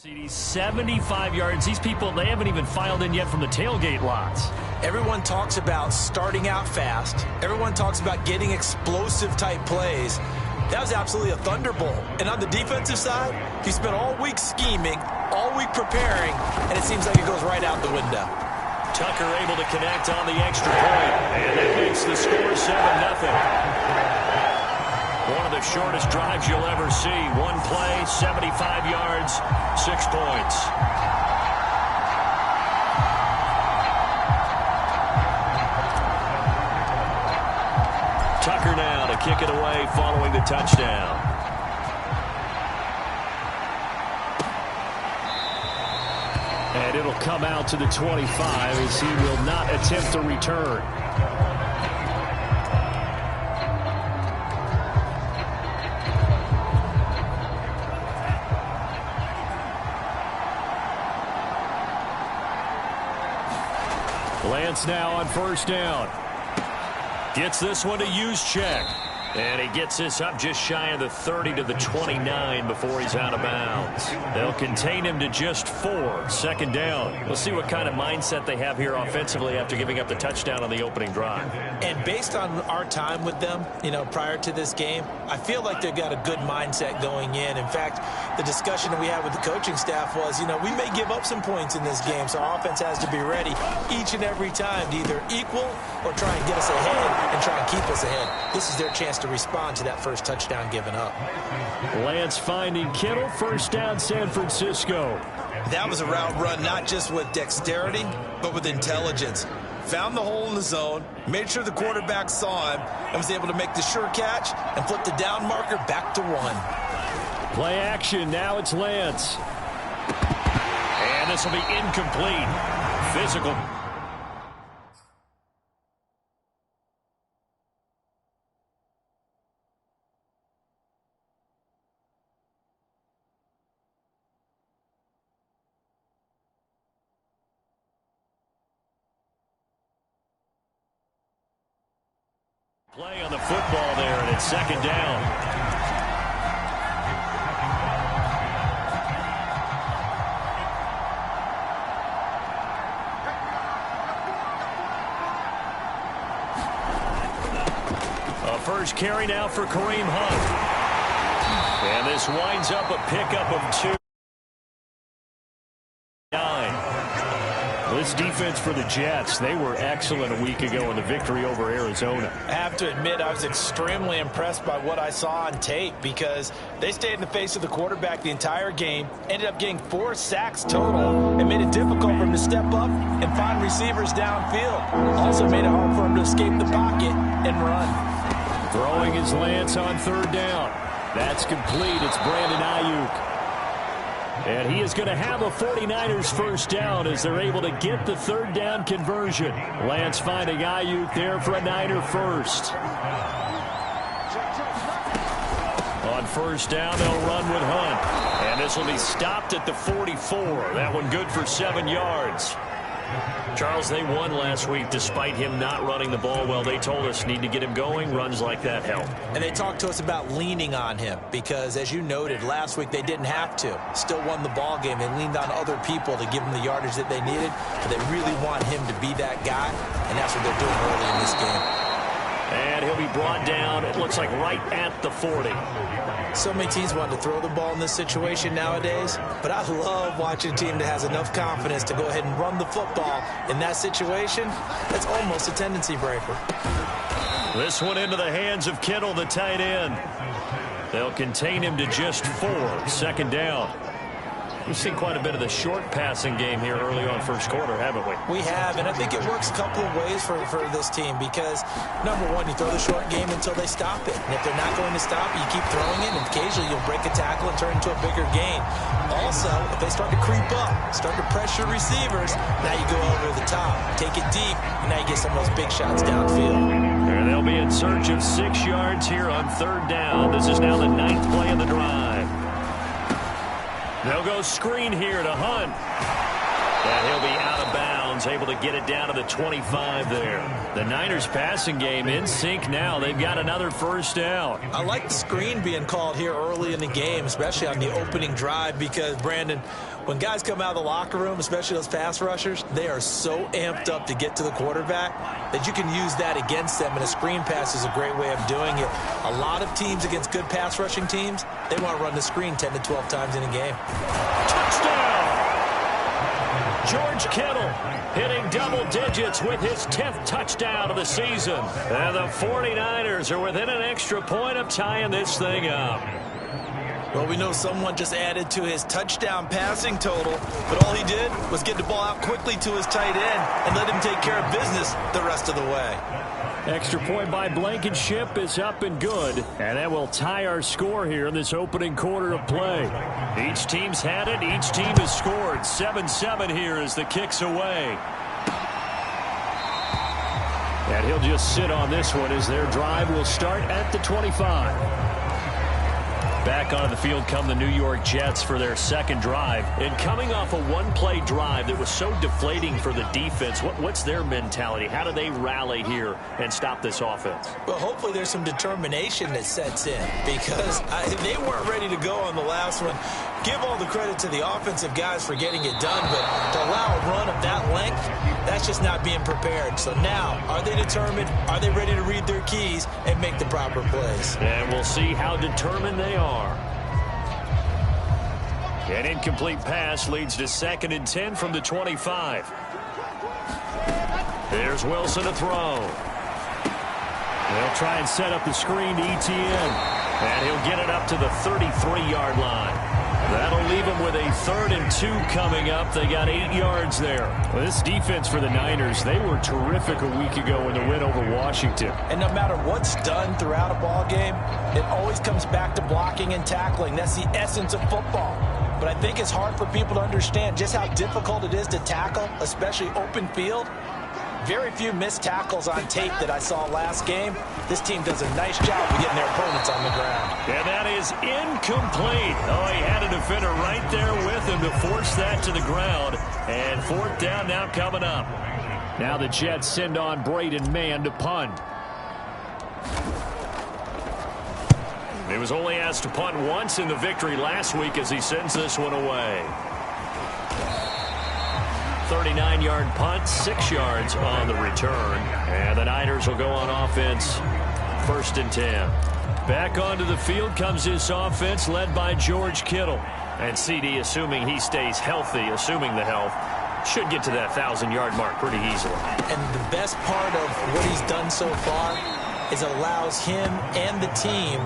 CD's 75 yards. These people, they haven't even filed in yet from the tailgate lots. Everyone talks about starting out fast. Everyone talks about getting explosive-type plays. That was absolutely a thunderbolt. And on the defensive side, he spent all week scheming, all week preparing, and it seems like it goes right out the window. Tucker able to connect on the extra point, and that makes the score 7-0. One of the shortest drives you'll ever see. One play, 75 yards, 6 points. Tucker now to kick it away following the touchdown. And it'll come out to the 25 as he will not attempt to return. Lance now on first down. Gets this one to Juszczyk. And he gets this up just shy of the 30 to the 29 before he's out of bounds. They'll contain him to just 4. Second down. We'll see what kind of mindset they have here offensively after giving up the touchdown on the opening drive. And based on our time with them, prior to this game, I feel like they've got a good mindset going in. In fact, the discussion that we had with the coaching staff was, we may give up some points in this game, so our offense has to be ready each and every time to either equal or try and get us ahead and try and keep us ahead. This is their chance to respond to that first touchdown given up. Lance finding Kittle, first down San Francisco. That was a route run not just with dexterity, but with intelligence. Found the hole in the zone, made sure the quarterback saw him, and was able to make the sure catch and flip the down marker back to 1. Play action, now it's Lance. And this will be incomplete. Physical. Play on the football there, and it's second down. A first carry now for Kareem Hunt. And this winds up a pickup of 2. This defense for the Jets, they were excellent a week ago in the victory over Arizona. I have to admit, I was extremely impressed by what I saw on tape because they stayed in the face of the quarterback the entire game, ended up getting 4 sacks total, and made it difficult for him to step up and find receivers downfield. Also made it hard for him to escape the pocket and run. Throwing his Lance on third down. That's complete. It's Brandon Ayuk. And he is going to have a 49ers first down as they're able to get the third down conversion. Lance finding Ayuk there for a Niner first. On first down, they'll run with Hunt. And this will be stopped at the 44. That one good for 7 yards. Charles, they won last week despite him not running the ball well. They told us need to get him going. Runs like that help. And they talked to us about leaning on him because, as you noted, last week they didn't have to. Still won the ball game. They leaned on other people to give them the yardage that they needed. But they really want him to be that guy, and that's what they're doing early in this game. And he'll be brought down, it looks like, right at the 40. So many teams want to throw the ball in this situation nowadays, but I love watching a team that has enough confidence to go ahead and run the football in that situation. That's almost a tendency breaker. This one into the hands of Kittle, the tight end. They'll contain him to just 4. Second down. We've seen quite a bit of the short passing game here early on first quarter, haven't we? We have, and I think it works a couple of ways for this team because, number one, you throw the short game until they stop it. And if they're not going to stop it, you keep throwing it, and occasionally you'll break a tackle and turn into a bigger gain. Also, if they start to creep up, start to pressure receivers, now you go over the top, take it deep, and now you get some of those big shots downfield. And they'll be in search of 6 yards here on third down. This is now the 9th play of the drive. They'll go screen here to Hunt. And he'll be out of bounds Browns able to get it down to the 25 there. The Niners passing game in sync now. They've got another first down. I like the screen being called here early in the game, especially on the opening drive, because, Brandon, when guys come out of the locker room, especially those pass rushers, they are so amped up to get to the quarterback that you can use that against them, and a screen pass is a great way of doing it. A lot of teams against good pass rushing teams, they want to run the screen 10 to 12 times in a game. Touchdown! George Kittle hitting double digits with his 10th touchdown of the season. And the 49ers are within an extra point of tying this thing up. Well, we know someone just added to his touchdown passing total, but all he did was get the ball out quickly to his tight end and let him take care of business the rest of the way. Extra point by Blankenship is up and good, and that will tie our score here in this opening quarter of play. Each team's had it. Each team has scored. 7-7 here as the kick's away. And he'll just sit on this one as their drive will start at the 25. Back onto the field come the New York Jets for their second drive. And coming off a one-play drive that was so deflating for the defense, what's their mentality? How do they rally here and stop this offense? Well, hopefully there's some determination that sets in, because they weren't ready to go on the last one. Give all the credit to the offensive guys for getting it done, but to allow a run of that length, that's just not being prepared. So now, are they determined? Are they ready to read their keys and make the proper plays? And we'll see how determined they are. An incomplete pass leads to 2nd and 10 from the 25. There's Wilson to throw. They'll try and set up the screen to ETN. And he'll get it up to the 33-yard line. That'll leave them with a 3rd and 2 coming up. They got 8 yards there. Well, this defense for the Niners, they were terrific a week ago in the win over Washington. And no matter what's done throughout a ball game, it always comes back to blocking and tackling. That's the essence of football. But I think it's hard for people to understand just how difficult it is to tackle, especially open field. Very few missed tackles on tape that I saw last game. This team does a nice job of getting their opponents on the ground. And that is incomplete. Oh, he had a defender right there with him to force that to the ground. And 4th down now coming up. Now the Jets send on Braden Mann to punt. He was only asked to punt once in the victory last week as he sends this one away. 39-yard punt, 6 yards on the return. And the Niners will go on offense, 1st and 10. Back onto the field comes this offense led by George Kittle. And CD, assuming he stays healthy, assuming the health, should get to that 1,000-yard mark pretty easily. And the best part of what he's done so far is it allows him and the team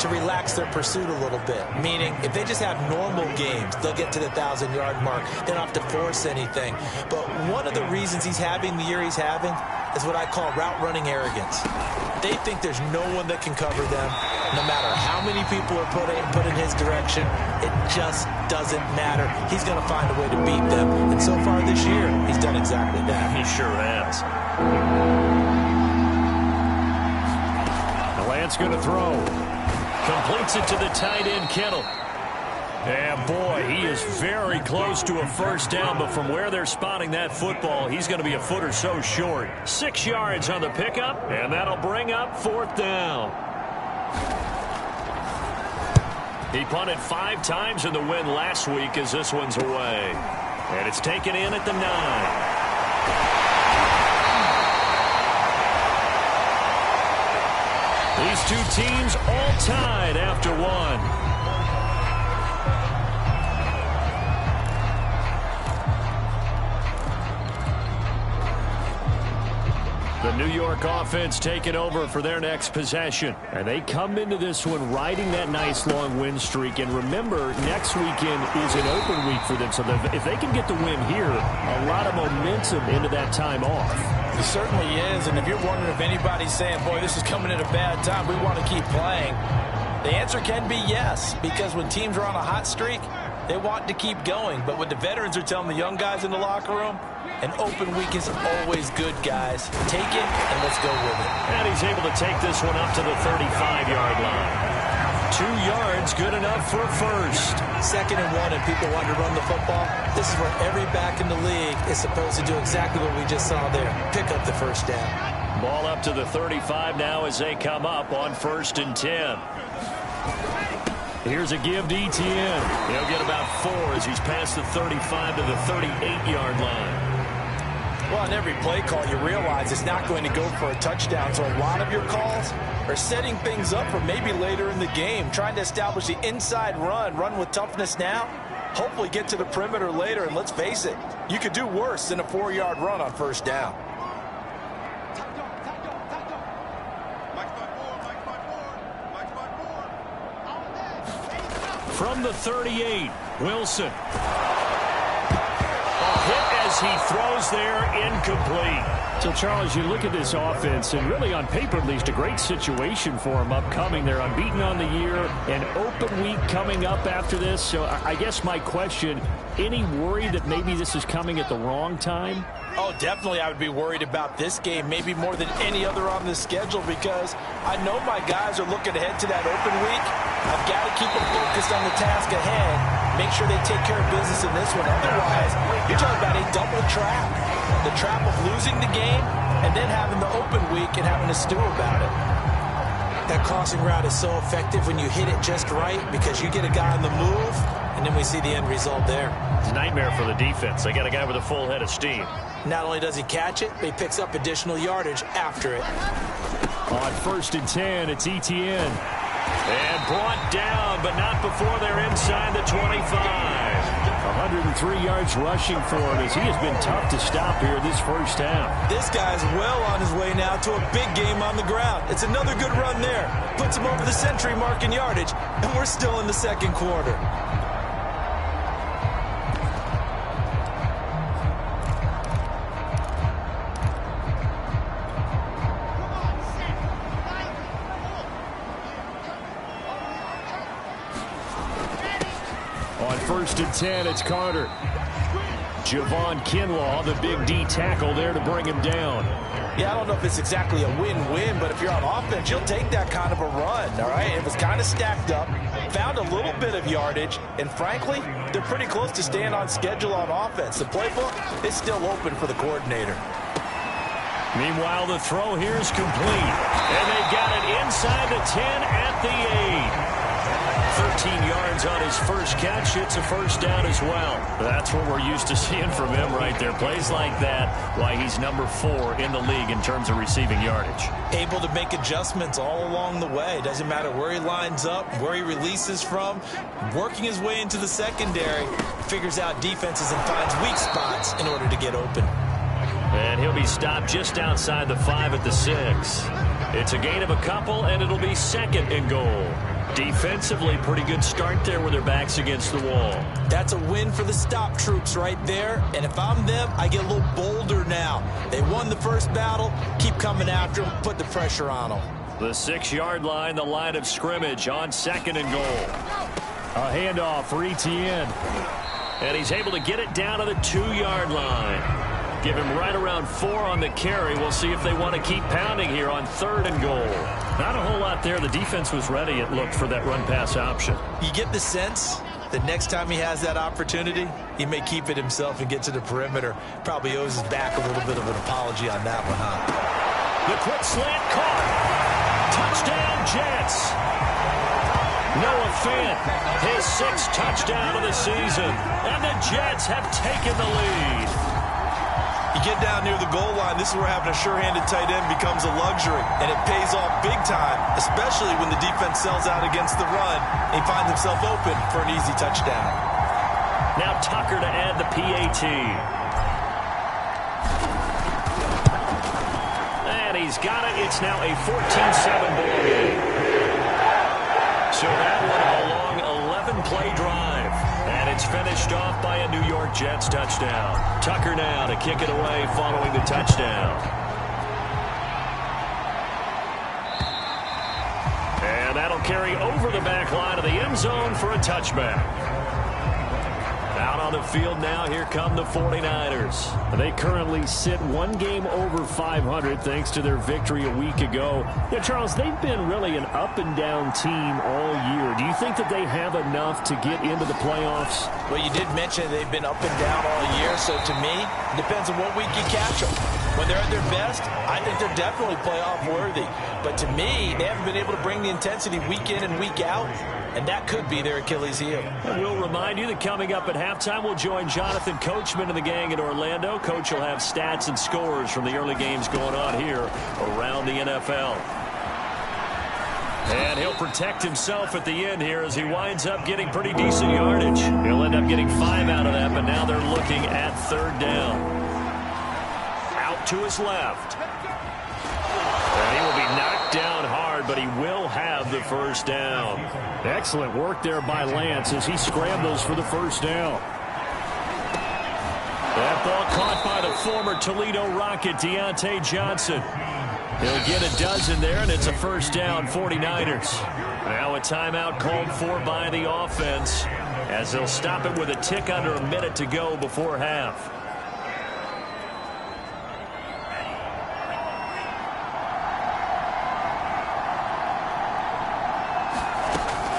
to relax their pursuit a little bit. Meaning, if they just have normal games, they'll get to the 1,000-yard mark. They don't have to force anything. But one of the reasons he's having the year he's having is what I call route-running arrogance. They think there's no one that can cover them. No matter how many people are put in his direction, it just doesn't matter. He's going to find a way to beat them. And so far this year, he's done exactly that. He sure has. The Lance going to throw. Completes it to the tight end, Kittle. And boy, he is very close to a first down, but from where they're spotting that football, he's going to be a foot or so short. 6 yards on the pickup, and that'll bring up 4th down. He punted 5 times in the win last week as this one's away. And it's taken in at the 9. These two teams all tied after one. The New York offense taking over for their next possession. And they come into this one riding that nice long win streak. And remember, next weekend is an open week for them. So if they can get the win here, a lot of momentum into that time off. It certainly is. And if you're wondering if anybody's saying, boy, this is coming at a bad time, we want to keep playing, the answer can be yes. Because when teams are on a hot streak, they want to keep going. But what the veterans are telling the young guys in the locker room, an open week is always good, guys. Take it, and let's go with it. And he's able to take this one up to the 35-yard line. 2 yards, good enough for a first. 2nd and 1, and people want to run the football. This is where every back in the league is supposed to do exactly what we just saw there. Pick up the first down. Ball up to the 35 now as they come up on 1st and 10. Here's a give to Etienne. He'll get about 4 as he's past the 35 to the 38-yard line. Well, on every play call, you realize it's not going to go for a touchdown. So a lot of your calls are setting things up for maybe later in the game, trying to establish the inside run with toughness now, hopefully get to the perimeter later. And let's face it, you could do worse than a 4-yard run on 1st down. From the 38, Wilson. Hit as he throws there, incomplete. So, Charles, you look at this offense, and really on paper, at least, a great situation for them upcoming. They're unbeaten on the year, an open week coming up after this. So I guess my question, any worry that maybe this is coming at the wrong time? Oh, definitely I would be worried about this game, maybe more than any other on the schedule, because I know my guys are looking ahead to that open week. I've got to keep them focused on the task ahead, make sure they take care of business in this one. Otherwise, you're talking about a double trap. The trap of losing the game and then having the open week and having to stew about it. That crossing route is so effective when you hit it just right because you get a guy on the move, and then we see the end result there. It's a nightmare for the defense. They got a guy with a full head of steam. Not only does he catch it, but he picks up additional yardage after it. On 1st and 10, it's Etienne. And brought down, but not before they're inside the 25. 103 yards rushing for him as he has been tough to stop here this first half. This guy's well on his way now to a big game on the ground. It's another good run there. Puts him over the century mark in yardage, and we're still in the 2nd quarter. On 1st and 10, it's Carter. Javon Kinlaw, the big D tackle there to bring him down. Yeah, I don't know if it's exactly a win-win, but if you're on offense, you'll take that kind of a run, all right? It was kind of stacked up, found a little bit of yardage, and frankly, they're pretty close to staying on schedule on offense. The playbook is still open for the coordinator. Meanwhile, the throw here is complete, and they got it inside the 10 at the 8. 13 yards on his first catch. It's a first down as well. That's what we're used to seeing from him right there. Plays like that, why he's number 4 in the league in terms of receiving yardage. Able to make adjustments all along the way. Doesn't matter where he lines up, where he releases from. Working his way into the secondary, figures out defenses and finds weak spots in order to get open. And he'll be stopped just outside the 5 at the 6. It's a gain of a couple, and it'll be 2nd and goal. Defensively, pretty good start there with their backs against the wall. That's a win for the stop troops right there. And if I'm them, I get a little bolder now. They won the first battle. Keep coming after them. Put the pressure on them. The 6-yard line, the line of scrimmage on 2nd and goal. A handoff for Etienne. And he's able to get it down to the 2-yard line. Give him right around 4 on the carry. We'll see if they want to keep pounding here on 3rd and goal. Not a whole lot there. The defense was ready, it looked, for that run-pass option. You get the sense that next time he has that opportunity, he may keep it himself and get to the perimeter. Probably owes his back a little bit of an apology on that one, huh? The quick slant caught. Touchdown, Jets. Noah Fant, his 6th touchdown of the season. And the Jets have taken the lead. You get down near the goal line, this is where having a sure-handed tight end becomes a luxury, and it pays off big time, especially when the defense sells out against the run, and he finds himself open for an easy touchdown. Now Tucker to add the PAT. And he's got it. It's now a 14-7 ball game. So that one a long 11-play drive. And it's finished off by a New York Jets touchdown. Tucker now to kick it away following the touchdown. And that'll carry over the back line of the end zone for a touchback. Out on the field now. Here come the 49ers. They currently sit one game over 500 thanks to their victory a week ago. Yeah, Charles, they've been really an up-and-down team all year. Do you think that they have enough to get into the playoffs? Well, you did mention they've been up and down all year, so to me, it depends on what week you catch them. When they're at their best, I think they're definitely playoff worthy. But to me, they haven't been able to bring the intensity week in and week out, and that could be their Achilles heel. And we'll remind you that coming up at halftime, we'll join Jonathan Coachman and the gang in Orlando. Coach will have stats and scores from the early games going on here around the NFL. And he'll protect himself at the end here as he winds up getting pretty decent yardage. He'll end up getting 5 out of that, but now they're looking at third down. Out to his left. And he will be knocked down hard, but he will have the first down. Excellent work there by Lance as he scrambles for the first down. That ball caught by the former Toledo Rocket, Deontay Johnson. He'll get a dozen there, and it's a first down, 49ers. Now a timeout called for by the offense as they'll stop it with a tick under a minute to go before half.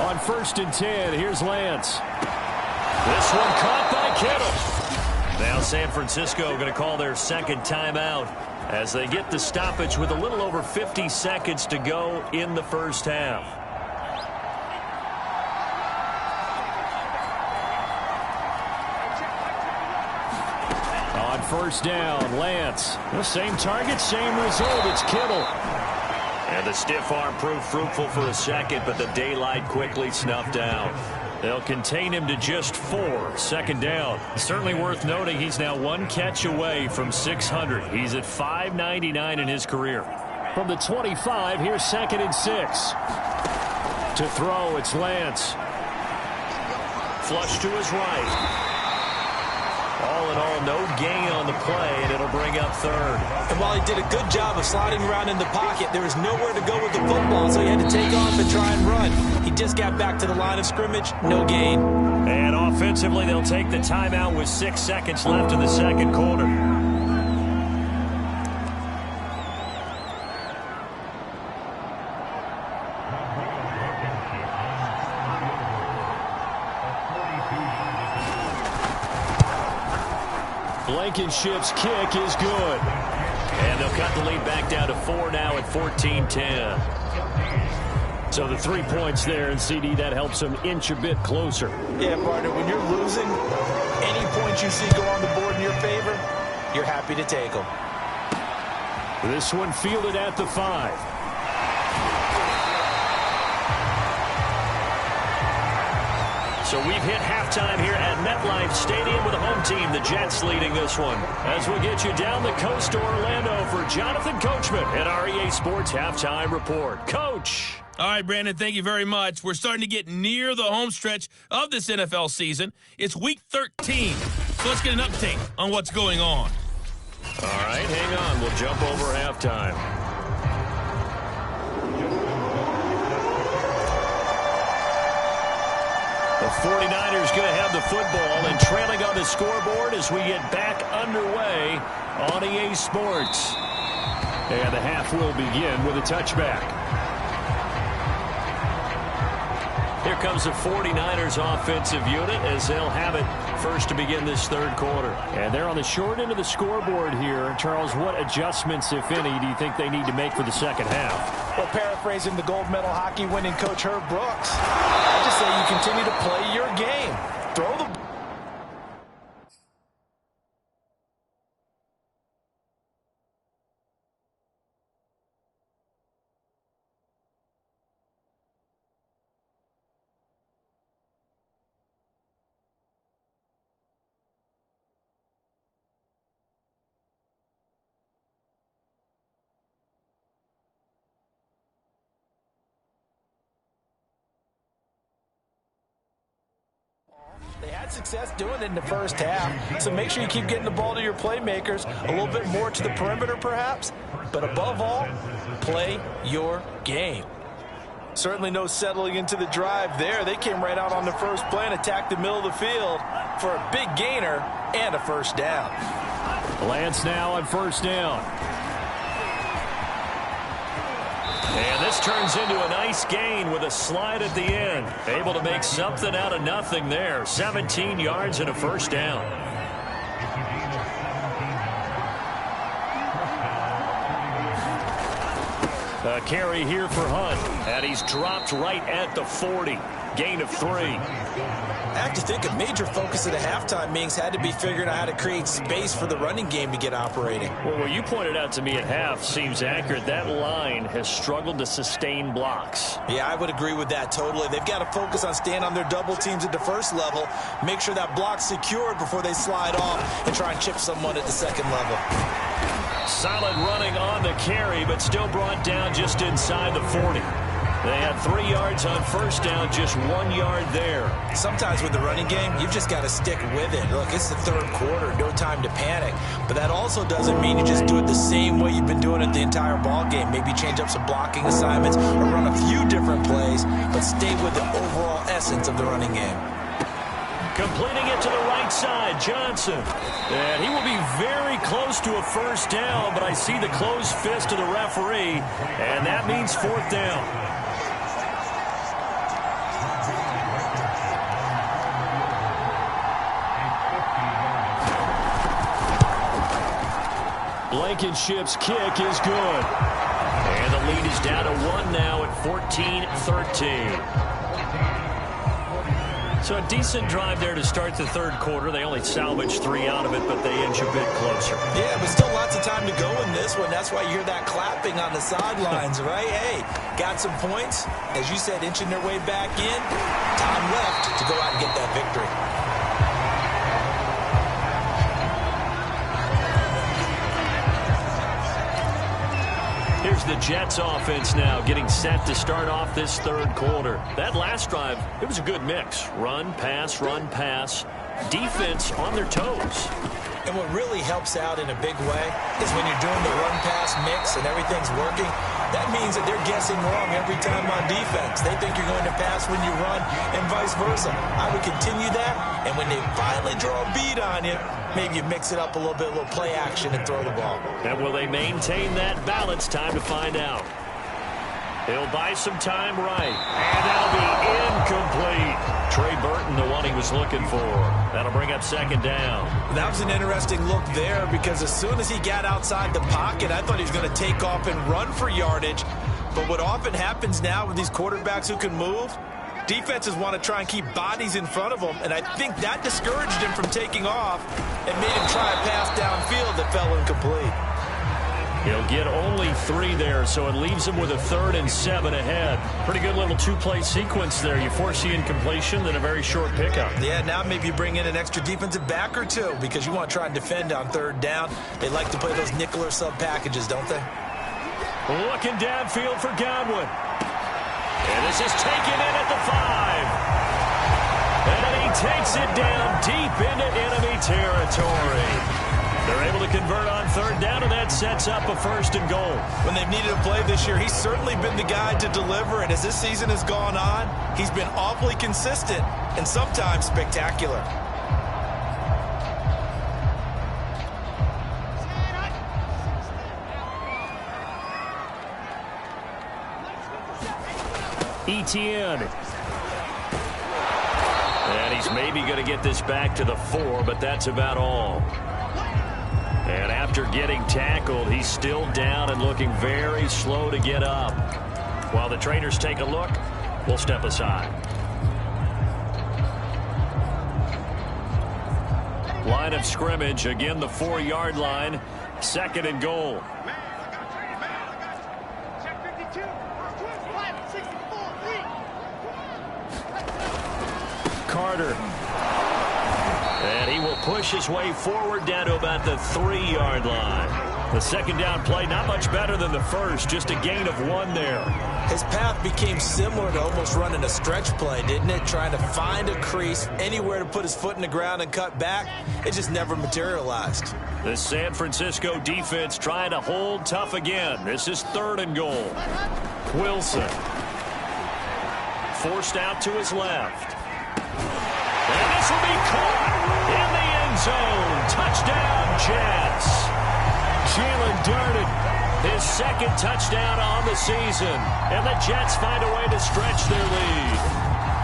On 1st and 10, here's Lance. This one caught by Kittle. Now San Francisco going to call their second timeout as they get the stoppage with a little over 50 seconds to go in the first half. On 1st down, Lance. The same target, same result. It's Kittle. And the stiff arm proved fruitful for a second, but the daylight quickly snuffed out. They'll contain him to just 4. Second down. Certainly worth noting he's now 1 catch away from 600. He's at 599 in his career. From the 25, here's 2nd and 6. To throw, it's Lance. Flush to his right. All in all, no gain on the play, and it'll bring up third. And while he did a good job of sliding around in the pocket, there was nowhere to go with the football, so he had to take off and try and run. He just got back to the line of scrimmage, no gain. And offensively, they'll take the timeout with 6 seconds left in the second quarter. Blankenship's kick is good. And they'll cut the lead back down to 4 now at 14-10. So the 3 points there, and CD, that helps them inch a bit closer. Yeah, partner, when you're losing, any points you see go on the board in your favor, you're happy to take them. This one fielded at the 5. So we've hit halftime here at MetLife Stadium with the home team, the Jets, leading this one. As we get you down the coast to Orlando for Jonathan Coachman at our EA Sports Halftime Report. Coach. All right, Brandon, thank you very much. We're starting to get near the home stretch of this NFL season. It's Week 13, so let's get an update on what's going on. All right, hang on. We'll jump over halftime. The 49ers going to have the football and trailing on the scoreboard as we get back underway on EA Sports. And the half will begin with a touchback. Here comes the 49ers offensive unit as they'll have it first to begin this third quarter. And they're on the short end of the scoreboard here. Charles, what adjustments, if any, do you think they need to make for the second half? Well, paraphrasing the gold medal hockey winning coach Herb Brooks, I just say you continue to play your game. Throw the They had success doing it in the first half, so make sure you keep getting the ball to your playmakers, a little bit more to the perimeter perhaps, but above all, play your game. Certainly no settling into the drive there. They came right out on the first play and attacked the middle of the field. for a big gainer and a first down. Lance now on first down. And this turns into a nice gain with a slide at the end. Able to make something out of nothing there. 17 yards and a first down. A carry here for Hunt. And he's dropped right at the 40. Gain of 3. I have to think a major focus of the halftime meetings had to be figuring out how to create space for the running game to get operating. Well, what you pointed out to me at half seems accurate. That line has struggled to sustain blocks. Yeah, I would agree with that totally. They've got to focus on staying on their double teams at the first level, make sure that block's secured before they slide off and try and chip someone at the second level. Solid running on the carry, but still brought down just inside the 40. They had 3 yards on first down, just 1 yard there. Sometimes with the running game, you've just got to stick with it. Look, it's the third quarter, no time to panic. But that also doesn't mean you just do it the same way you've been doing it the entire ball game. Maybe change up some blocking assignments or run a few different plays, but stay with the overall essence of the running game. Completing it to the right side, Johnson. And he will be very close to a first down, but I see the closed fist of the referee, and that means fourth down. Blankenship's kick is good. And the lead is down to 1 now at 14-13. So a decent drive there to start the third quarter. They only salvaged 3 out of it, but they inch a bit closer. Yeah, but still lots of time to go in this one. That's why you hear that clapping on the sidelines, right? Hey, got some points. As you said, inching their way back in. Time left to go out and get that victory. Here's the Jets offense now getting set to start off this third quarter. That last drive, it was a good mix. Run, pass, defense on their toes. And what really helps out in a big way is when you're doing the run-pass mix and everything's working, that means that they're guessing wrong every time on defense. They think you're going to pass when you run and vice versa. I would continue that, and when they finally draw a bead on you, maybe you mix it up a little bit, a little play action and throw the ball. And will they maintain that balance? Time to find out. He'll buy some time right. And that'll be incomplete. Trey Burton, the one he was looking for. That'll bring up second down. That was an interesting look there because as soon as he got outside the pocket, I thought he was going to take off and run for yardage. But what often happens now with these quarterbacks who can move, defenses want to try and keep bodies in front of them, and I think that discouraged him from taking off and made him try a pass downfield that fell incomplete. He'll get only 3 there, so it leaves him with a 3rd and 7 ahead. Pretty good little 2-play sequence there. You force the incompletion, then a very short pickup. Yeah, now maybe you bring in an extra defensive back or two because you want to try and defend on third down. They like to play those nickel or sub packages, don't they? Looking downfield for Godwin. And this is taken in at the 5. And he takes it down deep into enemy territory. They're able to convert on third down, and that sets up a 1st and goal. When they've needed a play this year, he's certainly been the guy to deliver. And as this season has gone on, he's been awfully consistent and sometimes spectacular. Etienne. And he's maybe going to get this back to the 4, but that's about all. And after getting tackled, he's still down and looking very slow to get up. While the trainers take a look, we'll step aside. Line of scrimmage, again the 4-yard line, 2nd and goal. Carter. And he will push his way forward down to about the 3-yard line. The second down play, not much better than the first, just a gain of 1 there. His path became similar to almost running a stretch play, didn't it? Trying to find a crease, anywhere to put his foot in the ground and cut back. It just never materialized. The San Francisco defense trying to hold tough again. This is 3rd and goal. Wilson. Forced out to his left. And this will be caught in the end zone. Touchdown, Jets. Jalen darted his second touchdown on the season. And the Jets find a way to stretch their lead.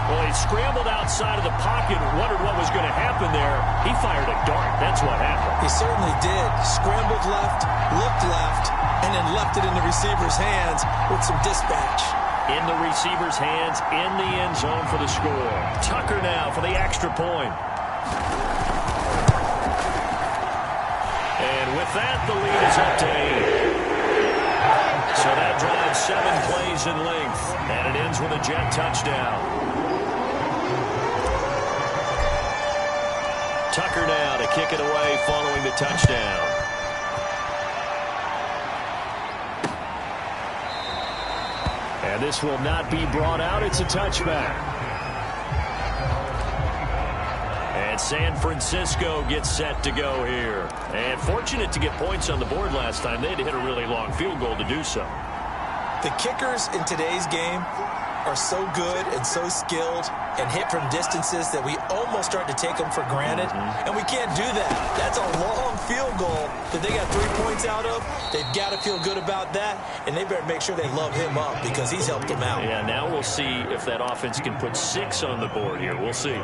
Well, he scrambled outside of the pocket, wondered what was going to happen there. He fired a dart. That's what happened. He certainly did. Scrambled left, looked left, and then left it in the receiver's hands with some dispatch. In the receiver's hands, in the end zone for the score. Tucker now for the extra point. And with that, the lead is up to 8. So that drives 7 plays in length, and it ends with a Jet touchdown. Tucker now to kick it away following the touchdown. And this will not be brought out. It's a touchback. And San Francisco gets set to go here. And fortunate to get points on the board last time. They had to hit a really long field goal to do so. The kickers in today's game are so good and so skilled and hit from distances that we almost start to take them for granted. And we can't do that. That's a long field goal that they got 3 points out of. They've got to feel good about that, and they better make sure they love him up because he's helped them out. Yeah, now we'll see if that offense can put 6 on the board here. We'll see.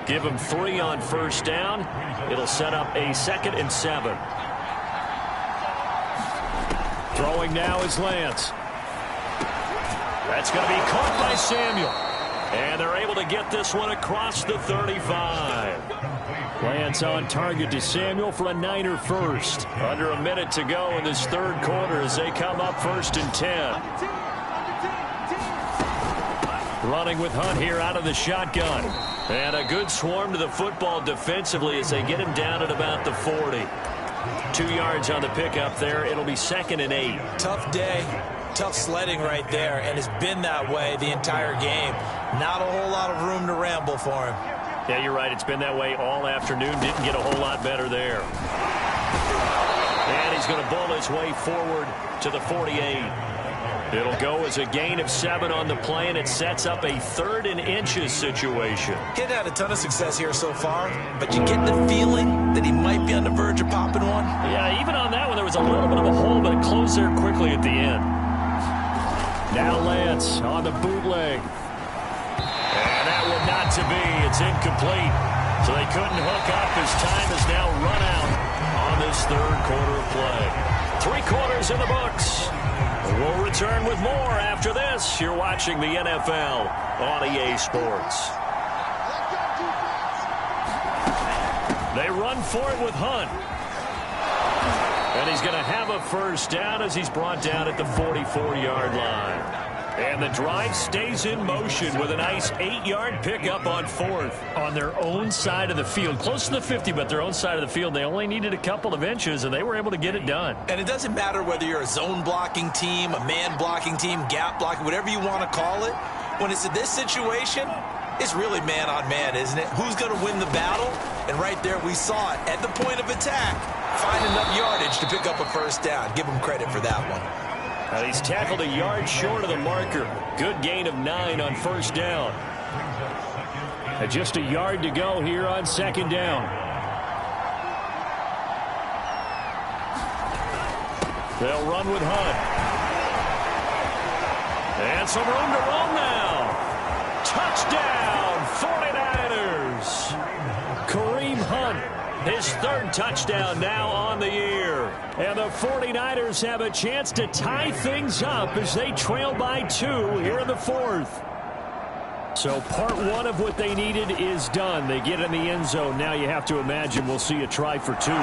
Give them 3 on first down. It'll set up a 2nd and 7. Throwing now is Lance. That's going to be caught by Samuel. And they're able to get this one across the 35. Lance on target to Samuel for a Niner first. Under a minute to go in this third quarter as they come up 1st and 10. Running with Hunt here out of the shotgun. And a good swarm to the football defensively as they get him down at about the 40. 2 yards on the pickup there. It'll be 2nd and 8. Tough day. Tough sledding right there, and it's been that way the entire game. Not a whole lot of room to ramble for him. Yeah, you're right. It's been that way all afternoon. Didn't get a whole lot better there. And he's going to bull his way forward to the 48. It'll go as a gain of 7 on the play, and it sets up a 3rd and inches situation. He's had a ton of success here so far, but you get the feeling that he might be on the verge of popping one. Yeah, even on that one, there was a little bit of a hole, but it closed there quickly at the end. Now Lance on the bootleg. And that one not to be. It's incomplete. So they couldn't hook up as time is now run out on this third quarter of play. 3 quarters in the books. We'll return with more after this. You're watching the NFL on EA Sports. They run for it with Hunt. And he's going to have a first down as he's brought down at the 44-yard line. And the drive stays in motion with a nice 8-yard pickup on 4th. On their own side of the field. Close to the 50, but their own side of the field. They only needed a couple of inches, and they were able to get it done. And it doesn't matter whether you're a zone blocking team, a man blocking team, gap blocking, whatever you want to call it. When it's in this situation, it's really man on man, isn't it? Who's going to win the battle? And right there we saw it at the point of attack. Find enough yardage to pick up a first down. Give him credit for that one. He's tackled a yard short of the marker. Good gain of 9 on first down. And just a yard to go here on 2nd down. They'll run with Hunt. And some room to roam now. Touchdown, 49ers. Kareem Hunt, his 3rd touchdown now on the year. And the 49ers have a chance to tie things up as they trail by 2 here in the 4th. So part 1 of what they needed is done. They get in the end zone. Now you have to imagine we'll see a try for 2. And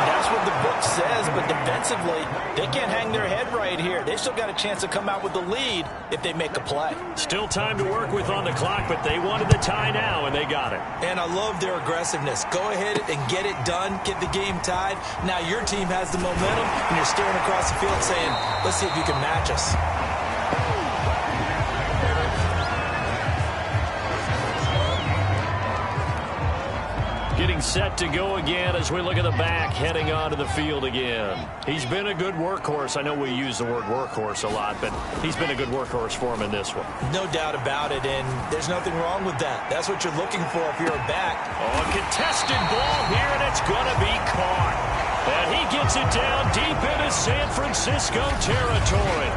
that's what the book says, but defensively, they can't hang their head right here. They still got a chance to come out with the lead if they make a play. Still time to work with on the clock, but they wanted the tie now, and they got it. And I love their aggressiveness. Go ahead and get it done, get the game tied. Now your team has the momentum, and you're staring across the field saying, let's see if you can match us. Getting getting set to go again as we look at the back heading onto the field again. He's been a good workhorse. I know we use the word workhorse a lot, but he's been a good workhorse for him in this one. No doubt about it, and there's nothing wrong with that. That's what you're looking for if you're a back. Oh, a contested ball here, and it's going to be caught. And he gets it down deep into San Francisco territory.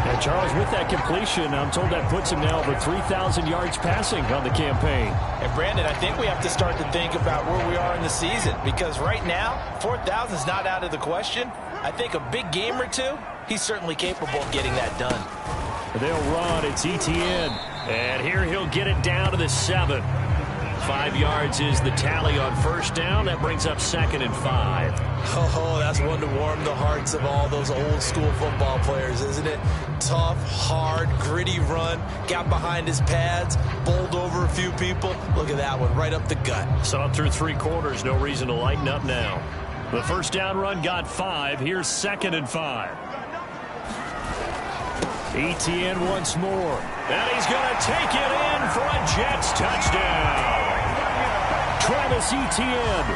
And Charles, with that completion, I'm told that puts him now over 3,000 yards passing on the campaign. And Brandon, I think we have to start to think about where we are in the season, because right now, 4,000 is not out of the question. I think a big game or two, he's certainly capable of getting that done. They'll run. It's ETN. And here he'll get it down to the 7. 5 yards is the tally on first down. That brings up 2nd and 5. Oh, that's one to warm the hearts of all those old school football players, isn't it? Tough, hard, gritty run. Got behind his pads, bowled over a few people. Look at that one, right up the gut. Saw it through 3 quarters. No reason to lighten up now. The first down run got 5. Here's 2nd and 5. ETN once more. And he's going to take it in for a Jets touchdown. Travis Etienne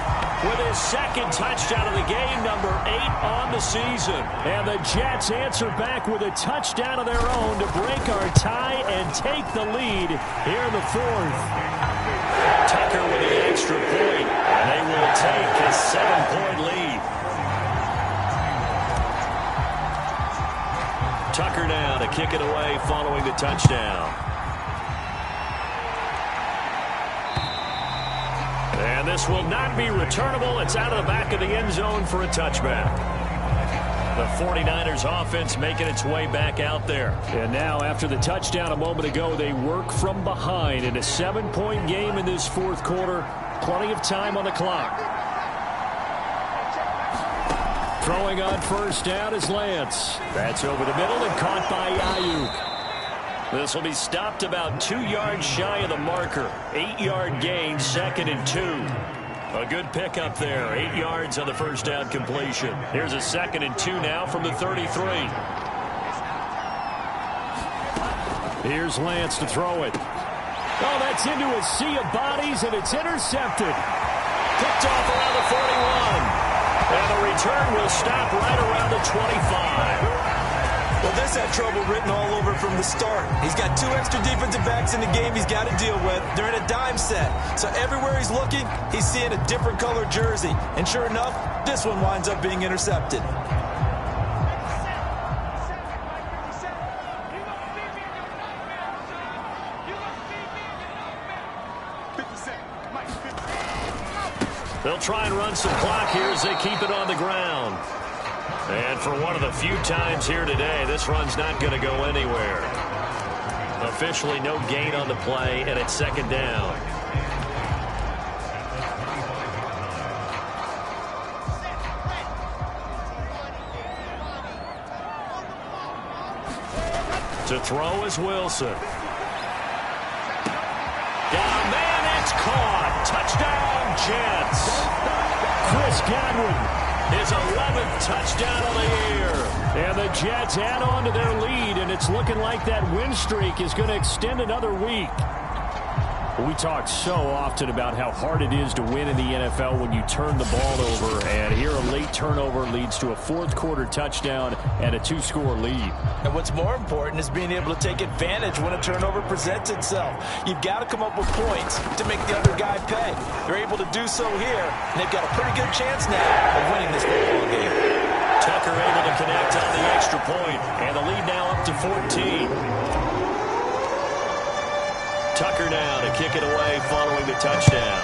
with his 2nd touchdown of the game, number 8 on the season. And the Jets answer back with a touchdown of their own to break our tie and take the lead here in the 4th. Tucker with the extra point, and they will take a 7-point lead. Tucker now to kick it away following the touchdown. And this will not be returnable. It's out of the back of the end zone for a touchback. The 49ers offense making its way back out there. And now after the touchdown a moment ago, they work from behind in a 7-point game in this 4th quarter. Plenty of time on the clock. Throwing on first down is Lance. That's over the middle and caught by Ayuk. This will be stopped about 2 yards shy of the marker. 8-yard gain, 2nd and 2. A good pickup there. 8 yards on the first down completion. Here's a 2nd and 2 now from the 33. Here's Lance to throw it. Oh, that's into a sea of bodies, and it's intercepted. Picked off around the 41. And the return will stop right around the 25. Well, this had trouble written all over from the start. He's got 2 extra defensive backs in the game he's got to deal with. They're in a dime set. So everywhere he's looking, he's seeing a different color jersey. And sure enough, this one winds up being intercepted. They'll try and run some clock here as they keep it on the ground. And for one of the few times here today, this run's not going to go anywhere. Officially no gain on the play, and it's 2nd down. To throw is Wilson. Got a man, it's caught. Touchdown, Jets. Chris Godwin. His 11th touchdown of the year. And the Jets add on to their lead, and it's looking like that win streak is going to extend another week. We talk so often about how hard it is to win in the NFL when you turn the ball over, and here a late turnover leads to a 4th quarter touchdown and a 2-score lead. And what's more important is being able to take advantage when a turnover presents itself. You've got to come up with points to make the other guy pay. They're able to do so here, and they've got a pretty good chance now of winning this football game. Tucker able to connect on the extra point, and the lead now up to 14. Tucker now to kick it away following the touchdown.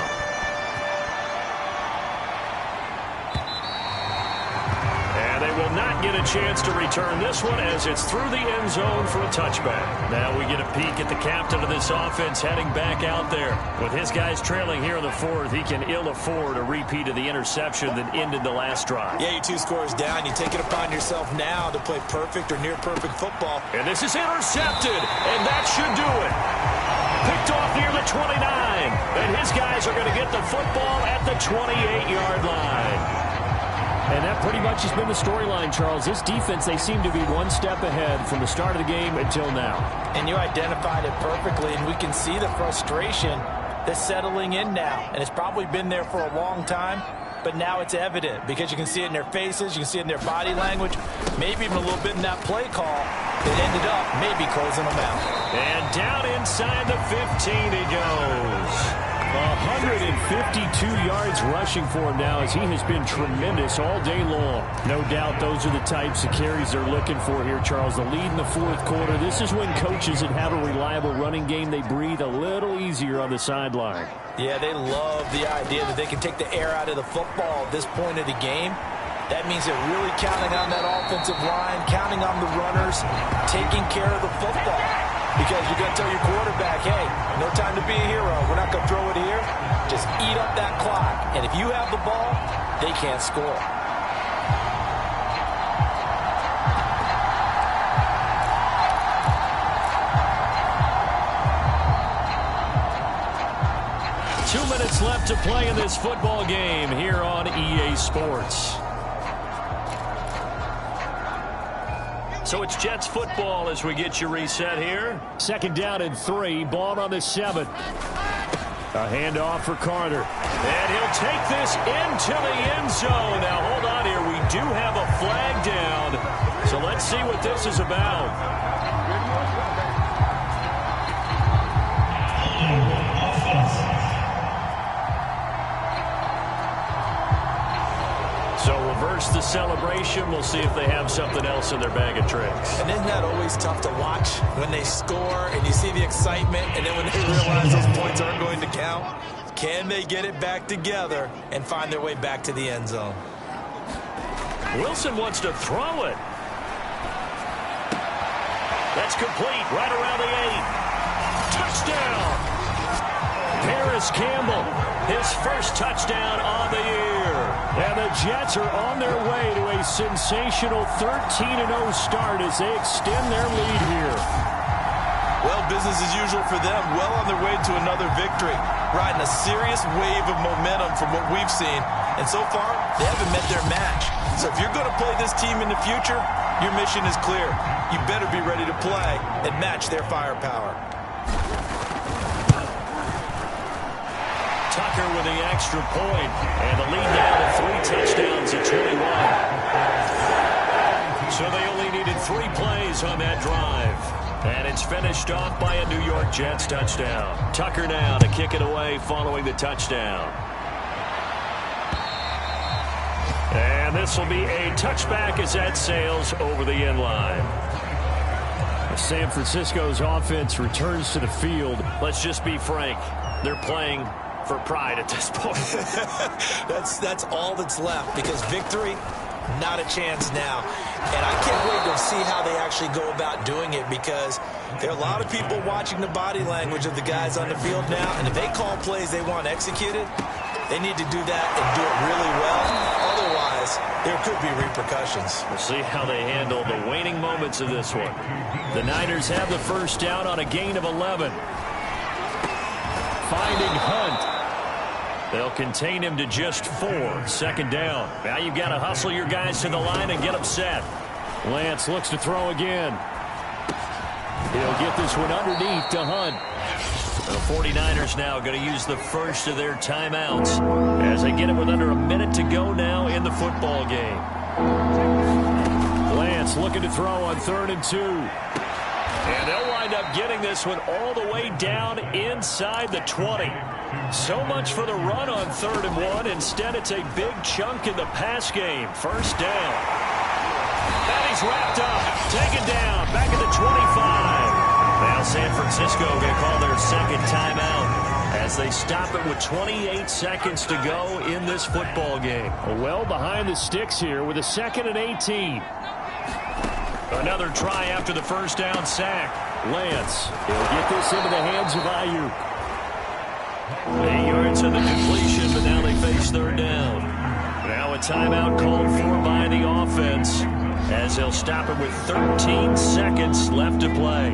And they will not get a chance to return this one as it's through the end zone for a touchback. Now we get a peek at the captain of this offense heading back out there. With his guys trailing here in the 4th, he can ill afford a repeat of the interception that ended the last drive. Yeah, you're 2 scores down. You take it upon yourself now to play perfect or near perfect football. And this is intercepted, and that should do it. Picked off near the 29, and his guys are going to get the football at the 28-yard line. And that pretty much has been the storyline, Charles. This defense, they seem to be one step ahead from the start of the game until now. And you identified it perfectly, and we can see the frustration They're settling in now, and it's probably been there for a long time, but now it's evident because you can see it in their faces, you can see it in their body language, maybe even a little bit in that play call that ended up maybe closing them out. And down inside the 15 he goes. 152 yards rushing for him now, as he has been tremendous all day long. No doubt those are the types of carries they're looking for here, Charles. The lead in the fourth quarter. This is when coaches that have a reliable running game, they breathe a little easier on the sideline. Yeah, they love the idea that they can take the air out of the football at this point of the game. That means they're really counting on that offensive line, counting on the runners, taking care of the football. Because you're going to tell your quarterback, hey, no time to be a hero. We're not going to throw it here. Just eat up that clock. And if you have the ball, they can't score. Minutes left to play in this football game here on EA Sports. So it's Jets football as we get you reset here. 2nd down and 3, ball on the 7. A handoff for Carter. And he'll take this into the end zone. Now hold on here, we do have a flag down. So let's see what this is about. Reverse the celebration. We'll see if they have something else in their bag of tricks. And isn't that always tough to watch when they score and you see the excitement, and then when they realize those points aren't going to count? Can they get it back together and find their way back to the end zone? Wilson wants to throw it. That's complete right around the 8. Touchdown. Paris Campbell, his first touchdown on the year. And the Jets are on their way to a sensational 13-0 start as they extend their lead here. Well, business as usual for them. Well on their way to another victory. Riding a serious wave of momentum from what we've seen. And so far, they haven't met their match. So if you're going to play this team in the future, your mission is clear. You better be ready to play and match their firepower. Tucker with the extra point, and the lead down to 3 touchdowns at 21. So they only needed 3 plays on that drive. And it's finished off by a New York Jets touchdown. Tucker now to kick it away following the touchdown. And this will be a touchback as that sails over the end line. San Francisco's offense returns to the field. Let's just be frank. They're playing for pride at this point. That's all that's left, because victory, not a chance now. And I can't wait to see how they actually go about doing it, because there are a lot of people watching the body language of the guys on the field now, and if they call plays they want executed, they need to do that and do it really well. Otherwise, there could be repercussions. We'll see how they handle the waning moments of this one. The Niners have the first down on a gain of 11. Finding Hunt. They'll contain him to just 4. 2nd down. Now you've got to hustle your guys to the line and get them set. Lance looks to throw again. He'll get this one underneath to Hunt. The 49ers now going to use the first of their timeouts as they get it with under a minute to go now in the football game. Lance looking to throw on 3rd and 2. And they'll wind up getting this one all the way down inside the 20. So much for the run on 3rd and 1. Instead, it's a big chunk in the pass game. First down. And he's wrapped up. Taken down. Back at the 25. Now San Francisco going to call their second timeout as they stop it with 28 seconds to go in this football game. Well behind the sticks here with a 2nd and 18. Another try after the first down sack. Lance, he'll get this into the hands of Ayuk. 8 yards in the completion, but now they face 3rd down. Now a timeout called for by the offense as they'll stop it with 13 seconds left to play.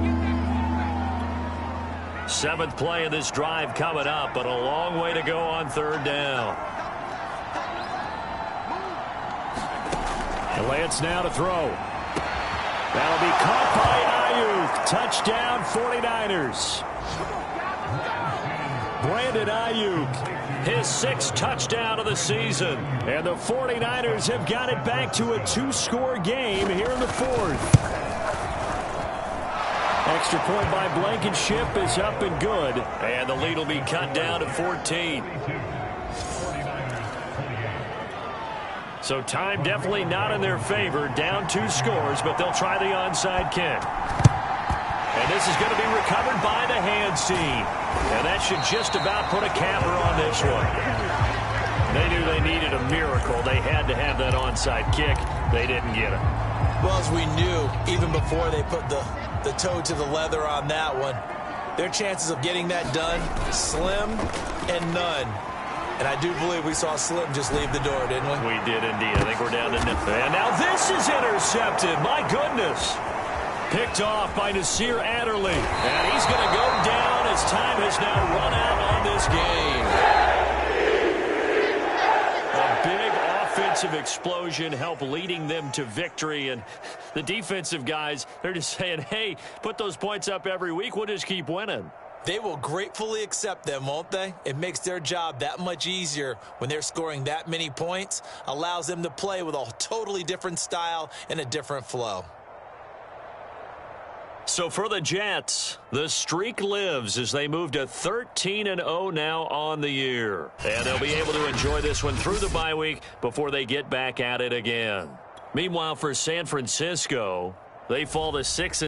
7th play of this drive coming up, but a long way to go on 3rd down. And Lance now to throw. That'll be caught by Ayuk. Touchdown 49ers. Brandon Ayuk, his 6th touchdown of the season. And the 49ers have got it back to a 2-score game here in the 4th. Extra point by Blankenship is up and good. And the lead will be cut down to 14. So time definitely not in their favor. Down 2 scores, but they'll try the onside kick. And this is going to be recovered by the hands team. And that should just about put a capper on this one. They knew they needed a miracle. They had to have that onside kick. They didn't get it. Well, as we knew, even before they put the toe to the leather on that one, their chances of getting that done, slim and none. And I do believe we saw Slim just leave the door, didn't we? We did indeed. I think we're down to nothing. And now this is intercepted. My goodness. Picked off by Nasir Adderley. And he's going to go down as time has now run out on this game. A big offensive explosion helped leading them to victory. And the defensive guys, they're just saying, hey, put those points up every week. We'll just keep winning. They will gratefully accept them, won't they? It makes their job that much easier when they're scoring that many points. Allows them to play with a totally different style and a different flow. So for the Jets, the streak lives as they move to 13-0 now on the year. And they'll be able to enjoy this one through the bye week before they get back at it again. Meanwhile, for San Francisco, they fall to 6.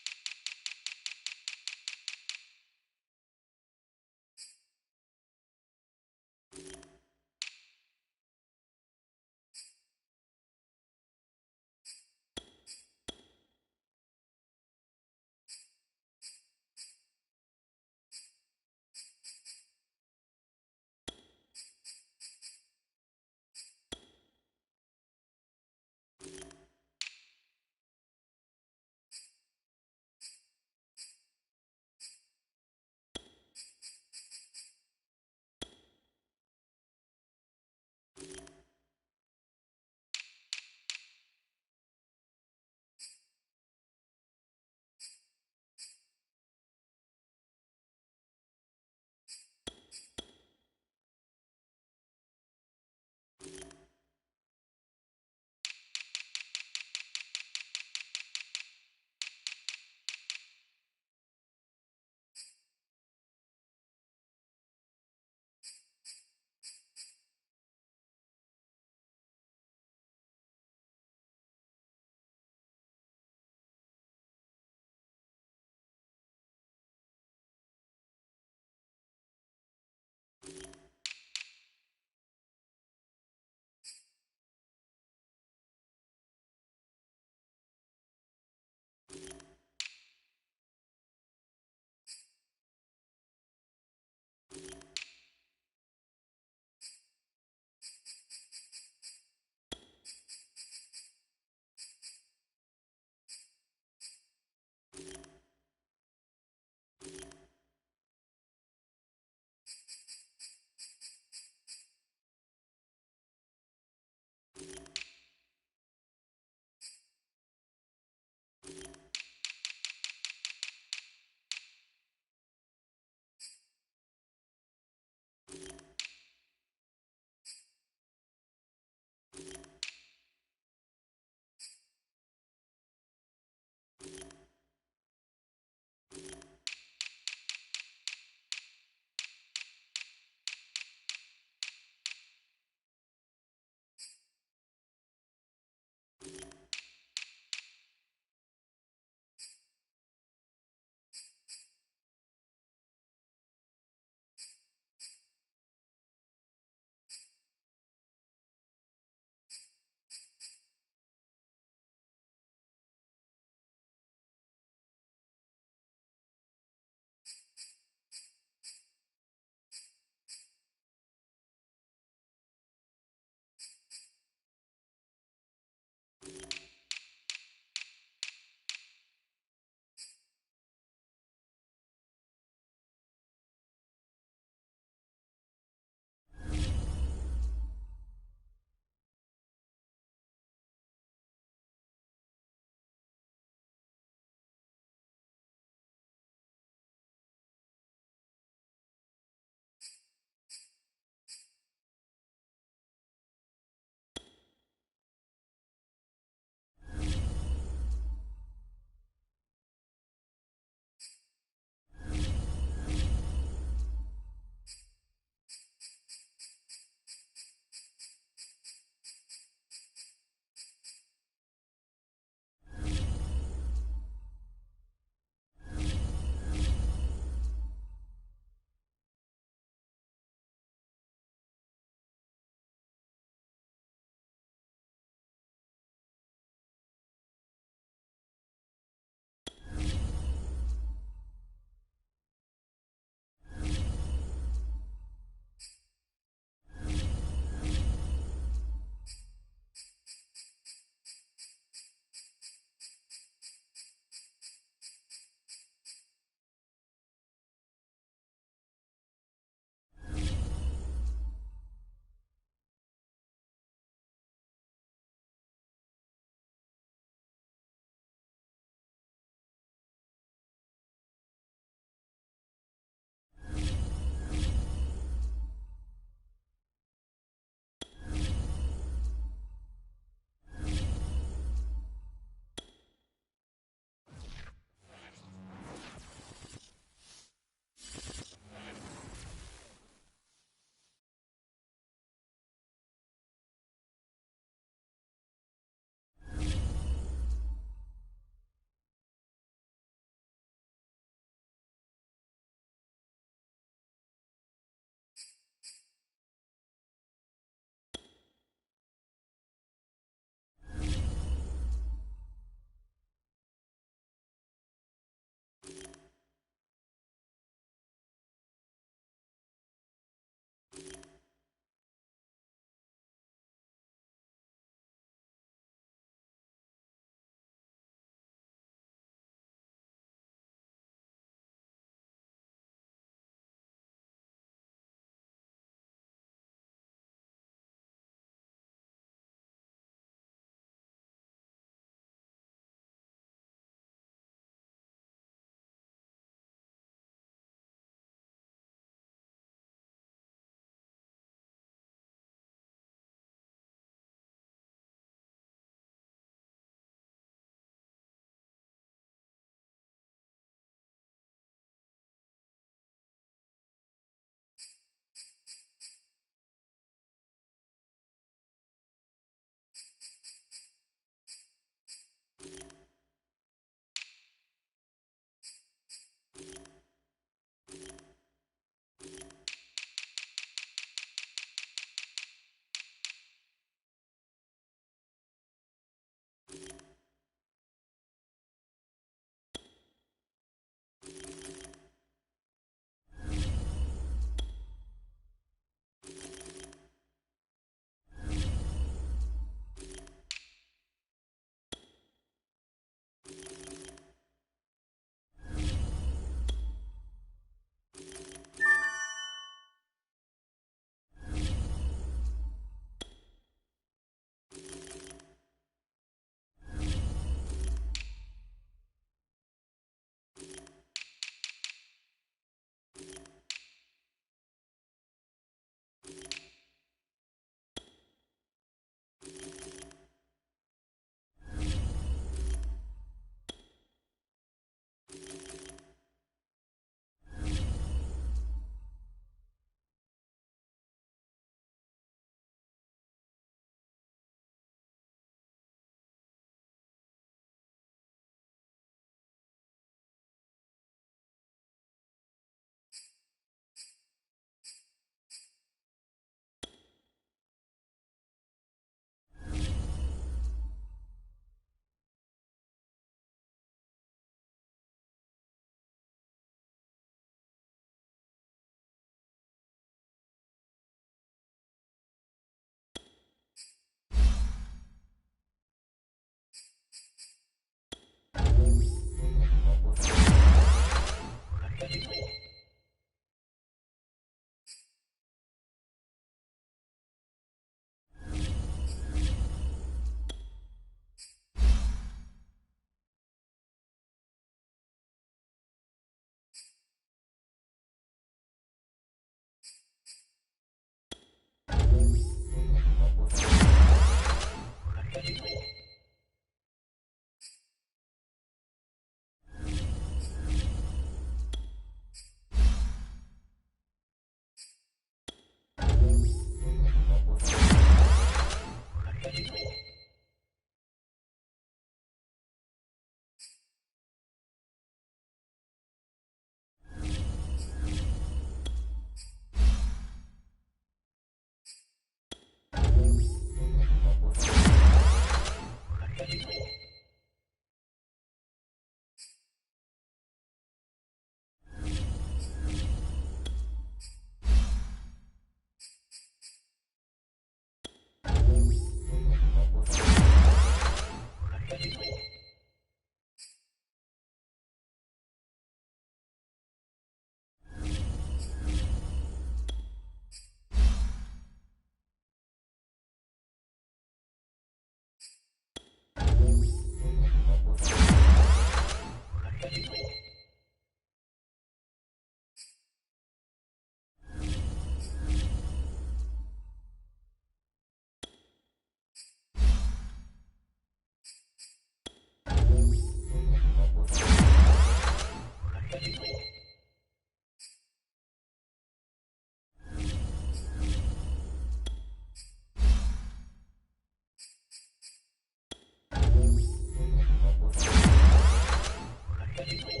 you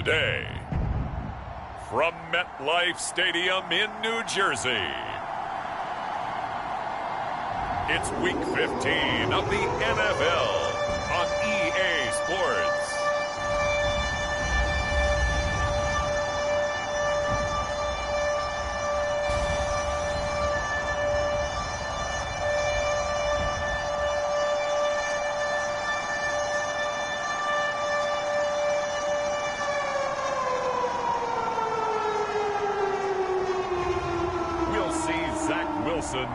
today, from MetLife Stadium in New Jersey, it's Week 15 of the NFL on EA Sports.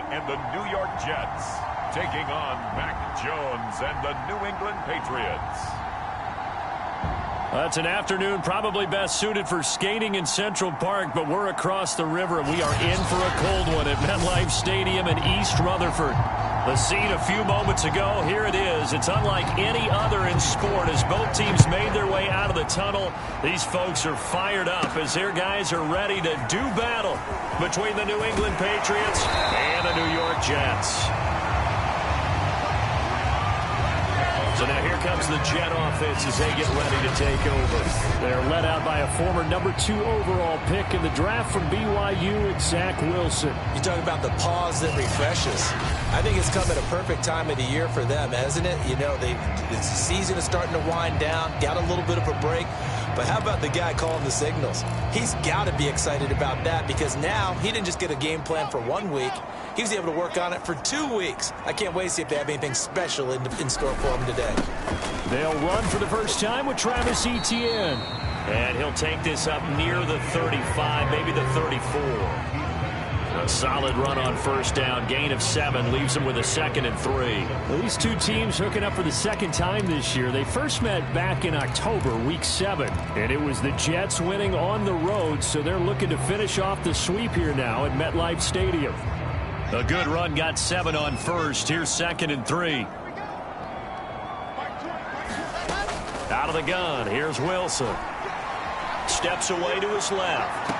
And the New York Jets taking on Mac Jones and the New England Patriots. That's an afternoon probably best suited for skating in Central Park, but we're across the river and we are in for a cold one at MetLife Stadium in East Rutherford. The scene a few moments ago, here it is. It's unlike any other in sport as both teams made their way out of the tunnel. These folks are fired up as their guys are ready to do battle between the New England Patriots and the New York Jets. So now here comes the Jet offense as they get ready to take over. They're led out by a former #2 overall pick in the draft from BYU, it's Zach Wilson. You talk about the pause that refreshes. I think it's come at a perfect time of the year for them, hasn't it? You know, the season is starting to wind down, got a little bit of a break. But how about the guy calling the signals? He's got to be excited about that because now he didn't just get a game plan for 1 week. He was able to work on it for 2 weeks. I can't wait to see if they have anything special in store for him today. They'll run for the first time with Travis Etienne. And he'll take this up near the 35, maybe the 34. A solid run on first down. Gain of 7 leaves him with a 2nd and 3. Well, these two teams hooking up for the second time this year. They first met back in October, Week 7. And it was the Jets winning on the road, so they're looking to finish off the sweep here now at MetLife Stadium. A good run got 7 on first. Here's 2nd and 3. Out of the gun. Here's Wilson. Steps away to his left.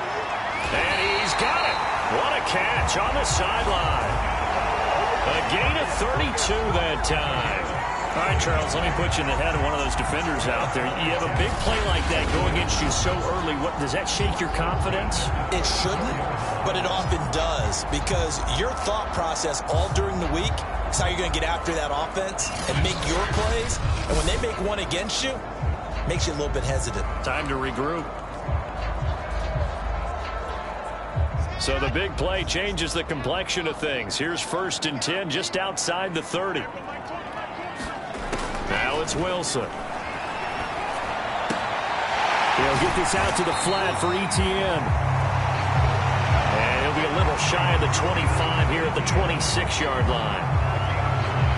And he's got it. What a catch on the sideline. A gain of 32 that time. All right, Charles, let me put you in the head of one of those defenders out there. You have a big play like that go against you so early. What, does that shake your confidence? It shouldn't, but it often does because your thought process all during the week is how you're going to get after that offense and make your plays. And when they make one against you, it makes you a little bit hesitant. Time to regroup. So the big play changes the complexion of things. Here's 1st and 10 just outside the 30. Now it's Wilson. He'll get this out to the flat for Etienne. And he'll be a little shy of the 25 here at the 26-yard line.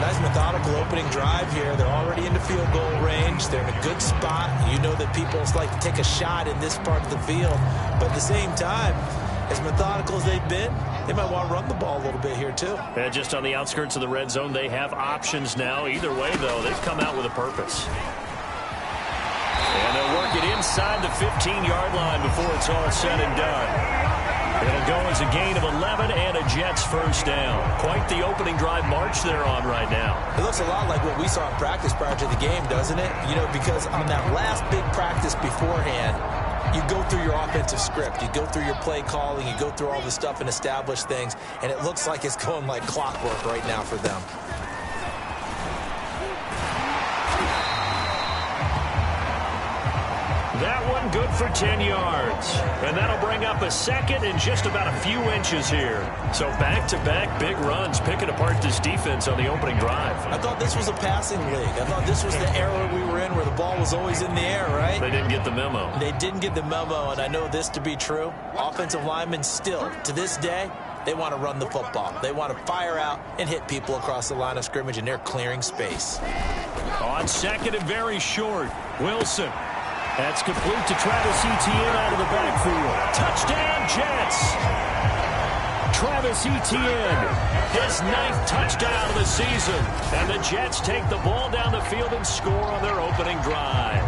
Nice methodical opening drive here. They're already into field goal range. They're in a good spot. You know that people like to take a shot in this part of the field. But at the same time, as methodical as they've been, they might want to run the ball a little bit here, too. And just on the outskirts of the red zone, they have options now. Either way, though, they've come out with a purpose. And they'll work it inside the 15-yard line before it's all said and done. It'll go as a gain of 11 and a Jets first down. Quite the opening drive march they're on right now. It looks a lot like what we saw in practice prior to the game, doesn't it? You know, because on that last big practice beforehand, you go through your offensive script. You go through your play calling. You go through all the stuff and establish things. And it looks like it's going like clockwork right now for them. That one good for 10 yards. And that'll bring up a 2nd and just about a few inches here. So back-to-back big runs picking apart this defense on the opening drive. I thought this was a passing league. I thought this was the era we were in where the ball was always in the air, right? They didn't get the memo. They didn't get the memo, and I know this to be true. Offensive linemen still, to this day, they want to run the football. They want to fire out and hit people across the line of scrimmage, and they're clearing space. On 2nd and very short, Wilson. That's complete to Travis Etienne out of the backfield. Touchdown, Jets! Travis Etienne, his 9th touchdown of the season. And the Jets take the ball down the field and score on their opening drive.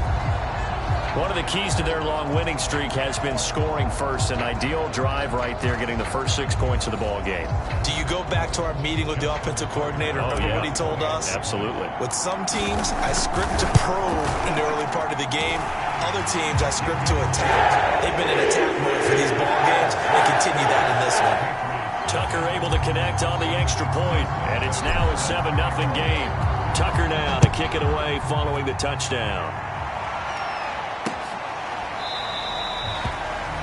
One of the keys to their long winning streak has been scoring first. An ideal drive right there, getting the first 6 points of the ball game. Do you go back to our meeting with the offensive coordinator? Remember what he told us? Absolutely. With some teams, I script to probe in the early part of the game. other teams, I script to attack. They've been in attack mode for these ball games and continue that in this one. Tucker able to connect on the extra point, and it's now a 7-0 game. Tucker now to kick it away following the touchdown.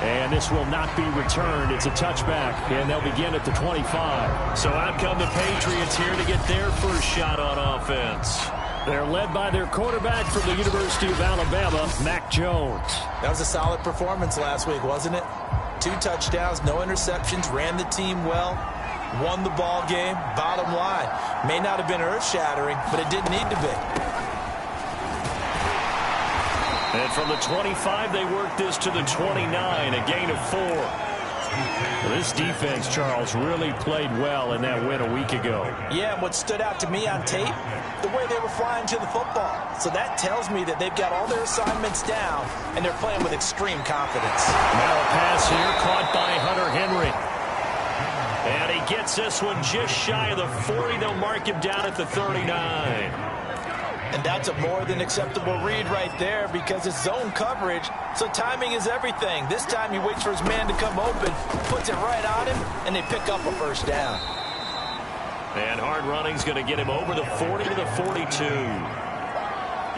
And this will not be returned. It's a touchback, and they'll begin at the 25. So out come the Patriots here to get their first shot on offense. They're led by their quarterback from the University of Alabama, Mac Jones. That was a solid performance last week, wasn't it? 2 touchdowns, no interceptions, ran the team well, won the ball game. Bottom line, may not have been earth-shattering, but it didn't need to be. And from the 25, they work this to the 29, a gain of 4. Well, this defense, Charles, really played well in that win a week ago. Yeah, and what stood out to me on tape, the way they were flying to the football. So that tells me that they've got all their assignments down, and they're playing with extreme confidence. Now a pass here caught by Hunter Henry. And he gets this one just shy of the 40. They'll mark him down at the 39. And that's a more than acceptable read right there because it's zone coverage, so timing is everything. This time he waits for his man to come open, puts it right on him, and they pick up a first down. And hard running's going to get him over the 40 to the 42.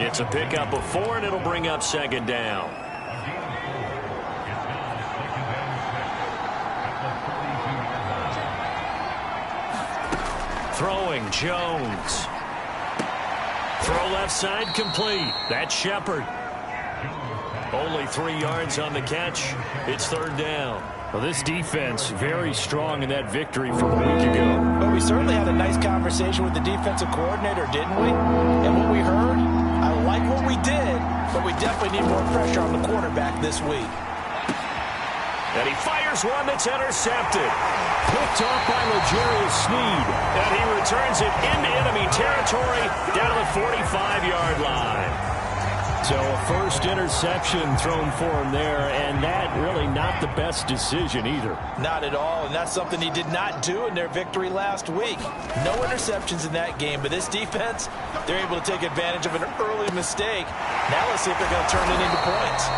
It's a pickup of 4, and it'll bring up second down. Throwing, Jones. Throw left side complete. That's Shepard. Only 3 yards on the catch. It's third down. Well, this defense very strong in that victory from a week ago. Well, we certainly had a nice conversation with the defensive coordinator, didn't we? And what we heard, I like what we did, but we definitely need more pressure on the quarterback this week. And he fires one that's intercepted. Picked off by L'Jarius Sneed. And he returns it into enemy territory down to the 45-yard line. So a first interception thrown for him there, and that really not the best decision either. Not at all, and that's something he did not do in their victory last week. No interceptions in that game, but this defense, they're able to take advantage of an early mistake. Now let's see if they're going to turn it into points.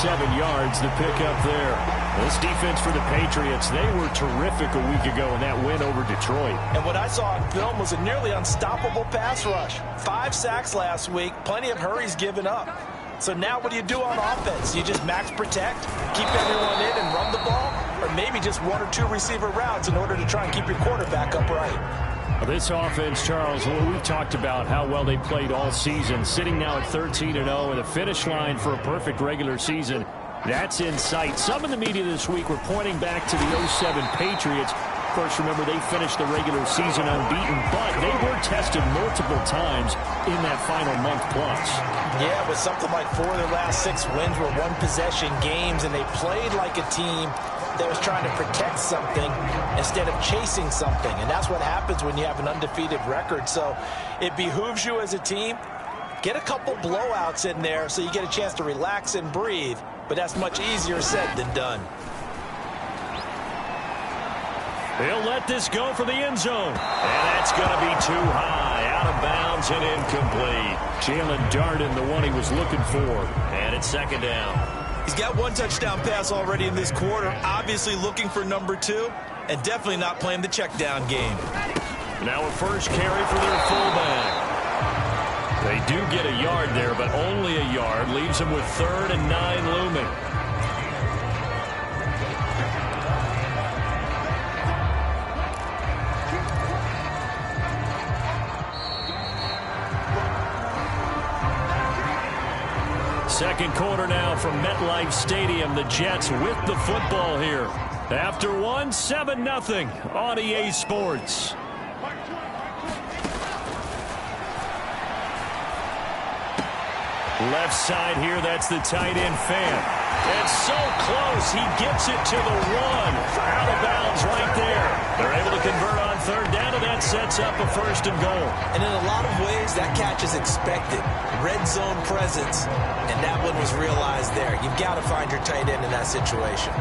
7 yards the pickup there. This defense for the Patriots, they were terrific a week ago in that win over Detroit. And what I saw on film was a nearly unstoppable pass rush. 5 sacks last week, plenty of hurries given up. So now what do you do on offense? You just max protect, keep everyone in and run the ball, or maybe just 1 or 2 receiver routes in order to try and keep your quarterback upright. This offense, Charles, well, we've talked about how well they played all season, sitting now at 13-0 and the finish line for a perfect regular season. That's in sight. Some in the media this week were pointing back to the 07 Patriots. Of course, remember, they finished the regular season unbeaten, but they were tested multiple times in that final month plus. Yeah, but something like 4 of their last 6 wins were one-possession games, and they played like a team that was trying to protect something instead of chasing something. And that's what happens when you have an undefeated record. So it behooves you as a team, get a couple blowouts in there so you get a chance to relax and breathe. But that's much easier said than done. They'll let this go for the end zone. And that's going to be too high. Out of bounds and incomplete. Jalen Darden, the one he was looking for. And it's second down. He's got 1 touchdown pass already in this quarter. Obviously looking for number 2. And definitely not playing the check down game. Now a first carry for their fullback. They do get a yard there, but only a yard. Leaves them with 3rd and 9 looming. Second quarter now from MetLife Stadium. The Jets with the football here. After one, 7-0 on EA Sports. Left side here, that's the tight end Fan. And so close, he gets it to the 1. Out of bounds right there. They're able to convert on 3rd down, and that sets up a 1st and goal. And in a lot of ways, that catch is expected. Red zone presence, and that one was realized there. You've got to find your tight end in that situation.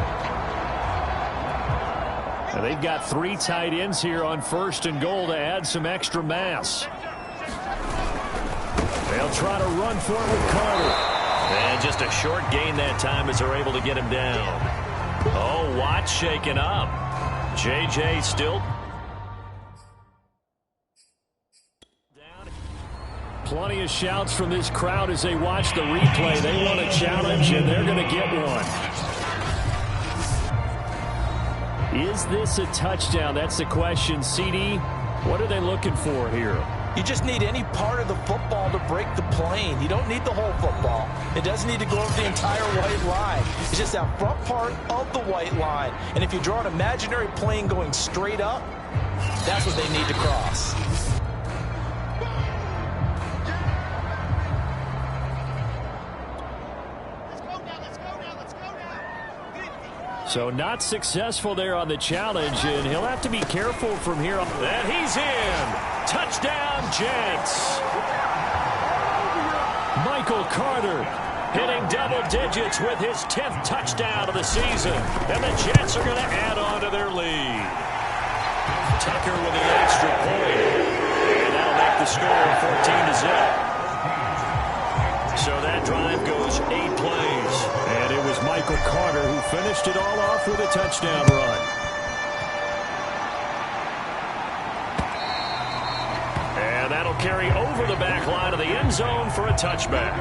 Now they've got 3 tight ends here on 1st and goal to add some extra mass. They'll try to run for it with Carter. And just a short gain that time as they're able to get him down. Oh, Watt shaken up. J.J. still down. Plenty of shouts from this crowd as they watch the replay. They want a challenge, and they're going to get one. Is this a touchdown? That's the question. CD, what are they looking for here? You just need any part of the football to break the plane. You don't need the whole football. It doesn't need to go over the entire white line. It's just that front part of the white line. And if you draw an imaginary plane going straight up, that's what they need to cross. So not successful there on the challenge, and he'll have to be careful from here on. And he's in. Touchdown, Jets. Michael Carter hitting double digits with his 10th touchdown of the season. And the Jets are going to add on to their lead. Tucker with the extra point. And that'll make the score 14-0. So that drive goes 8 plays. And it was Michael Carter who finished it all off with a touchdown run. And that'll carry over the back line of the end zone for a touchback.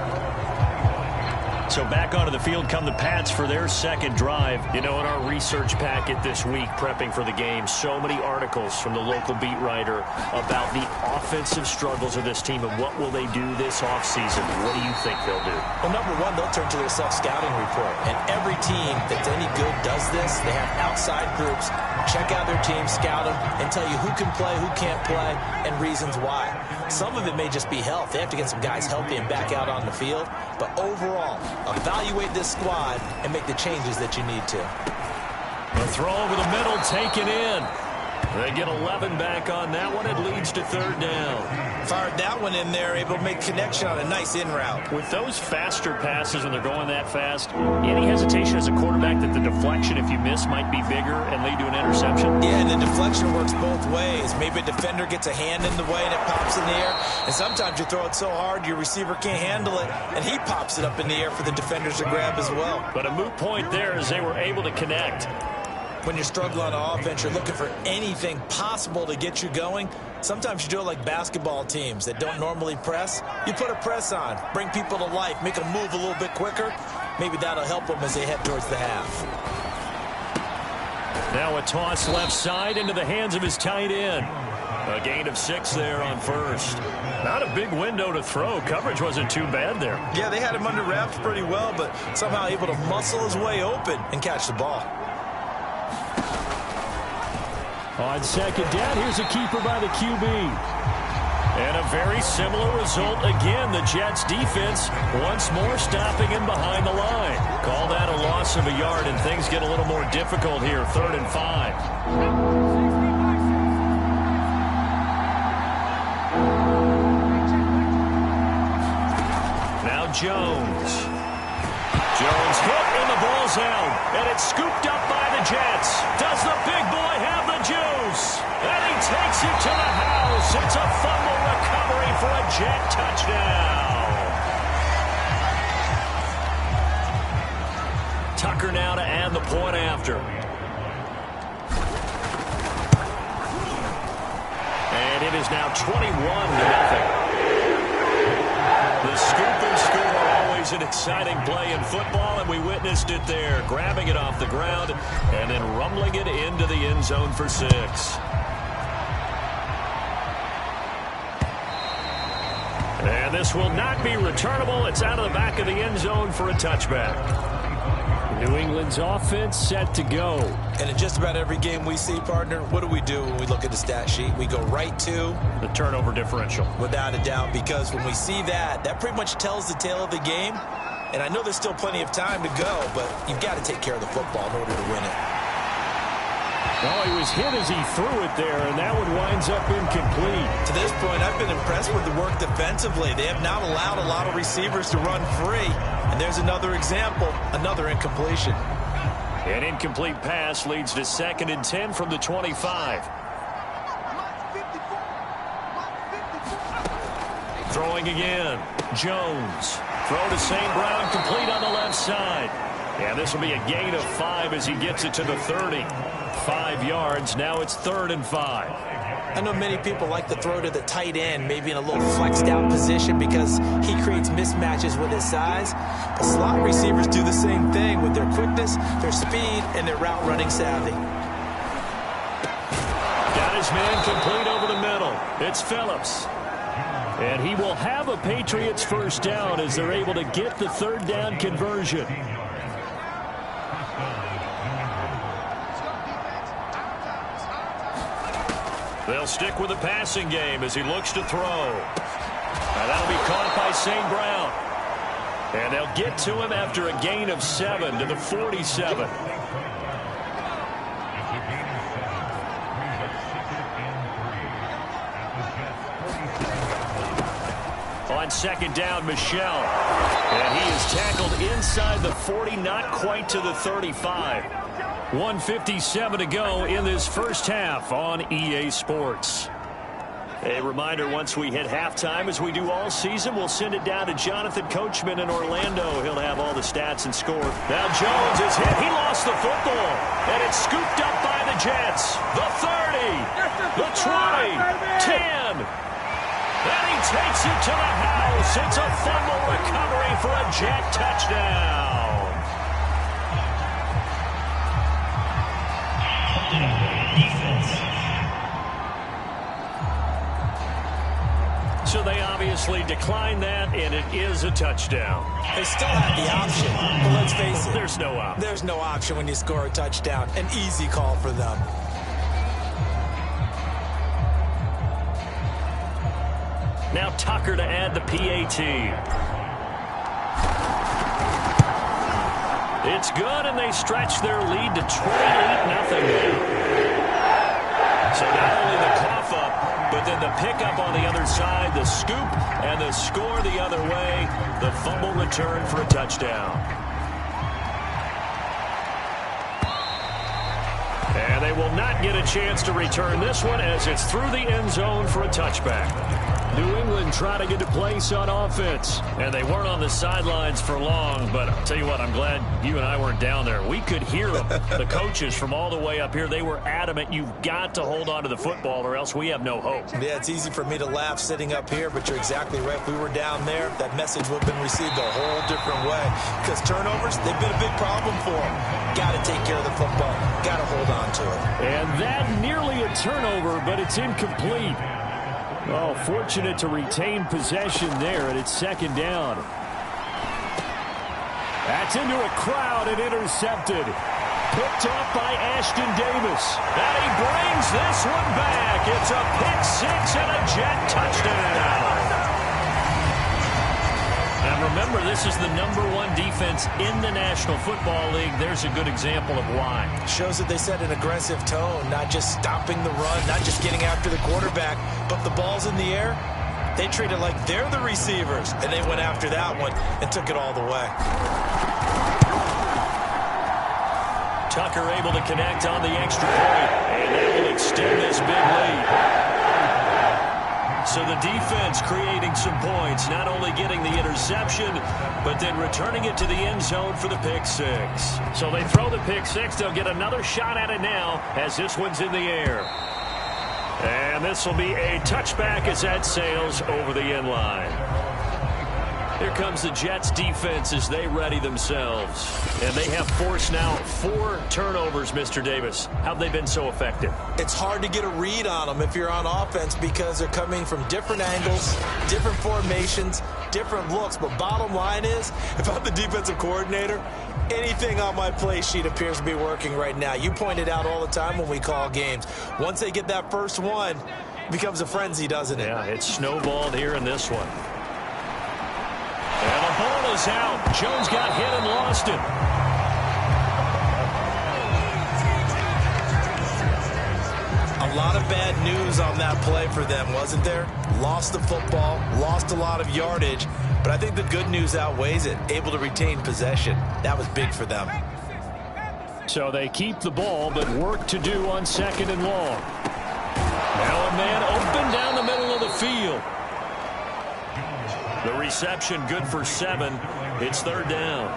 So back onto the field come the Pats for their second drive. You know, in our research packet this week, prepping for the game, so many articles from the local beat writer about the offensive struggles of this team and what will they do this offseason. What do you think they'll do? Well, number one, they'll turn to their self-scouting report. And every team that's any good does this. They have outside groups. Check out their team, scout them, and tell you who can play, who can't play, and reasons why. Some of it may just be health. They have to get some guys healthy and back out on the field. But overall, evaluate this squad and make the changes that you need to. The throw over the middle taken in. They get 11 back on that one. It leads to third down. Fired that one in there, able to make connection on a nice in route. With those faster passes when they're going that fast, any hesitation as a quarterback that the deflection, if you miss, might be bigger and lead to an interception? Yeah, and the deflection works both ways. Maybe a defender gets a hand in the way and it pops in the air. And sometimes you throw it so hard your receiver can't handle it, and he pops it up in the air for the defenders to grab as well. But a moot point there as they were able to connect. When you're struggling on offense, you're looking for anything possible to get you going. Sometimes you do it like basketball teams that don't normally press. You put a press on, bring people to life, make them move a little bit quicker. Maybe that'll help them as they head towards the half. Now a toss left side into the hands of his tight end. A gain of 6 there on first. Not a big window to throw. Coverage wasn't too bad there. Yeah, they had him under wraps pretty well, but somehow able to muscle his way open and catch the ball. On second down, here's a keeper by the QB. And a very similar result again. The Jets defense once more stopping him behind the line. Call that a loss of a yard, and things get a little more difficult here. 3rd and 5. Now Jones. Jones hit and the ball's out. And it's scooped up by the Jets. Does the big boy have the juice? And he takes it to the house. It's a fumble recovery for a Jet touchdown. Tucker now to add the point after. And it is now 21-0. The scoop and score, always an exciting play in football, and we witnessed it there, grabbing it off the ground and then rumbling it into the end zone for 6. And this will not be returnable. It's out of the back of the end zone for a touchback. New England's offense set to go. And in just about every game we see, partner, what do when we look at the stat sheet? We go right to the turnover differential. Without a doubt, because when we see that, that pretty much tells the tale of the game. And I know there's still plenty of time to go, but you've got to take care of the football in order to win it. Well, he was hit as he threw it there, and that one winds up incomplete. To this point, I've been impressed with the work defensively. They have not allowed a lot of receivers to run free. And there's another example, another incompletion. An incomplete pass leads to 2nd and 10 from the 25. Throwing again. Jones. Throw to St. Brown, complete on the left side. And this will be a gain of 5 as he gets it to the 30. 5 yards. Now it's 3rd and 5. I know many people like to throw to the tight end, maybe in a little flexed out position because he creates mismatches with his size. But slot receivers do the same thing with their quickness, their speed, and their route running savvy. Got his man complete over the middle. It's Phillips. And he will have a Patriots first down as they're able to get the 3rd down conversion. They'll stick with the passing game as he looks to throw. And that'll be caught by St. Brown. And they'll get to him after a gain of 7 to the 47. On 2nd down, Michelle. And he is tackled inside the 40, not quite to the 35. 1:57 to go in this first half on EA Sports. A reminder, once we hit halftime, as we do all season, we'll send it down to Jonathan Coachman in Orlando. He'll have all the stats and score. Now Jones is hit. He lost the football. And it's scooped up by the Jets. The 30, the 20, 10. And he takes it to the house. It's a fumble recovery for a Jet touchdown. So they obviously declined that, and it is a touchdown. They still have the option, but let's face it. There's no option. There's no option when you score a touchdown. An easy call for them. Now Tucker to add the PAT. It's good, and they stretch their lead to 28-0. So not only the cough up, but then the pickup on the other side, the scoop, and the score the other way. The fumble return for a touchdown. And they will not get a chance to return this one as it's through the end zone for a touchback. New England trying to get a place on offense. And they weren't on the sidelines for long, but I'll tell you what, I'm glad you and I weren't down there. We could hear them. The coaches from all the way up here, they were adamant, you've got to hold on to the football or else we have no hope. Yeah, it's easy for me to laugh sitting up here, but you're exactly right. If we were down there, that message would have been received a whole different way. Because turnovers, they've been a big problem for them. Got to take care of the football. Got to hold on to it. And that nearly a turnover, but it's incomplete. Oh, fortunate to retain possession there, and it's 2nd down. That's into a crowd and intercepted. Picked up by Ashton Davis. And he brings this one back. It's a pick 6 and a Jet touchdown. Now remember, this is the #1 defense in the National Football League. There's a good example of why. Shows that they set an aggressive tone, not just stopping the run, not just getting after the quarterback, but the ball's in the air. They treat it like they're the receivers, and they went after that one and took it all the way. Tucker able to connect on the extra point, and that will extend this big lead. So the defense creating some points, not only getting the interception, but then returning it to the end zone for the pick 6. So they throw the pick 6. They'll get another shot at it now as this one's in the air. And this will be a touchback as that sails over the end line. Here comes the Jets defense as they ready themselves. And they have forced now 4 turnovers, Mr. Davis. How have they been so effective? It's hard to get a read on them if you're on offense because they're coming from different angles, different formations, different looks. But bottom line is, if I'm the defensive coordinator, anything on my play sheet appears to be working right now. You point it out all the time when we call games. Once they get that first one, it becomes a frenzy, doesn't it? Yeah, it's snowballed here in this one. And the ball is out. Jones got hit and lost it. A lot of bad news on that play for them, wasn't there? Lost the football, lost a lot of yardage, but I think the good news outweighs it. Able to retain possession. That was big for them. So they keep the ball, but work to do on 2nd and long. Now a man open down the middle of the field. The reception good for 7. It's 3rd down.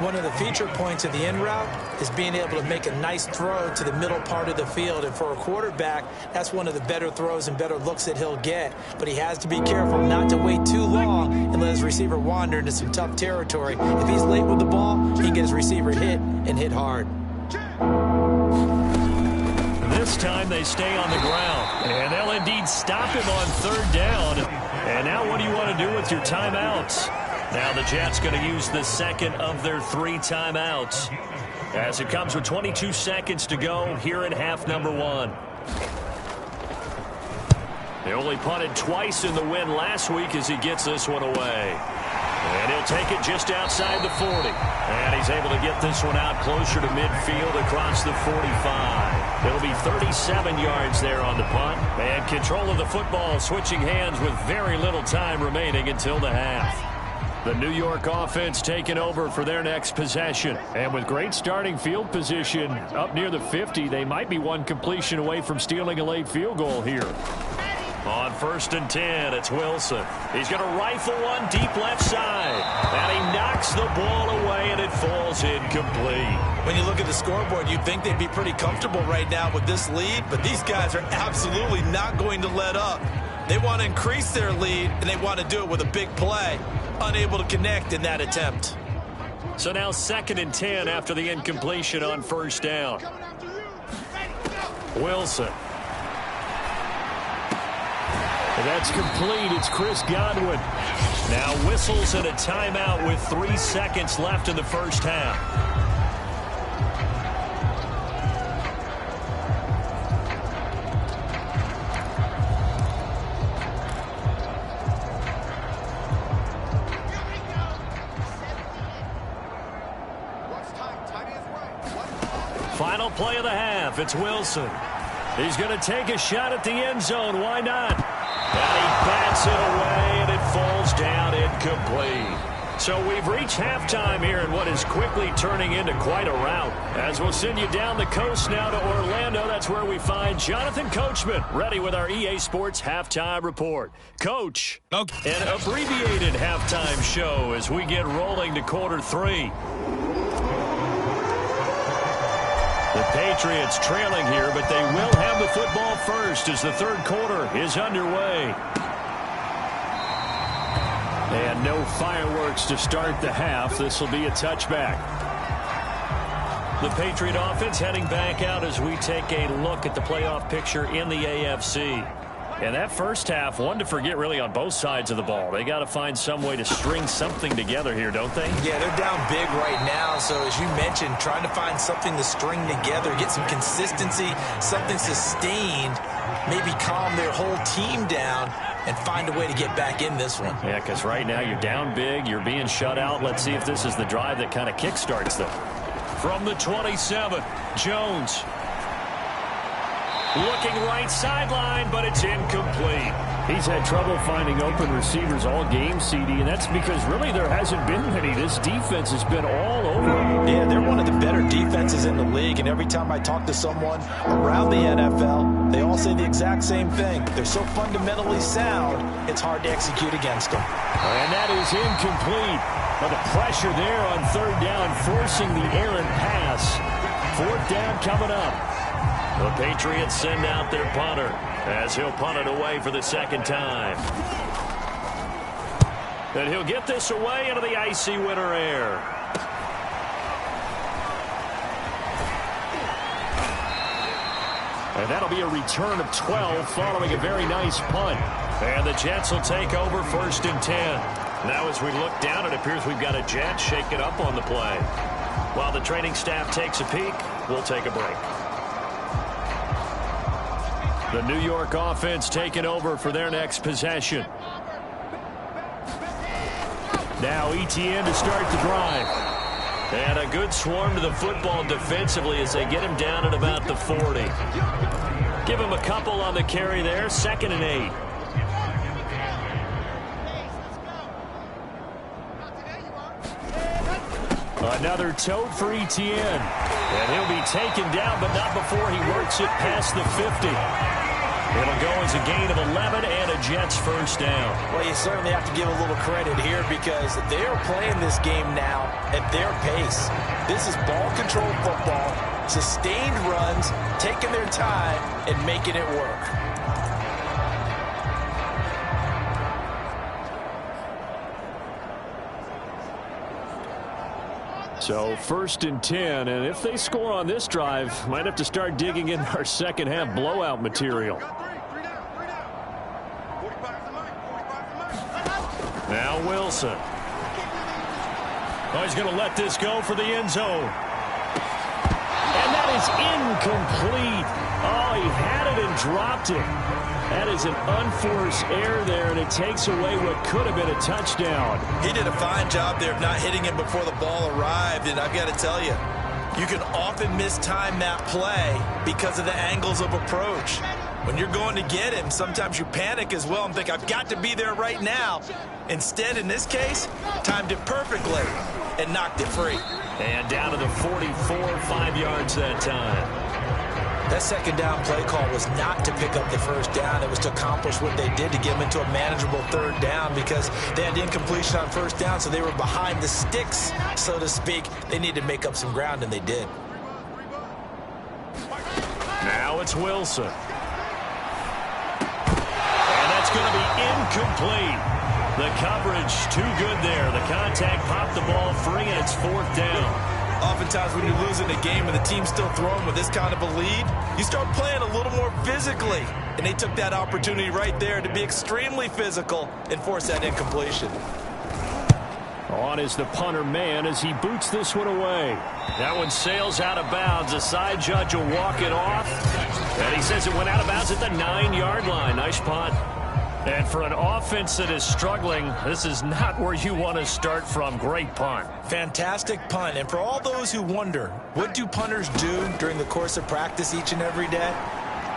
One of the feature points of the in route is being able to make a nice throw to the middle part of the field. And for a quarterback, that's one of the better throws and better looks that he'll get. But he has to be careful not to wait too long and let his receiver wander into some tough territory. If he's late with the ball, he can get his receiver hit and hit hard. This time they stay on the ground. And they'll indeed stop him on 3rd down. And now what do you want to do with your timeouts? Now the Jets going to use the second of their 3 timeouts as it comes with 22 seconds to go here in half number 1. They only punted twice in the win last week as he gets this one away. And he'll take it just outside the 40. And he's able to get this one out closer to midfield across the 45. It'll be 37 yards there on the punt. And control of the football switching hands with very little time remaining until the half. The New York offense taking over for their next possession. And with great starting field position up near the 50, they might be one completion away from stealing a late field goal here. On 1st and 10, it's Wilson. He's going to rifle one deep left side. And he knocks the ball away, and it falls incomplete. When you look at the scoreboard, you'd think they'd be pretty comfortable right now with this lead, but these guys are absolutely not going to let up. They want to increase their lead, and they want to do it with a big play. Unable to connect in that attempt. So now 2nd and 10 after the incompletion on 1st down. Wilson. And that's complete. It's Chris Godwin. Now whistles and a timeout with 3 seconds left in the 1st half. Final play of the half. It's Wilson. He's going to take a shot at the end zone. Why not? And he bats it away, and it falls down incomplete. So we've reached halftime here in what is quickly turning into quite a rout. As we'll send you down the coast now to Orlando, that's where we find Jonathan Coachman, ready with our EA Sports Halftime Report. Coach, Okay. an abbreviated halftime show as we get rolling to quarter 3. The Patriots trailing here, but they will have the football first as the 3rd quarter is underway. And no fireworks to start the half. This will be a touchback. The Patriot offense heading back out as we take a look at the playoff picture in the AFC. And that first half, one to forget really on both sides of the ball. They got to find some way to string something together here, don't they? Yeah, they're down big right now. So as you mentioned, trying to find something to string together, get some consistency, something sustained, maybe calm their whole team down and find a way to get back in this one. Yeah, because right now you're down big, you're being shut out. Let's see if this is the drive that kind of kickstarts them. From the 27, Jones. Looking right sideline, but it's incomplete. He's had trouble finding open receivers all game, CD, and that's because really there hasn't been many. This defense has been all over. Yeah, they're one of the better defenses in the league, and every time I talk to someone around the NFL, they all say the exact same thing. They're so fundamentally sound, it's hard to execute against them. And that is incomplete. But the pressure there on 3rd down, forcing the errant pass. 4th down coming up. The Patriots send out their punter as he'll punt it away for the 2nd time. And he'll get this away into the icy winter air. And that'll be a return of 12 following a very nice punt. And the Jets will take over 1st and 10. Now as we look down, it appears we've got a Jet shaking up on the play. While the training staff takes a peek, we'll take a break. The New York offense taking over for their next possession. Now ETN to start the drive. And a good swarm to the football defensively as they get him down at about the 40. Give him a couple on the carry there. 2nd and 8. Another tote for ETN. And he'll be taken down, but not before he works it past the 50. It'll go as a gain of 11 and a Jets first down. Well, you certainly have to give a little credit here because they're playing this game now at their pace. This is ball control football, sustained runs, taking their time, and making it work. So 1st and 10, and if they score on this drive, might have to start digging in our second half blowout material. Now Wilson. Oh, he's going to let this go for the end zone. And that is incomplete. Oh, he had it and dropped it. That is an unforced error there, and it takes away what could have been a touchdown. He did a fine job there of not hitting him before the ball arrived, and I've got to tell you, you can often mistime that play because of the angles of approach. When you're going to get him, sometimes you panic as well and think, I've got to be there right now. Instead, in this case, timed it perfectly and knocked it free. And down to the 44, 5 yards that time. That second down play call was not to pick up the first down. It was to accomplish what they did to get them into a manageable third down because they had incompletion on first down, so they were behind the sticks, so to speak. They needed to make up some ground, and they did. Now it's Wilson. And that's going to be incomplete. The coverage too good there. The contact popped the ball free, and it's 4th down. Oftentimes when you're losing a game and the team's still throwing with this kind of a lead, you start playing a little more physically. And they took that opportunity right there to be extremely physical and force that incompletion. On is the punter man as he boots this one away. That one sails out of bounds. The side judge will walk it off. And he says it went out of bounds at the 9-yard line. Nice punt. And for an offense that is struggling, this is not where you want to start from. Great punt. Fantastic punt. And for all those who wonder, what do punters do during the course of practice each and every day?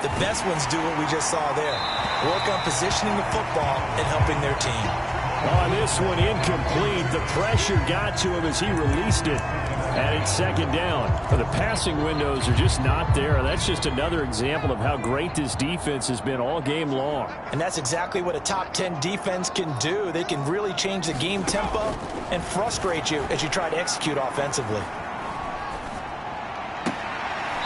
The best ones do what we just saw there. Work on positioning the football and helping their team. On this one, incomplete. The pressure got to him as he released it. And it's 2nd down. But the passing windows are just not there. That's just another example of how great this defense has been all game long. And that's exactly what a top 10 defense can do. They can really change the game tempo and frustrate you as you try to execute offensively.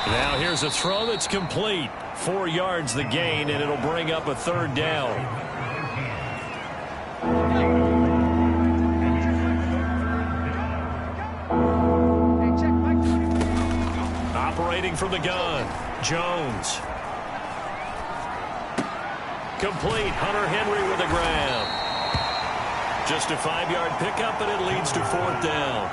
Now here's a throw that's complete. 4 yards the gain, and it'll bring up a 3rd down. Operating from the gun, Jones. Complete. Hunter Henry with a grab. Just a 5-yard pickup, and it leads to 4th down.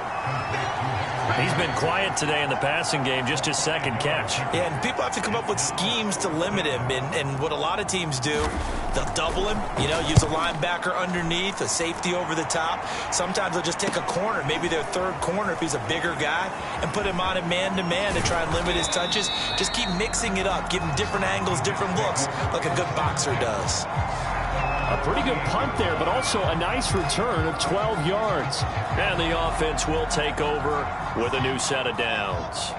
He's been quiet today in the passing game, just his 2nd catch. Yeah, and people have to come up with schemes to limit him. And what a lot of teams do, they'll double him, use a linebacker underneath, a safety over the top. Sometimes they'll just take a corner, maybe their 3rd corner if he's a bigger guy, and put him on a man-to-man to try and limit his touches. Just keep mixing it up, give him different angles, different looks, like a good boxer does. A pretty good punt there, but also a nice return of 12 yards. And the offense will take over with a new set of downs.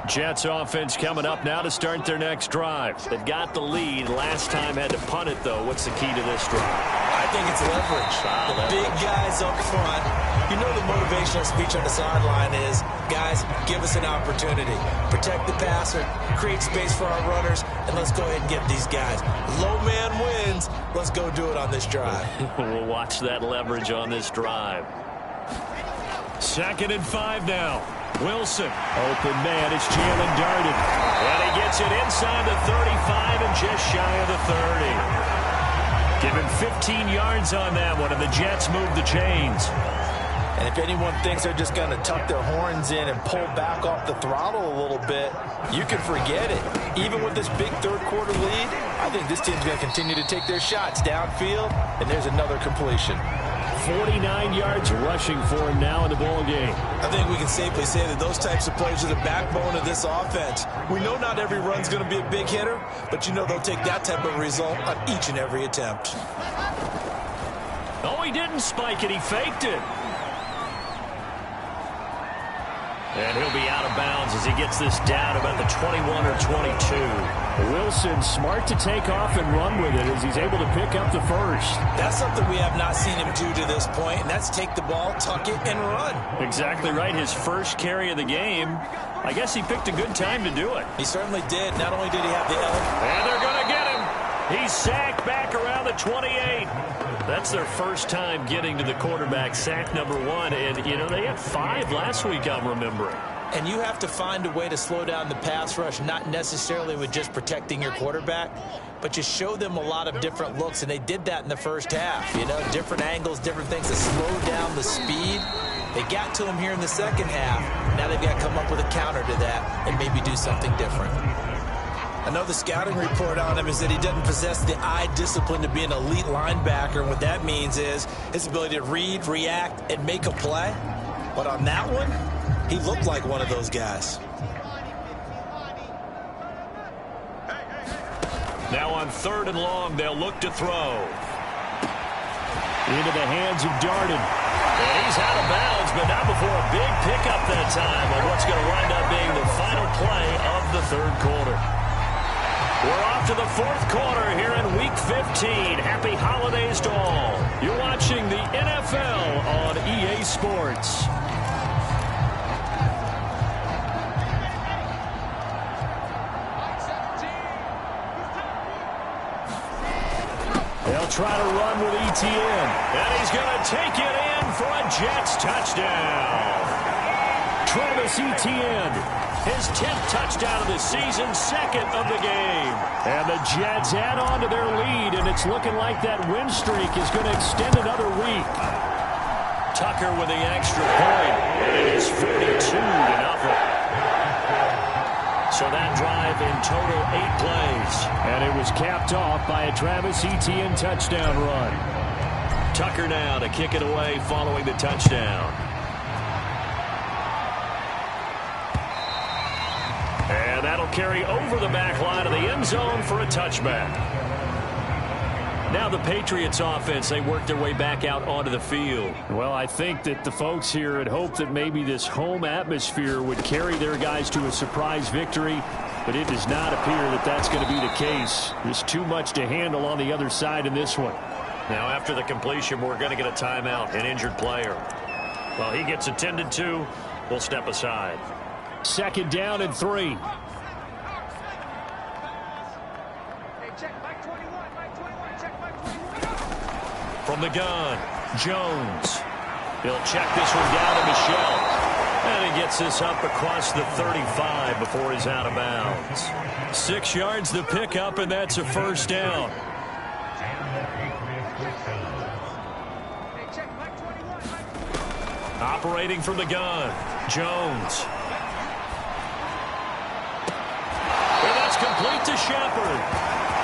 Jets offense coming up now to start their next drive. They've got the lead. Last time had to punt it, though. What's the key to this drive? I think it's leverage. The big guys up front. The motivational speech on the sideline is, guys, give us an opportunity. Protect the passer, create space for our runners, and let's go ahead and get these guys. Low man wins. Let's go do it on this drive. We'll watch that leverage on this drive. 2nd and 5 now. Wilson. Open man. It's Jalen Darden. And he gets it inside the 35 and just shy of the 30. Give him 15 yards on that one, and the Jets move the chains. And if anyone thinks they're just going to tuck their horns in and pull back off the throttle a little bit, you can forget it. Even with this big 3rd quarter lead, I think this team's going to continue to take their shots downfield, and there's another completion. 49 yards rushing for him now in the ball game. I think we can safely say that those types of plays are the backbone of this offense. We know not every run's going to be a big hitter, but they'll take that type of result on each and every attempt. Oh, he didn't spike it. He faked it. And he'll be out of bounds as he gets this down about the 21 or 22. Wilson smart to take off and run with it as he's able to pick up the first. That's something we have not seen him do to this point, and that's take the ball, tuck it, and run. Exactly right. His first carry of the game. I guess he picked a good time to do it. He certainly did. Not only did he have the And they're going to get him. He's sacked back around the 28. That's their first time getting to the quarterback, sack number 1. And, you know, they had 5 last week, I'm remembering. And you have to find a way to slow down the pass rush, not necessarily with just protecting your quarterback, but just show them a lot of different looks. And they did that in the first half. You know, different angles, different things to slow down the speed. They got to him here in the second half. Now they've got to come up with a counter to that and maybe do something different. I know the scouting report on him is that he doesn't possess the eye discipline to be an elite linebacker. And what that means is his ability to read, react, and make a play. But on that one, he looked like one of those guys. Now on 3rd and long, they'll look to throw. Into the hands of Darden. And he's out of bounds, but not before a big pickup that time on what's going to wind up being the final play of the 3rd quarter. We're off to the 4th quarter here in Week 15. Happy holidays to all. You're watching the NFL on EA Sports. They'll try to run with ETN. And he's going to take it in for a Jets touchdown. Travis Etienne. His 10th touchdown of the season, 2nd of the game. And the Jets add on to their lead, and it's looking like that win streak is going to extend another week. Tucker with the extra point. It is 42-0. So that drive in total 8 plays. And it was capped off by a Travis Etienne touchdown run. Tucker now to kick it away following the touchdown. And that'll carry over the back line of the end zone for a touchback. Now the Patriots offense, they work their way back out onto the field. Well, I think that the folks here had hoped that maybe this home atmosphere would carry their guys to a surprise victory, but it does not appear that that's going to be the case. There's too much to handle on the other side in this one. Now after the completion, we're going to get a timeout, an injured player. While he gets attended to, we'll step aside. 2nd down and 3. From the gun, Jones. He'll check this one down to Michelle. And he gets this up across the 35 before he's out of bounds. 6 yards the pickup, and that's a first down. Operating from the gun, Jones. And that's complete to Shepard.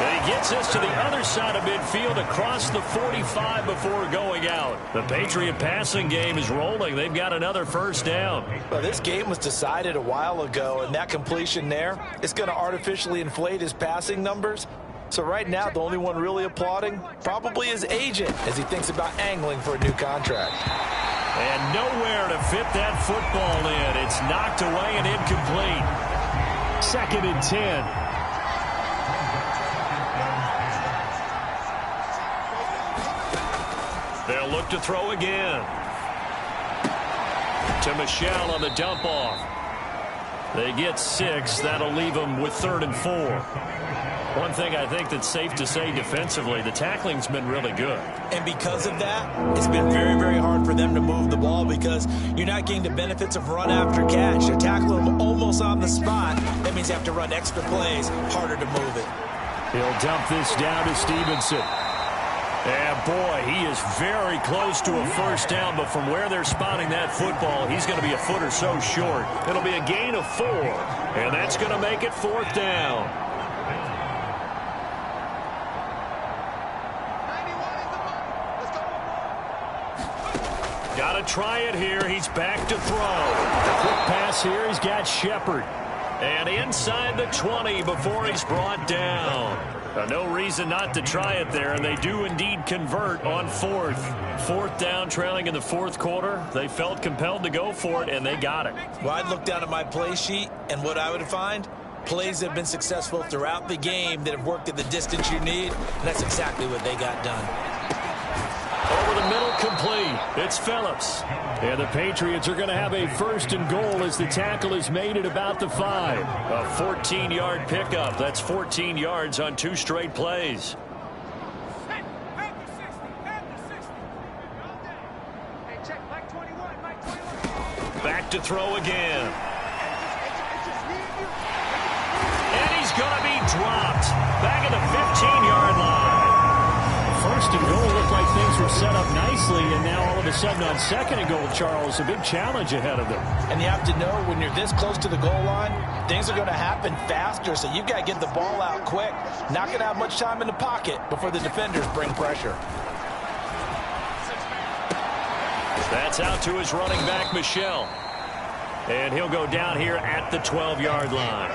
And he gets this to the other side of midfield across the 45 before going out. The Patriot passing game is rolling. They've got another first down. Well, this game was decided a while ago, and that completion there is going to artificially inflate his passing numbers. So right now, the only one really applauding probably his agent as he thinks about angling for a new contract. And nowhere to fit that football in. It's knocked away and incomplete. 2nd and 10. They'll look to throw again. To Michelle on the dump off. They get 6. That'll leave them with 3rd and 4. One thing I think that's safe to say defensively, the tackling's been really good. And because of that, it's been very, very hard for them to move the ball because you're not getting the benefits of run after catch. You're tackling them almost on the spot. That means you have to run extra plays, harder to move it. He'll dump this down to Stevenson. And boy, he is very close to a first down, but from where they're spotting that football, he's going to be a foot or so short. It'll be a gain of 4, and that's going to make it 4th down. Got to try it here. He's back to throw. The quick pass here. He's got Shepard. And inside the 20 before he's brought down. No reason not to try it there, and they do indeed convert on fourth. Fourth down, trailing in the fourth quarter. They felt compelled to go for it, and they got it. Well, I'd look down at my play sheet, and what I would find, plays that have been successful throughout the game that have worked at the distance you need, and that's exactly what they got done. Over the middle, complete. It's Phillips. And the Patriots are going to have a first and goal as the tackle is made at about the 5. A 14-yard pickup. That's 14 yards on 2 straight plays. Back to throw again. And he's going to be dropped. Back at the 15-yard line. First and goal looked like things were set up nicely, and now all of a sudden on second and goal, Charles, a big challenge ahead of them. And you have to know when you're this close to the goal line, things are going to happen faster, so you've got to get the ball out quick. Not going to have much time in the pocket before the defenders bring pressure. That's out to his running back, Michel. And he'll go down here at the 12-yard line.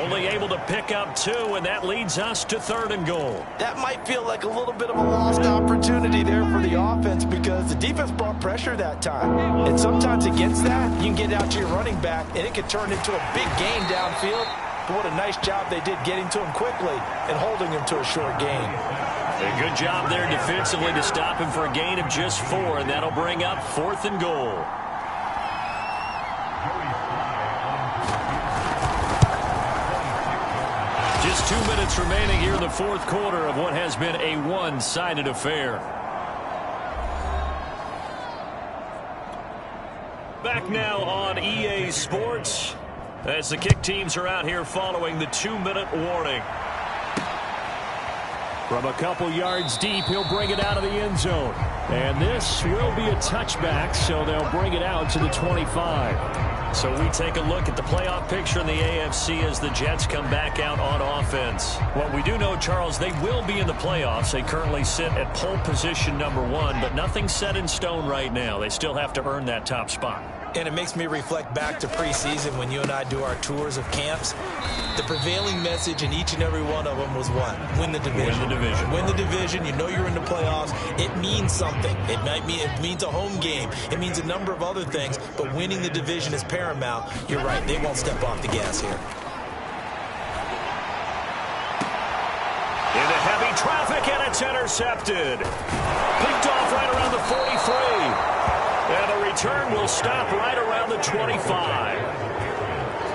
Only able to pick up 2, and that leads us to third and goal. That might feel like a little bit of a lost opportunity there for the offense because the defense brought pressure that time. And sometimes against that, you can get out to your running back, and it can turn into a big gain downfield. But what a nice job they did getting to him quickly and holding him to a short gain. A good job there defensively to stop him for a gain of just 4, and that'll bring up fourth and goal. Just 2 minutes remaining here in the fourth quarter of what has been a one-sided affair. Back now on EA Sports as the kick teams are out here following the 2-minute warning. From a couple yards deep, he'll bring it out of the end zone. And this will be a touchback, so they'll bring it out to the 25. So we take a look at the playoff picture in the AFC as the Jets come back out on offense. What we do know, Charles, they will be in the playoffs. They currently sit at pole position number 1, but nothing's set in stone right now. They still have to earn that top spot. And it makes me reflect back to preseason when you and I do our tours of camps. The prevailing message in each and every one of them was what? Win the division. Win the division. Win the division. You know you're in the playoffs. It means something. It means a home game. It means a number of other things. But winning the division is paramount. You're right. They won't step off the gas here. Into heavy traffic, and it's intercepted. Picked off right around the 43. And the return will stop right around the 25.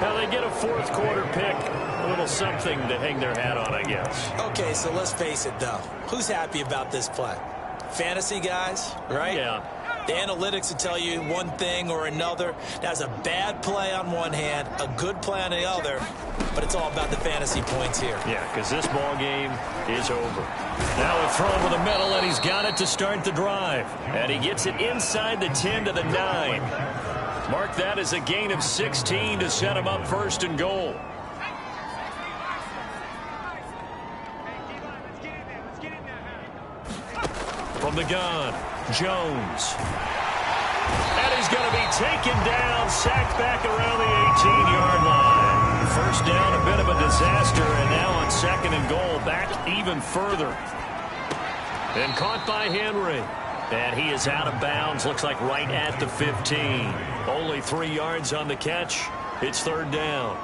Now they get a fourth quarter pick. A little something to hang their hat on, I guess. Okay, so let's face it, though. Who's happy about this play? Fantasy guys, right? Yeah. The analytics will tell you one thing or another. That's a bad play on one hand, a good play on the other, but it's all about the fantasy points here. Yeah, because this ball game is over. Now a throw over the middle, and he's got it to start the drive. And he gets it inside the 10 to the 9. Mark that as a gain of 16 to set him up first and goal. From the gun, Jones. And he's going to be taken down, sacked back around the 18-yard line. First down, a bit of a disaster, and now on second and goal, back even further. And caught by Henry. And he is out of bounds, looks like right at the 15. Only 3 yards on the catch. It's third down.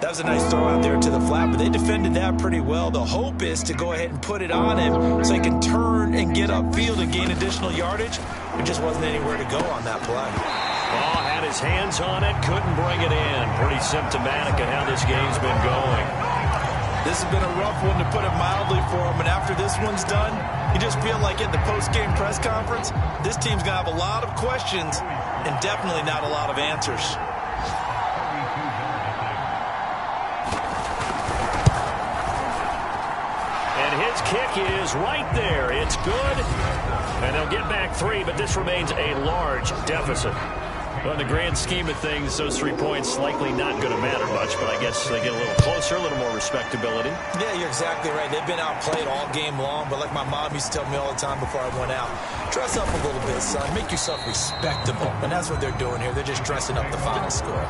That was a nice throw out there to the flat, but they defended that pretty well. The hope is to go ahead and put it on him so he can turn and get upfield and gain additional yardage. There just wasn't anywhere to go on that play. Oh, had his hands on it, couldn't bring it in. Pretty symptomatic of how this game's been going. This has been a rough one, to put it mildly, for him, and after this one's done, you just feel like at the post-game press conference, this team's going to have a lot of questions and definitely not a lot of answers. His kick is right there. It's good. And they'll get back 3, but this remains a large deficit. Well, in the grand scheme of things, those 3 points likely not going to matter much, but I guess they get a little closer, a little more respectability. Yeah, you're exactly right. They've been outplayed all game long, but like my mom used to tell me all the time before I went out, dress up a little bit, son. Make yourself respectable. And that's what they're doing here. They're just dressing up the final score.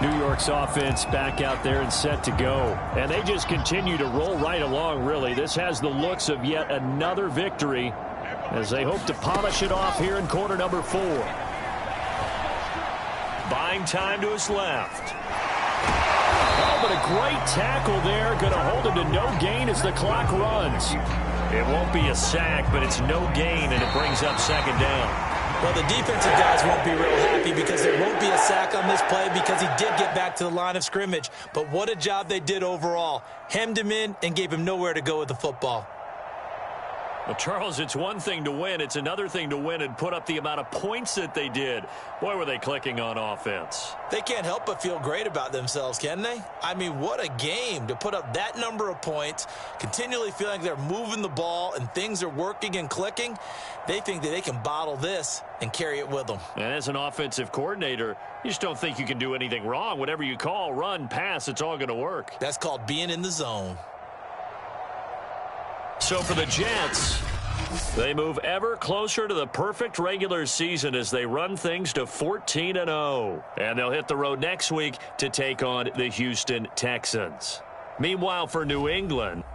New York's offense back out there and set to go. And they just continue to roll right along, really. This has the looks of yet another victory as they hope to polish it off here in quarter number 4. Buying time to his left. Oh, but a great tackle there. Going to hold him to no gain as the clock runs. It won't be a sack, but it's no gain, and it brings up second down. Well, the defensive guys won't be real happy because there won't be a sack on this play because he did get back to the line of scrimmage. But what a job they did overall. Hemmed him in and gave him nowhere to go with the football. Well, Charles, it's one thing to win. It's another thing to win and put up the amount of points that they did. Boy, were they clicking on offense. They can't help but feel great about themselves, can they? I mean, what a game to put up that number of points, continually feeling like they're moving the ball and things are working and clicking. They think that they can bottle this and carry it with them. And as an offensive coordinator, you just don't think you can do anything wrong. Whatever you call, run, pass, it's all going to work. That's called being in the zone. So for the Jets, they move ever closer to the perfect regular season as they run things to 14-0. And they'll hit the road next week to take on the Houston Texans. Meanwhile, for New England,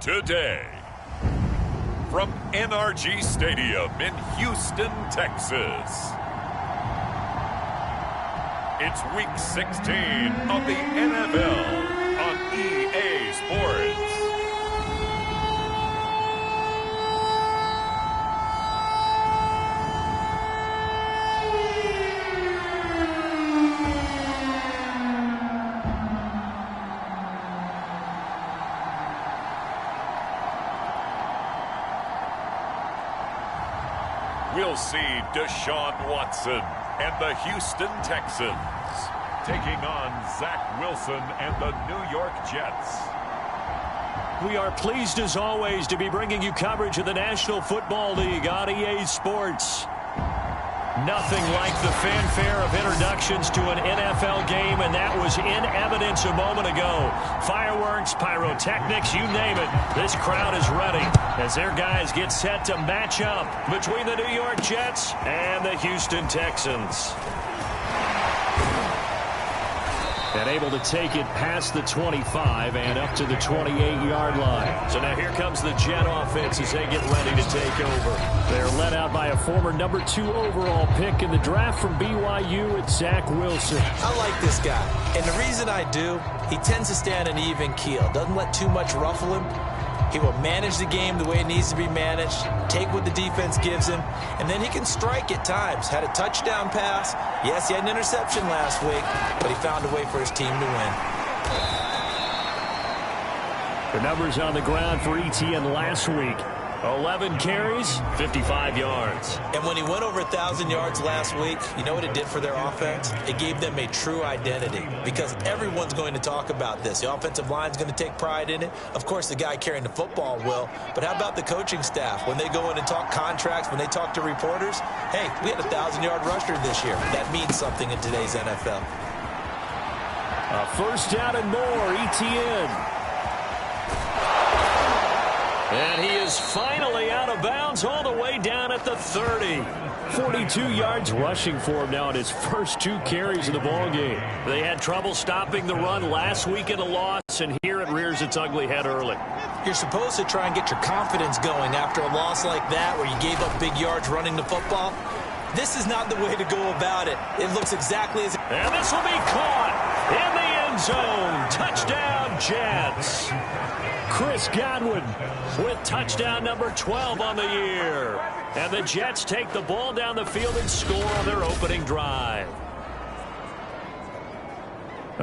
today. From NRG Stadium in Houston, Texas. It's Week 16 of the NFL on EA Sports. We'll see Deshaun Watson and the Houston Texans taking on Zach Wilson and the New York Jets. We are pleased as always to be bringing you coverage of the National Football League on EA Sports. Nothing like the fanfare of introductions to an NFL game, and that was in evidence a moment ago. Fireworks, pyrotechnics, you name it. This crowd is ready as their guys get set to match up between the New York Jets and the Houston Texans. And able to take it past the 25 and up to the 28-yard line. So now here comes the Jet offense as they get ready to take over. They're led out by a former number 2 overall pick in the draft from BYU. It's Zach Wilson. I like this guy, and the reason I do, he tends to stay on an even keel. Doesn't let too much ruffle him. He will manage the game the way it needs to be managed, take what the defense gives him, and then he can strike at times. Had a touchdown pass. Yes, he had an interception last week, but he found a way for his team to win. The numbers on the ground for ETN last week. 11 carries, 55 yards. And when he went over 1,000 yards last week, you know what it did for their offense? It gave them a true identity because everyone's going to talk about this. The offensive line's going to take pride in it. Of course, the guy carrying the football will. But how about the coaching staff? When they go in and talk contracts, when they talk to reporters, hey, we had a 1,000-yard rusher this year. That means something in today's NFL. A first down and more, ETN. And he is finally out of bounds all the way down at the 30. 42 yards rushing for him now in his first 2 carries of the ballgame. They had trouble stopping the run last week in a loss, and here it rears its ugly head early. You're supposed to try and get your confidence going after a loss like that where you gave up big yards running the football. This is not the way to go about it. It looks exactly as... And this will be caught in the end zone. Touchdown, Jets. Chris Godwin with touchdown number 12 on the year. And the Jets take the ball down the field and score on their opening drive.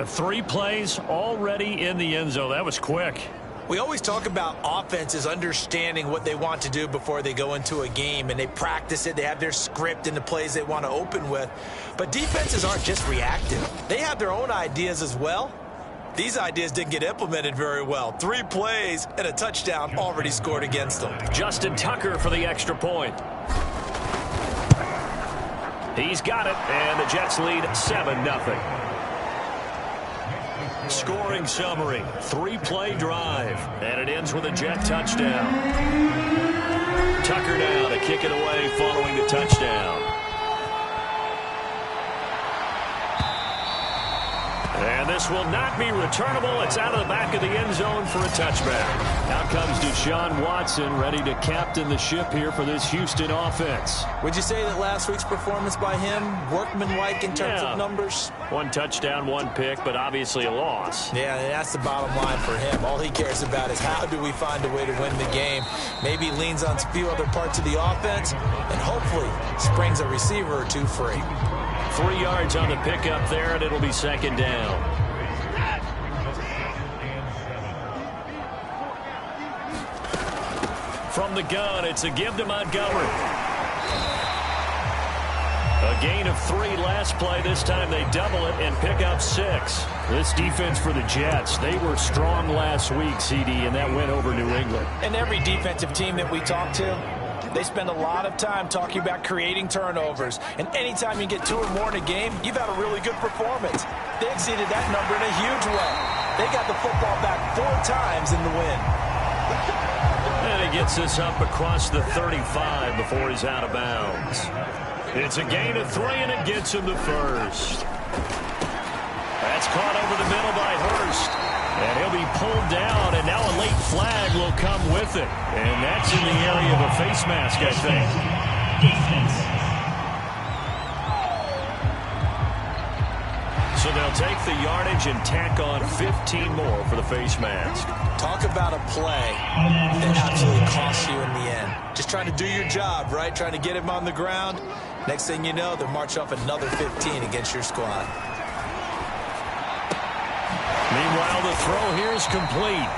3 plays already in the end zone. That was quick. We always talk about offenses understanding what they want to do before they go into a game, and they practice it. They have their script and the plays they want to open with. But defenses aren't just reactive. They have their own ideas as well. These ideas didn't get implemented very well. 3 plays and a touchdown already scored against them. Justin Tucker for the extra point. He's got it, and the Jets lead 7-0. Scoring summary, 3-play drive, and it ends with a Jet touchdown. Tucker now to kick it away following the touchdown. And this will not be returnable. It's out of the back of the end zone for a touchback. Out comes Deshaun Watson, ready to captain the ship here for this Houston offense. Would you say that last week's performance by him, workmanlike in terms of numbers? 1 touchdown, 1 pick, but obviously a loss. Yeah, that's the bottom line for him. All he cares about is how do we find a way to win the game. Maybe he leans on a few other parts of the offense and hopefully springs a receiver or 2 free. 3 yards on the pickup there, and it'll be 2nd down. From the gun, it's a give to Montgomery. A gain of 3 last play. This time they double it and pick up 6. This defense for the Jets, they were strong last week, CD, and that went over New England. And every defensive team that we talk to, they spend a lot of time talking about creating turnovers. And anytime you get 2 or more in a game, you've had a really good performance. They exceeded that number in a huge way. They got the football back 4 times in the win. And he gets this up across the 35 before he's out of bounds. It's a gain of 3, and it gets him the first. That's caught over the middle by Hurst. And he'll be pulled down, and now a late flag will come with it. And that's in the area of a face mask, I think. So they'll take the yardage and tack on 15 more for the face mask. Talk about a play that absolutely costs you in the end. Just trying to do your job, right? Trying to get him on the ground. Next thing you know, they'll march off another 15 against your squad. Meanwhile, the throw here is complete.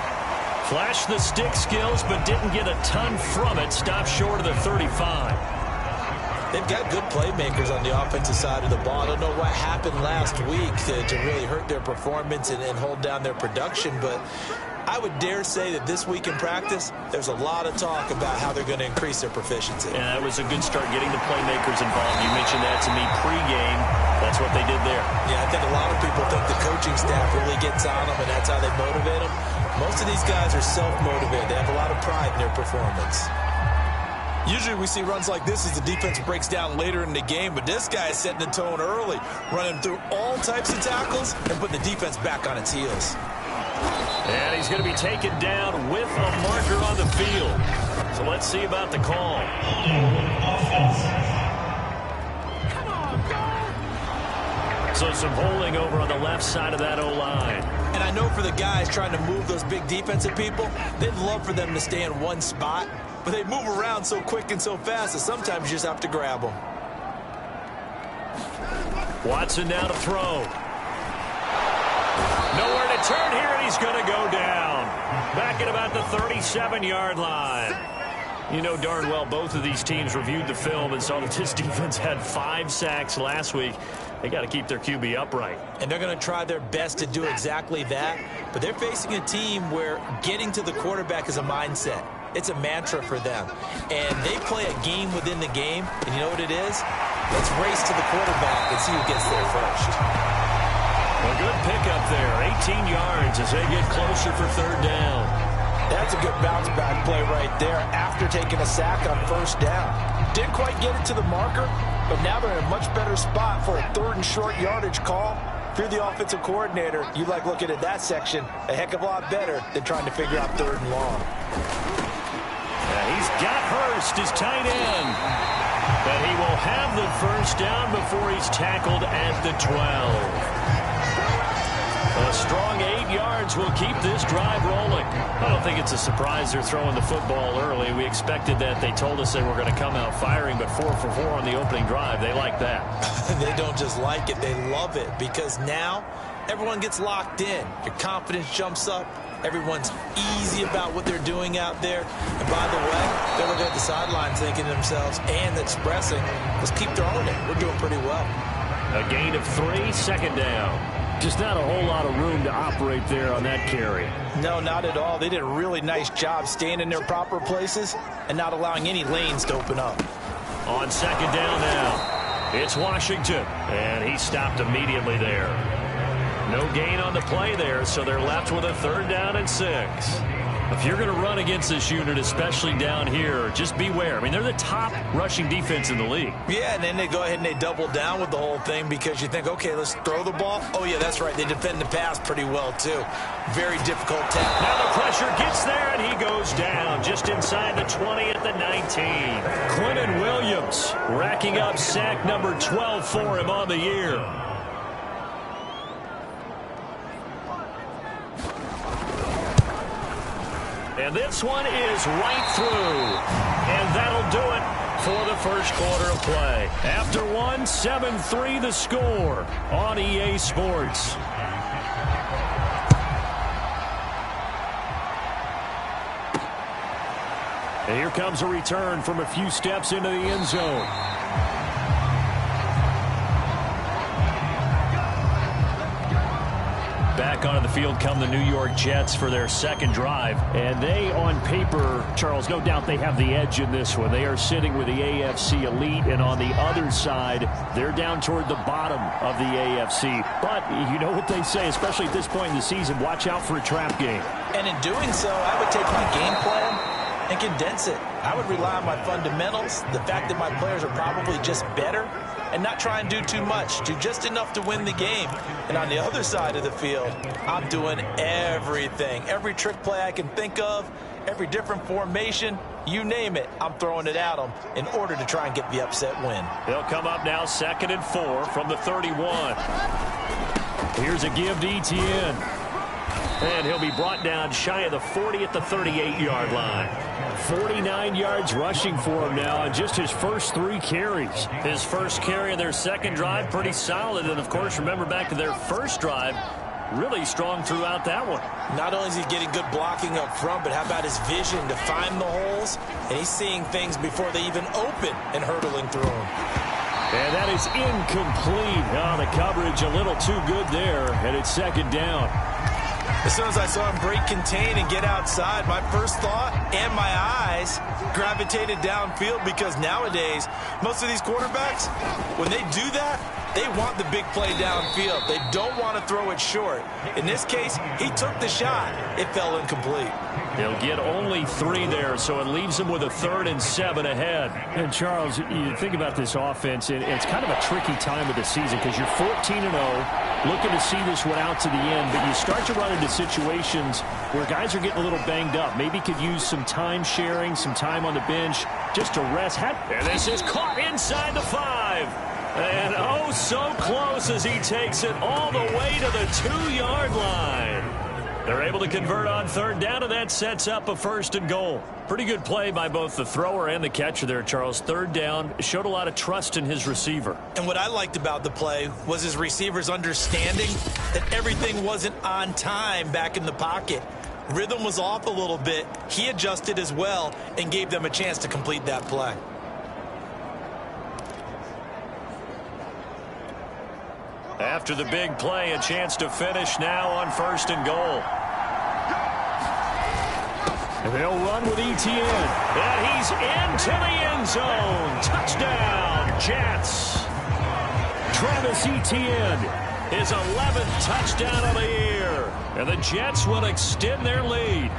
Flashed the stick skills, but didn't get a ton from it. Stopped short of the 35. They've got good playmakers on the offensive side of the ball. I don't know what happened last week to really hurt their performance and hold down their production, but I would dare say that this week in practice, there's a lot of talk about how they're going to increase their proficiency. Yeah, that was a good start getting the playmakers involved. You mentioned that to me pregame. That's what they did there. Yeah, I think a lot of people think the coaching staff really gets on them, and that's how they motivate them. Most of these guys are self-motivated. They have a lot of pride in their performance. Usually we see runs like this as the defense breaks down later in the game, but this guy is setting the tone early, running through all types of tackles and putting the defense back on its heels. And he's going to be taken down with a marker on the field. So let's see about the call. So some holding over on the left side of that O-line. And I know for the guys trying to move those big defensive people, they'd love for them to stay in one spot, but they move around so quick and so fast that sometimes you just have to grab them. Watson now to throw. Nowhere to turn here, and he's going to go down. Back at about the 37-yard line. You know darn well both of these teams reviewed the film and saw that this defense had 5 sacks last week. They got to keep their QB upright. And they're going to try their best to do exactly that. But they're facing a team where getting to the quarterback is a mindset. It's a mantra for them. And they play a game within the game. And you know what it is? Let's race to the quarterback and see who gets there first. A good pickup there. 18 yards as they get closer for third down. That's a good bounce-back play right there after taking a sack on first down. Didn't quite get it to the marker, but now they're in a much better spot for a third and short yardage call. If you're the offensive coordinator, you like looking at that section a heck of a lot better than trying to figure out third and long. He's got Hurst, his tight end. But he will have the first down before he's tackled at the 12. A strong 8 yards will keep this drive rolling. I don't think it's a surprise they're throwing the football early. We expected that. They told us they were going to come out firing, but 4 for 4 on the opening drive. They like that. They don't just like it, they love it, because now everyone gets locked in. Your confidence jumps up. Everyone's easy about what they're doing out there. And by the way, they're looking at the sidelines thinking to themselves and expressing, let's keep throwing it. We're doing pretty well. A gain of 3, second down. Just not a whole lot of room to operate there on that carry. No, not at all. They did a really nice job staying in their proper places and not allowing any lanes to open up. On second down now, it's Washington, and he stopped immediately there. No gain on the play there, so they're left with a third down and 6. If you're going to run against this unit, especially down here, just beware. I mean, they're the top rushing defense in the league. Yeah, and then they go ahead and they double down with the whole thing because you think, okay, let's throw the ball. Oh, yeah, that's right. They defend the pass pretty well, too. Very difficult tackle. Now the pressure gets there, and he goes down just inside the 20 at the 19. Quinton Williams racking up sack number 12 for him on the year. And this one is right through. And that'll do it for the first quarter of play. After one, 7-3 the score on EA Sports. And here comes a return from a few steps into the end zone. Back onto the field come the New York Jets for their second drive. And they, on paper, Charles, no doubt they have the edge in this one. They are sitting with the AFC elite, and on the other side, they're down toward the bottom of the AFC. But you know what they say, especially at this point in the season, watch out for a trap game. And in doing so, I would take my game plan and condense it. I would rely on my fundamentals, the fact that my players are probably just better, and not try and do too much, do just enough to win the game. And on the other side of the field, I'm doing everything. Every trick play I can think of, every different formation, you name it, I'm throwing it at them in order to try and get the upset win. They'll come up now 2nd and 4 from the 31. Here's a give to Etienne. And he'll be brought down shy of the 40 at the 38-yard line. 49 yards rushing for him now on just his first 3 carries. His first carry of their second drive, pretty solid. And, of course, remember back to their first drive, really strong throughout that one. Not only is he getting good blocking up front, but how about his vision to find the holes? And he's seeing things before they even open and hurtling through them. And that is incomplete. Oh, the coverage a little too good there, and it's 2nd down. As soon as I saw him break contain and get outside, my first thought and my eyes gravitated downfield, because nowadays, most of these quarterbacks, when they do that, they want the big play downfield. They don't want to throw it short. In this case, he took the shot. It fell incomplete. They'll get only 3 there, so it leaves them with a 3rd and 7 ahead. And, Charles, you think about this offense, and it's kind of a tricky time of the season because you're 14-0, looking to see this one out to the end, but you start to run into situations where guys are getting a little banged up. Maybe could use some time sharing, some time on the bench just to rest. And this is caught inside the 5. And oh, so close as he takes it all the way to the 2-yard line. They're able to convert on 3rd down, and that sets up a 1st and goal. Pretty good play by both the thrower and the catcher there, Charles. 3rd down, showed a lot of trust in his receiver. And what I liked about the play was his receivers understanding that everything wasn't on time back in the pocket. Rhythm was off a little bit. He adjusted as well and gave them a chance to complete that play. After the big play, a chance to finish now on 1st and goal. And they'll run with Etienne. And he's into the end zone. Touchdown, Jets. Travis Etienne. His 11th touchdown of the year. And the Jets will extend their lead.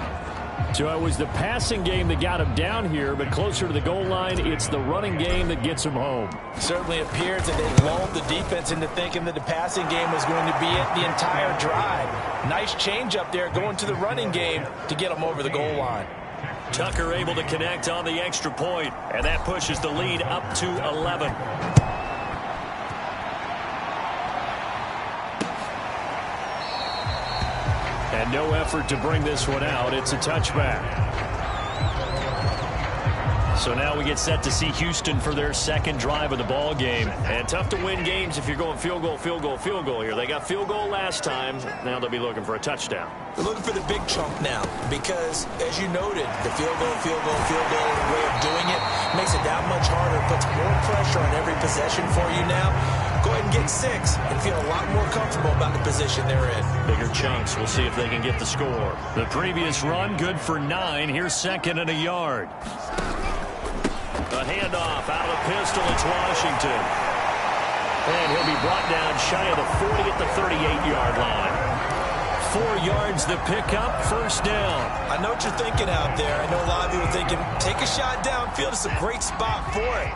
So it was the passing game that got him down here, but closer to the goal line, it's the running game that gets him home. Certainly appears that they lulled the defense into thinking that the passing game was going to be it the entire drive. Nice change up there going to the running game to get them over the goal line. Tucker able to connect on the extra point, and that pushes the lead up to 11. And no effort to bring this one out. It's a touchback. So now we get set to see Houston for their 2nd drive of the ball game. And tough to win games if you're going field goal, field goal, field goal here. They got field goal last time. Now they'll be looking for a touchdown. They're looking for the big chunk now because, as you noted, the field goal way of doing it makes it that much harder, puts more pressure on every possession for you now. Go ahead and get 6 and feel a lot more comfortable about the position they're in. Bigger chunks. We'll see if they can get the score. The previous run, good for 9. Here's 2nd and a yard. A handoff out of the pistol. It's Washington. And he'll be brought down shy of the 40 at the 38-yard line. 4 yards the pickup, 1st down. I know what you're thinking out there. I know a lot of you are thinking, take a shot downfield. It's a great spot for it.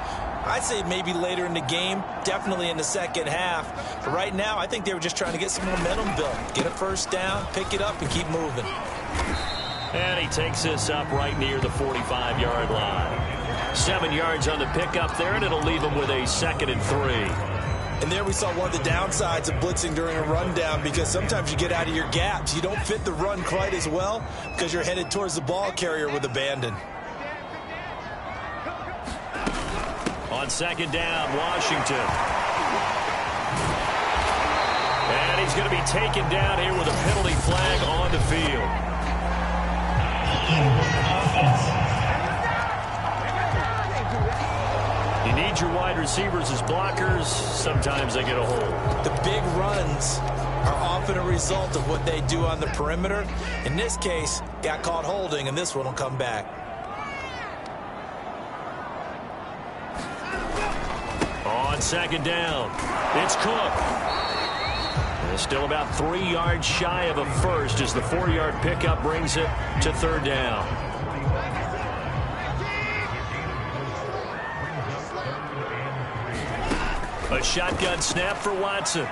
I'd say maybe later in the game, definitely in the 2nd half. But right now, I think they were just trying to get some momentum built. Get a 1st down, pick it up, and keep moving. And he takes this up right near the 45-yard line. 7 yards on the pickup there, and it'll leave him with a 2nd and 3. And there we saw one of the downsides of blitzing during a rundown, because sometimes you get out of your gaps. You don't fit the run quite as well because you're headed towards the ball carrier with abandon. On 2nd down, Washington. And he's going to be taken down here with a penalty flag on the field. You need your wide receivers as blockers. Sometimes they get a hold. The big runs are often a result of what they do on the perimeter. In this case, got caught holding, and this one will come back. On 2nd down, it's Cook. And still about 3 yards shy of a 1st as the 4-yard pickup brings it to 3rd down. A shotgun snap for Watson. Under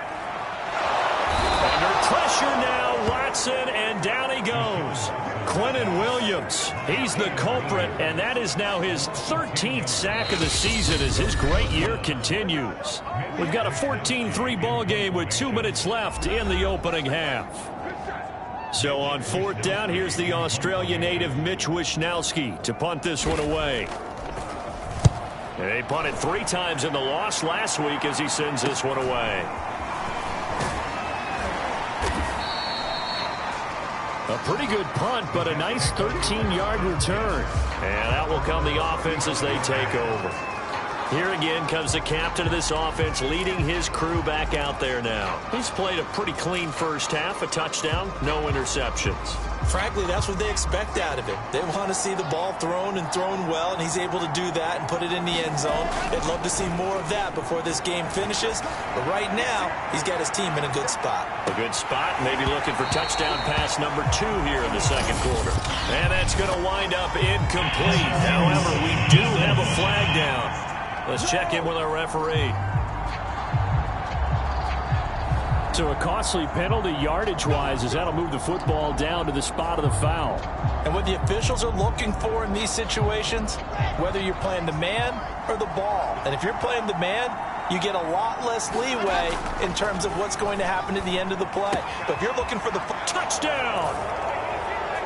pressure now, Watson, and down he goes. Quentin Williams, he's the culprit, and that is now his 13th sack of the season as his great year continues. We've got a 14-3 ball game with 2 minutes left in the opening half. So on 4th down, here's the Australia native Mitch Wishnowsky to punt this one away. And they punted 3 times in the loss last week as he sends this one away. A pretty good punt, but a nice 13-yard return. And out will come the offense as they take over. Here again comes the captain of this offense, leading his crew back out there now. He's played a pretty clean first half, a touchdown, no interceptions. Frankly, that's what they expect out of him. They want to see the ball thrown and thrown well, and he's able to do that and put it in the end zone. They'd love to see more of that before this game finishes. But right now, he's got his team in a good spot. A good spot, maybe looking for touchdown pass number 2 here in the second quarter. And that's going to wind up incomplete. However, we do have a flag down. Let's check in with our referee. So a costly penalty yardage-wise as that'll move the football down to the spot of the foul. And what the officials are looking for in these situations, whether you're playing the man or the ball. And if you're playing the man, you get a lot less leeway in terms of what's going to happen at the end of the play. But if you're looking for the touchdown,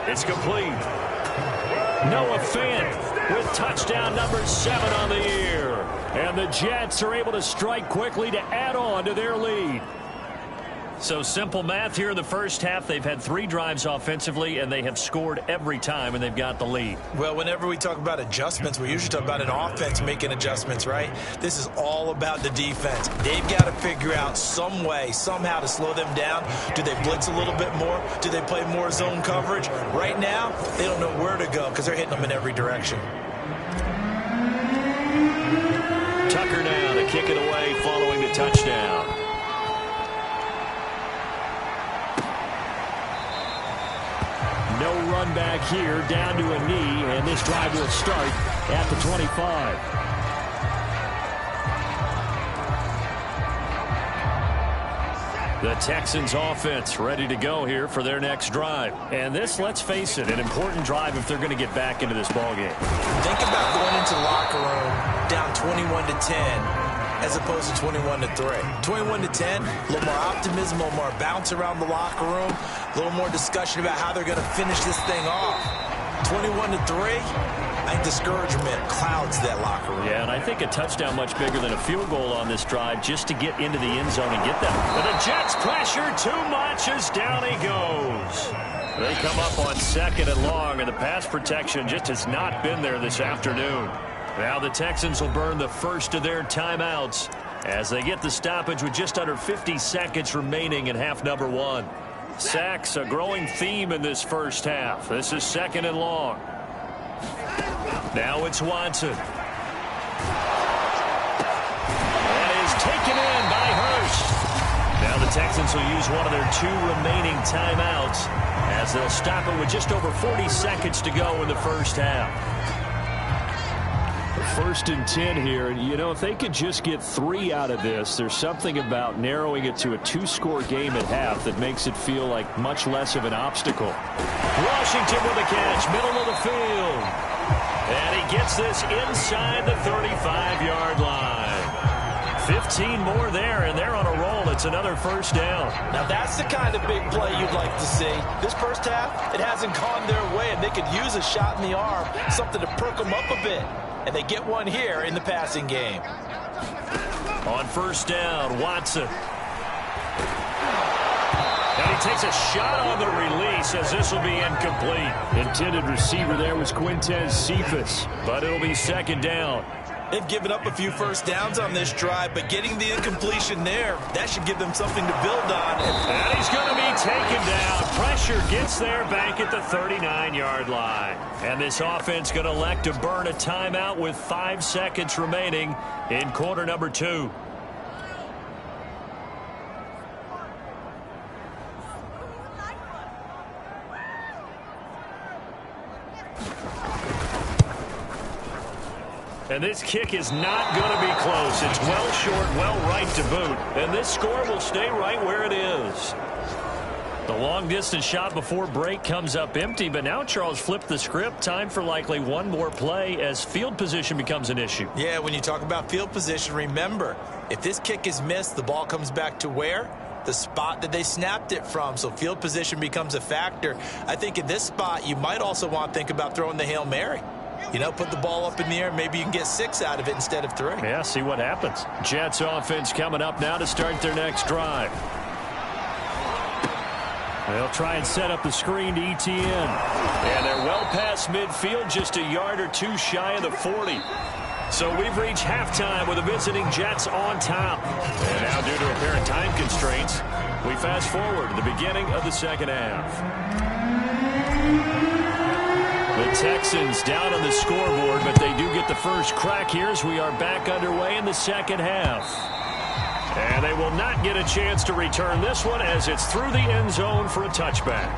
it's complete. Noah Fant with touchdown number 7 on the year. And the Jets are able to strike quickly to add on to their lead. So simple math here in the first half. They've had 3 drives offensively, and they have scored every time, and they've got the lead. Well, whenever we talk about adjustments, we usually talk about an offense making adjustments, right? This is all about the defense. They've got to figure out some way, somehow to slow them down. Do they blitz a little bit more? Do they play more zone coverage? Right now, they don't know where to go because they're hitting them in every direction. Tucker now to kick it away following the touchdown. No run back here, down to a knee, and this drive will start at the 25. The Texans offense ready to go here for their next drive. And this, let's face it, an important drive if they're going to get back into this ballgame. Think about going into the locker room down 21-10. As opposed to 21-3. 21-10, a little more optimism, a little more bounce around the locker room, a little more discussion about how they're going to finish this thing off. 21-3, I think discouragement clouds that locker room. Yeah, and I think a touchdown much bigger than a field goal on this drive just to get into the end zone and get them. But the Jets pressure too much as down he goes. They come up on 2nd and long, and the pass protection just has not been there this afternoon. Now the Texans will burn the first of their timeouts as they get the stoppage with just under 50 seconds remaining in half number 1. Sacks, a growing theme in this first half. This is 2nd and long. Now it's Watson. That is taken in by Hurst. Now the Texans will use one of their 2 remaining timeouts as they'll stop it with just over 40 seconds to go in the first half. 1st and 10 here, and you know, if they could just get 3 out of this, there's something about narrowing it to a 2-score game at half that makes it feel like much less of an obstacle. Washington with a catch, middle of the field. And he gets this inside the 35-yard line. 15 more there, and they're on a roll. It's another first down. Now, that's the kind of big play you'd like to see. This first half, it hasn't gone their way, and they could use a shot in the arm, something to perk them up a bit. And they get one here in the passing game. On first down, Watson. And he takes a shot on the release as this will be incomplete. Intended receiver there was Quintez Cephas. But it'll be 2nd down. They've given up a few first downs on this drive, but getting the incompletion there, that should give them something to build on. And he's going to be taken down. Pressure gets there back at the 39-yard line. And this offense going to elect to burn a timeout with 5 seconds remaining in quarter number 2. And this kick is not going to be close. It's well short, well right to boot. And this score will stay right where it is. The long-distance shot before break comes up empty, but now Charles flipped the script. Time for likely one more play as field position becomes an issue. Yeah, when you talk about field position, remember, if this kick is missed, the ball comes back to where? The spot that they snapped it from. So field position becomes a factor. I think in this spot, you might also want to think about throwing the Hail Mary. You know, put the ball up in the air. Maybe you can get 6 out of it instead of 3. Yeah, see what happens. Jets offense coming up now to start their next drive. They'll try and set up the screen to ETN. And they're well past midfield, just a yard or 2 shy of the 40. So we've reached halftime with the visiting Jets on top. And now due to apparent time constraints, we fast forward to the beginning of the second half. The Texans down on the scoreboard, but they do get the first crack here as we are back underway in the second half. And they will not get a chance to return this one as it's through the end zone for a touchback.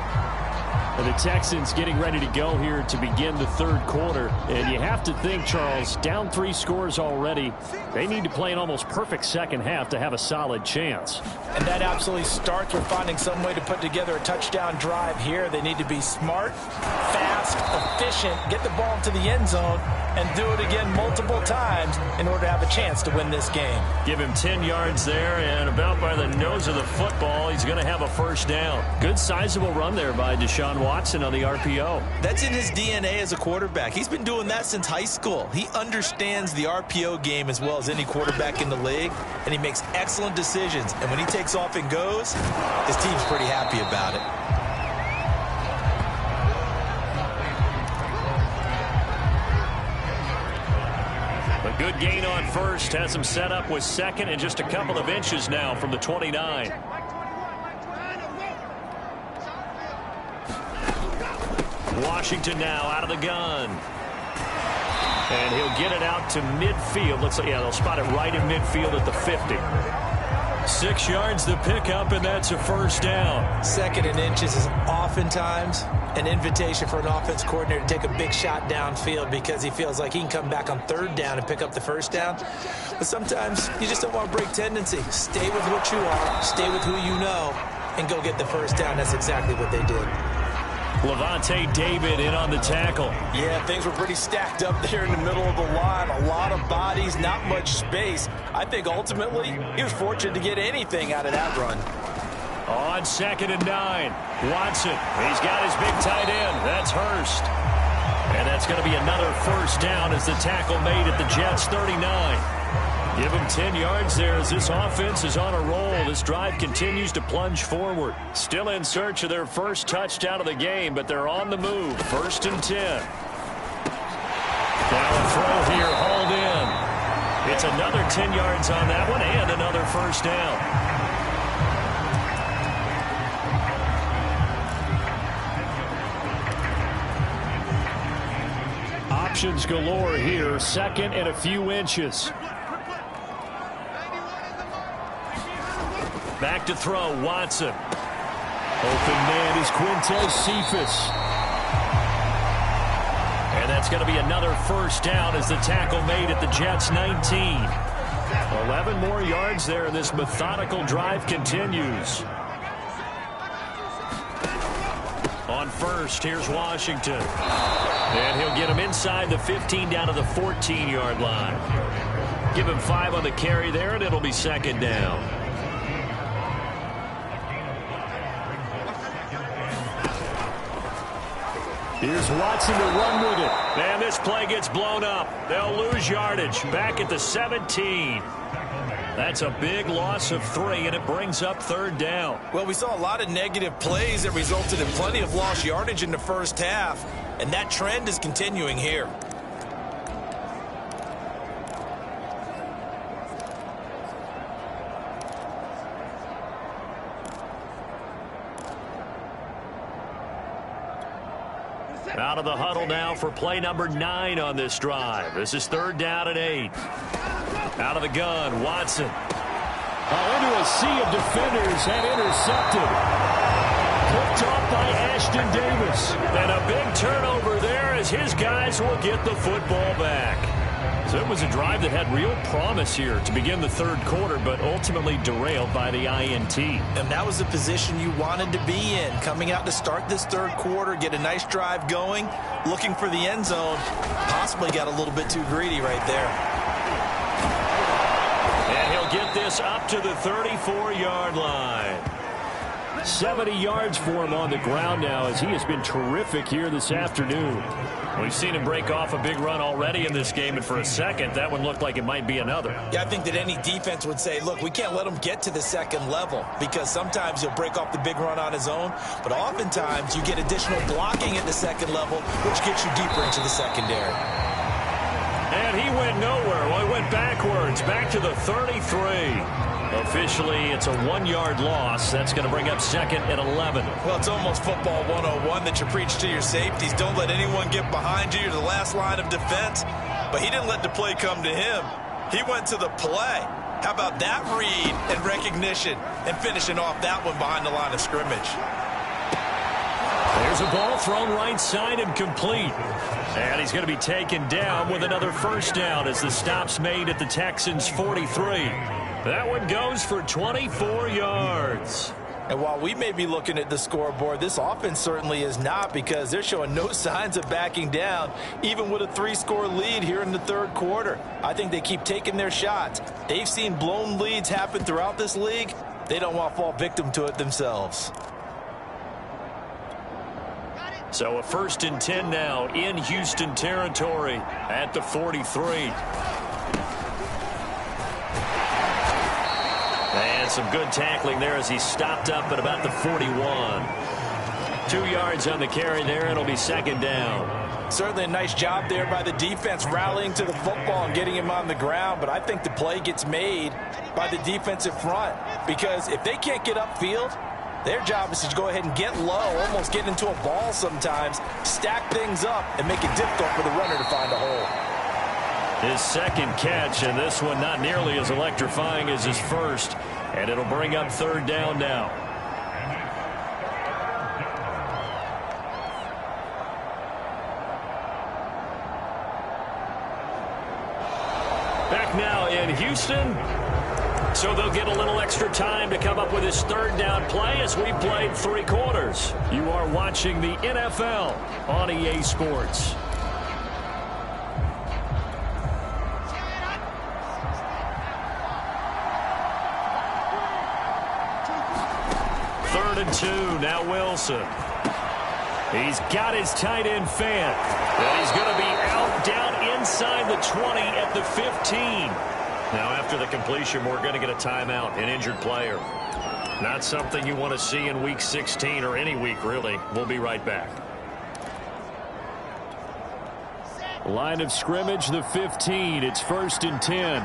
And the Texans getting ready to go here to begin the third quarter. And you have to think, Charles, down 3 scores already. They need to play an almost perfect second half to have a solid chance. And that absolutely starts with finding some way to put together a touchdown drive here. They need to be smart, fast, efficient, get the ball into the end zone, and do it again multiple times in order to have a chance to win this game. Give him 10 yards there, and about by the nose of the football, he's going to have a first down. Good sizable run there by Deshaun Watson on the RPO. That's in his DNA as a quarterback. He's been doing that since high school. He understands the RPO game as well as any quarterback in the league, and he makes excellent decisions. And when he takes off and goes, his team's pretty happy about it. A good gain on first, has him set up with second and just a couple of inches now from the 29. Washington now out of the gun. And he'll get it out to midfield. Looks like, yeah, they'll spot it right in midfield at the 50. 6 yards the pickup, and that's a first down. 2nd and inches is oftentimes an invitation for an offense coordinator to take a big shot downfield because he feels like he can come back on 3rd down and pick up the first down. But sometimes you just don't want to break tendency. Stay with what you are, stay with who you know, and go get the first down. That's exactly what they did. Levante David in on the tackle. Yeah, things were pretty stacked up there in the middle of the line. A lot of bodies, not much space. I think ultimately he was fortunate to get anything out of that run. On 2nd and 9, Watson. He's got his big tight end. That's Hurst. And that's going to be another first down as the tackle made at the Jets' 39. Give him 10 yards there as this offense is on a roll. This drive continues to plunge forward. Still in search of their first touchdown of the game, but they're on the move. 1st and 10. Now a throw here, hauled in. It's another 10 yards on that one and another first down. Options galore here. 2nd and a few inches. Back to throw, Watson. Open man is Quintez Cephas. And that's going to be another first down as the tackle made at the Jets' 19. 11 more yards there, and this methodical drive continues. On first, here's Washington. And he'll get him inside the 15 down to the 14-yard line. Give him 5 on the carry there, and it'll be 2nd down. Here's Watson to run with it. And this play gets blown up. They'll lose yardage back at the 17. That's a big loss of 3, and it brings up 3rd down. Well, we saw a lot of negative plays that resulted in plenty of lost yardage in the first half, and that trend is continuing here. Out of the huddle now for play number 9 on this drive. This is 3rd down and 8. Out of the gun, Watson. Into a sea of defenders and intercepted. Picked off by Ashton Davis. And a big turnover there as his guys will get the football back. So it was a drive that had real promise here to begin the third quarter, but ultimately derailed by the INT. And that was the position you wanted to be in, coming out to start this third quarter, get a nice drive going, looking for the end zone. Possibly got a little bit too greedy right there. And he'll get this up to the 34-yard line. 70 yards for him on the ground now, as he has been terrific here this afternoon. We've seen him break off a big run already in this game, and for a second, that one looked like it might be another. Yeah, I think that any defense would say, look, we can't let him get to the second level, because sometimes he'll break off the big run on his own, but oftentimes you get additional blocking at the second level, which gets you deeper into the secondary. And he went nowhere. Well, he went backwards, back to the 33. Officially, it's a 1-yard loss. That's going to bring up second and 11. Well, it's almost football 101 that you preach to your safeties. Don't let anyone get behind you. You're the last line of defense. But he didn't let the play come to him. He went to the play. How about that read and recognition and finishing off that one behind the line of scrimmage? There's a ball thrown right side and complete. And he's going to be taken down with another first down as the stop's made at the Texans' 43. That one goes for 24 yards. And while we may be looking at the scoreboard, this offense certainly is not, because they're showing no signs of backing down, even with a 3-score lead here in the third quarter. I think they keep taking their shots. They've seen blown leads happen throughout this league. They don't want to fall victim to it themselves. So a 1st and 10 now in Houston territory at the 43. And some good tackling there as he stopped up at about the 41. 2 yards on the carry there. It'll be second down. Certainly a nice job there by the defense rallying to the football and getting him on the ground, but I think the play gets made by the defensive front, because if they can't get upfield, their job is to go ahead and get low, almost get into a ball sometimes, stack things up, and make it difficult for the runner to find a hole. His second catch, and this one not nearly as electrifying as his first. And it'll bring up third down now. Back now in Houston. So they'll get a little extra time to come up with his third down play as we played 3 quarters. You are watching the NFL on EA Sports. Third and 2, now Wilson. He's got his tight end Fant. And he's going to be out down inside the 20 at the 15. Now after the completion, we're going to get a timeout, an injured player. Not something you want to see in week 16 or any week, really. We'll be right back. Line of scrimmage, the 15. It's 1st and 10.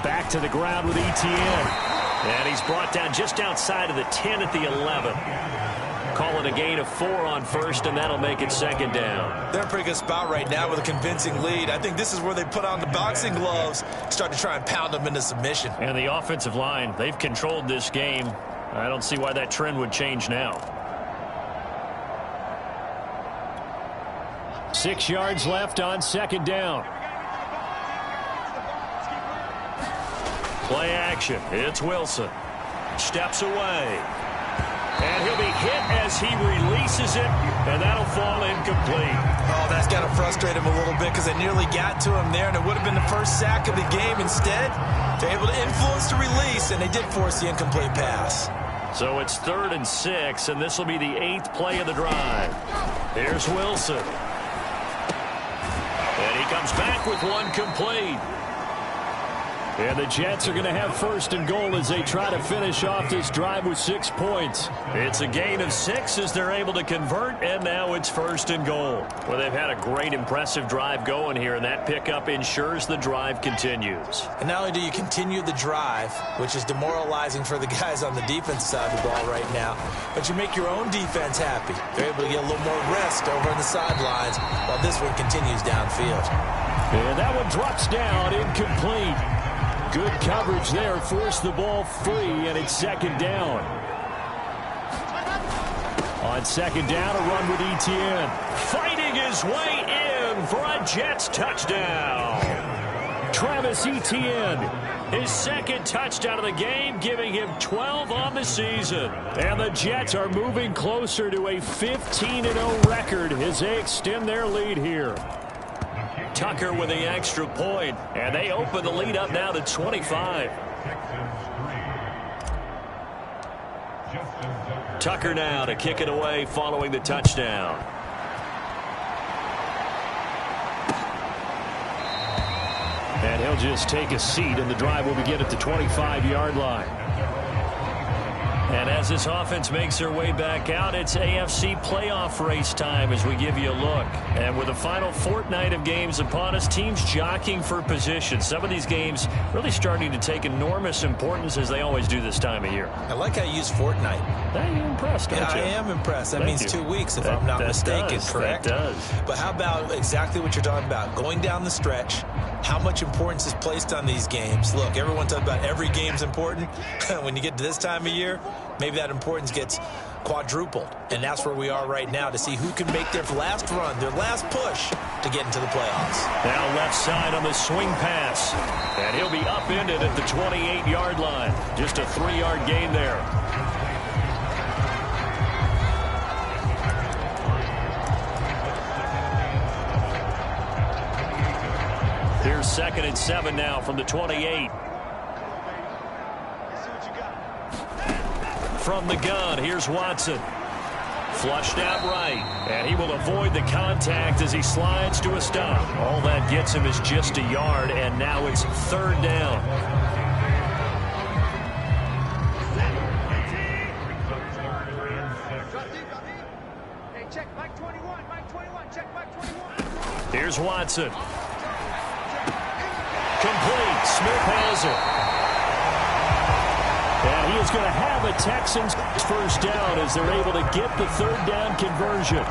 Back to the ground with Etienne. And he's brought down just outside of the 10 at the 11. Call it a gain of 4 on first, and that'll make it second down. They're in a pretty good spot right now with a convincing lead. I think this is where they put on the boxing gloves, start to try and pound them into submission. And the offensive line, they've controlled this game. I don't see why that trend would change now. 6 yards left on second down. Play action. It's Wilson. Steps away. And he'll be hit as he releases it, and that'll fall incomplete. Oh, that's got to frustrate him a little bit, because they nearly got to him there, and it would have been the first sack of the game. Instead, they're able to influence the release, and they did force the incomplete pass. So it's 3rd and 6, and this will be the 8th play of the drive. Here's Wilson. And he comes back with one complete. And the Jets are going to have 1st and goal as they try to finish off this drive with 6 points. It's a gain of 6 as they're able to convert, and now it's 1st and goal. Well, they've had a great, impressive drive going here, and that pickup ensures the drive continues. And not only do you continue the drive, which is demoralizing for the guys on the defensive side of the ball right now, but you make your own defense happy. They're able to get a little more rest over on the sidelines while this one continues downfield. And that one drops down, incomplete. Good coverage there, forced the ball free, and it's second down. On second down, a run with Etienne. Fighting his way in in for a Jets touchdown. Travis Etienne, his second touchdown of the game, giving him 12 on the season. And the Jets are moving closer to a 15-0 record as they extend their lead here. Tucker with the extra point, and they open the lead up now to 25. Tucker now to kick it away following the touchdown. And he'll just take a seat, and the drive will begin at the 25-yard line. And as this offense makes their way back out, it's AFC playoff race time as we give you a look. And with the final fortnight of games upon us, teams jockeying for position. Some of these games really starting to take enormous importance as they always do this time of year. I like how you use fortnight. Are you impressed, don't you? I am impressed. That means 2 weeks, if I'm not mistaken, correct? That does. But how about exactly what you're talking about? Going down the stretch, how much importance is placed on these games? Look, everyone talks about every game's important. When you get to this time of year, maybe that importance gets quadrupled. And that's where we are right now to see who can make their last run, their last push to get into the playoffs. Now left side on the swing pass. And he'll be upended at the 28-yard line. Just a 3-yard gain there. Here's 2nd and 7 now from the 28. From the gun, here's Watson. Flushed out right, and he will avoid the contact as he slides to a stop. All that gets him is just a yard, and now it's 3rd down. Here's Watson. Complete. Smith has it. And he is going to have a Texans first down as they're able to get the 3rd down conversion.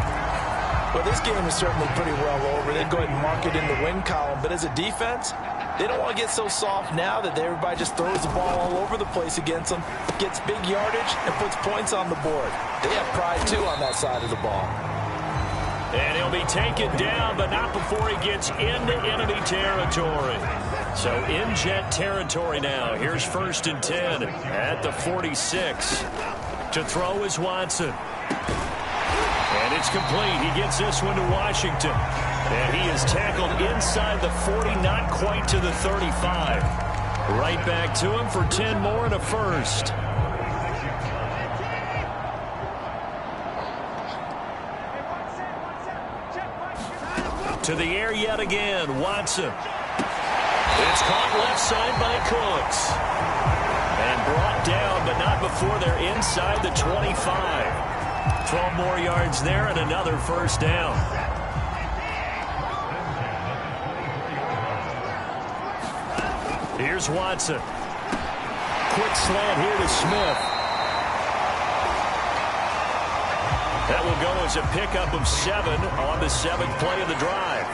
Well, this game is certainly pretty well over. They'd go ahead and mark it in the win column. But as a defense, they don't want to get so soft now that everybody just throws the ball all over the place against them, gets big yardage, and puts points on the board. They have pride, too, on that side of the ball. And he'll be taken down, but not before he gets into enemy territory. So in Jet territory now. Here's 1st and 10 at the 46. To throw is Watson. And it's complete. He gets this one to Washington. And he is tackled inside the 40, not quite to the 35. Right back to him for 10 more and a first. To the air yet again, Watson. It's caught left side by Cooks. And brought down, but not before they're inside the 25. 12 more yards there and another first down. Here's Watson. Quick slant here to Smith. That will go as a pickup of 7 on the 7th play of the drive.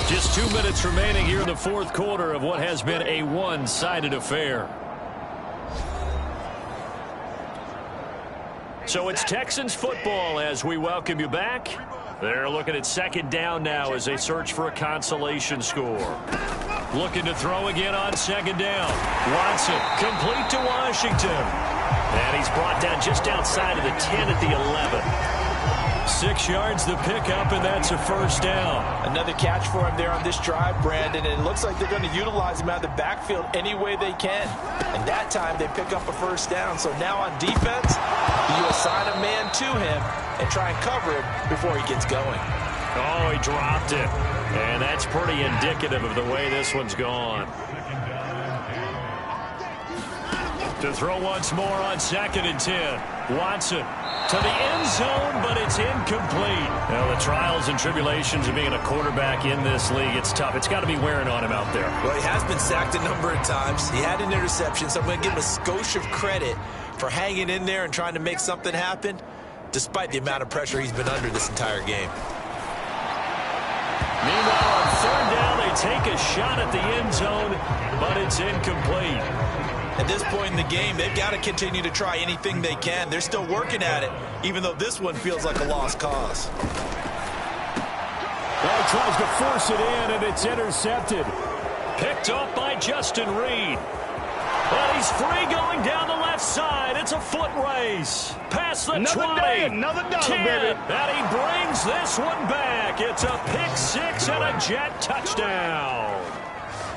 Just 2 minutes remaining here in the 4th quarter of what has been a one-sided affair. So it's Texans football as we welcome you back. They're looking at 2nd down now as they search for a consolation score. Looking to throw again on 2nd down. Watson complete to Washington. And he's brought down just outside of the 10 at the 11. 6 yards the pickup, and that's a first down. Another catch for him there on this drive, Brandon, and it looks like they're going to utilize him out of the backfield any way they can. And that time they pick up a first down. So now on defense, you assign a man to him and try and cover him before he gets going. Oh, he dropped it. And that's pretty indicative of the way this one's gone. To throw once more on 2nd and 10. Watson to the end zone, but it's incomplete. Now, the trials and tribulations of being a quarterback in this league, it's tough. It's got to be wearing on him out there. Well, he has been sacked a number of times. He had an interception, so I'm going to give him a skosh of credit for hanging in there and trying to make something happen, despite the amount of pressure he's been under this entire game. Meanwhile, on 3rd down, they take a shot at the end zone, but it's incomplete. At this point in the game, they've got to continue to try anything they can. They're still working at it, even though this one feels like a lost cause. Well, he tries to force it in, and it's intercepted. Picked up by Justin Reed. And he's free going down the left side. It's a foot race. Past the 20. Another dollar, 10. baby. And he brings this one back. It's a pick six and a Jet touchdown.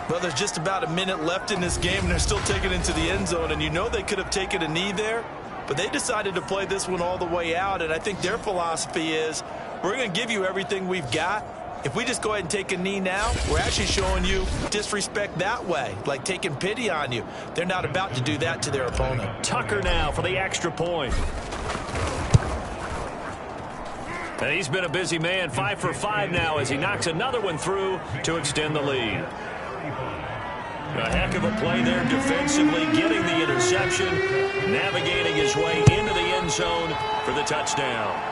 Well, there's just about a minute left in this game, and they're still taking it into the end zone. And you know they could have taken a knee there, but they decided to play this one all the way out. And I think their philosophy is, we're going to give you everything we've got. If we just go ahead and take a knee now, we're actually showing you disrespect that way, like taking pity on you. They're not about to do that to their opponent. Tucker now for the extra point. And he's been a busy man, 5 for 5 now as he knocks another one through to extend the lead. A heck of a play there defensively, getting the interception, navigating his way into the end zone for the touchdown.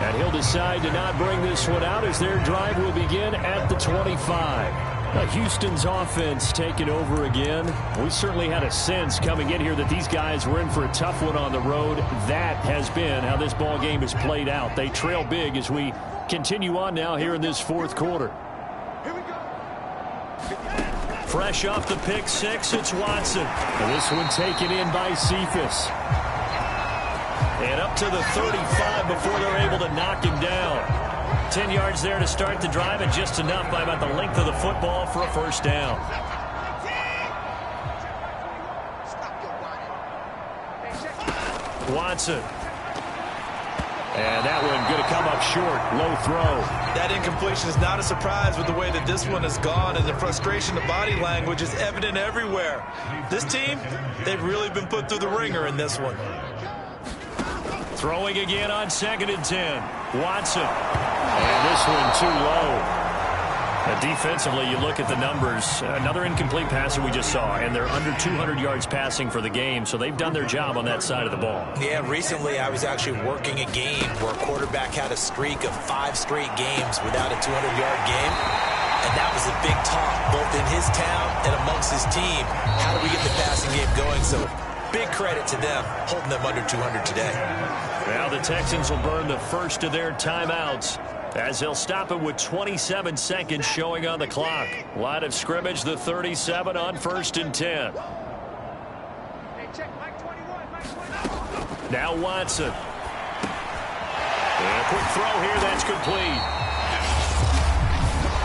And he'll decide to not bring this one out as their drive will begin at the 25. Houston's offense taking over again. We certainly had a sense coming in here that these guys were in for a tough one on the road. That has been how this ball game has played out. They trail big as we continue on now here in this fourth quarter. Fresh off the pick six, it's Watson. And this one taken in by Cephas. And up to the 35 before they're able to knock him down. 10 yards there to start the drive, and just enough by about the length of the football for a first down. Watson. And that one going to come up short. Low throw. That incompletion is not a surprise with the way that this one has gone, and the frustration of body language is evident everywhere. This team, they've really been put through the ringer in this one. Throwing again on 2nd and 10. Watson. And this one too low. Defensively, you look at the numbers. Another incomplete passer we just saw, and they're under 200 yards passing for the game, so they've done their job on that side of the ball. Yeah, recently I was actually working a game where a quarterback had a streak of 5 straight games without a 200-yard game, and that was a big talk, both in his town and amongst his team. How do we get the passing game going? So big credit to them, holding them under 200 today. Now the Texans will burn the first of their timeouts as they'll stop it with 27 seconds showing on the clock. Line of scrimmage, the 37 on 1st and 10. Now Watson. And a quick throw here, that's complete.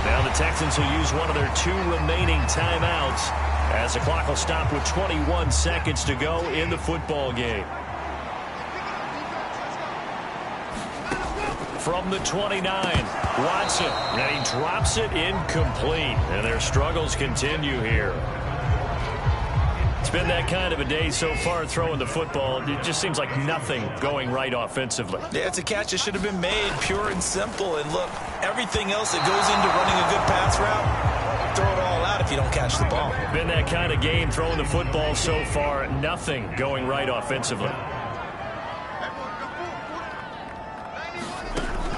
Now the Texans will use one of their 2 remaining timeouts as the clock will stop with 21 seconds to go in the football game. From the 29, Watson, and he drops it incomplete, and their struggles continue here. It's been that kind of a day so far throwing the football. It just seems like nothing going right offensively. Yeah, it's a catch that should have been made, pure and simple. And look, everything else that goes into running a good pass route, throw it all out if you don't catch the ball. Been that kind of game throwing the football so far, nothing going right offensively.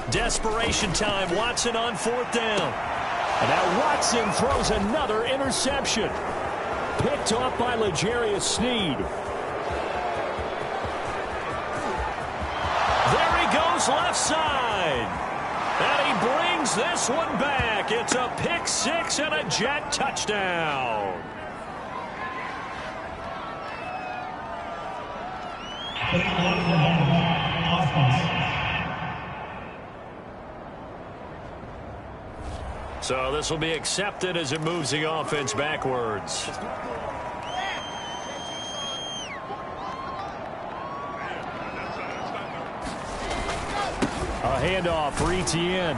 Desperation time. Watson on 4th down. And now Watson throws another interception. Picked off by L'Jarius Sneed. There he goes left side. And he brings this one back. It's a pick six and a Jet touchdown. So this will be accepted as it moves the offense backwards. A handoff for Etienne.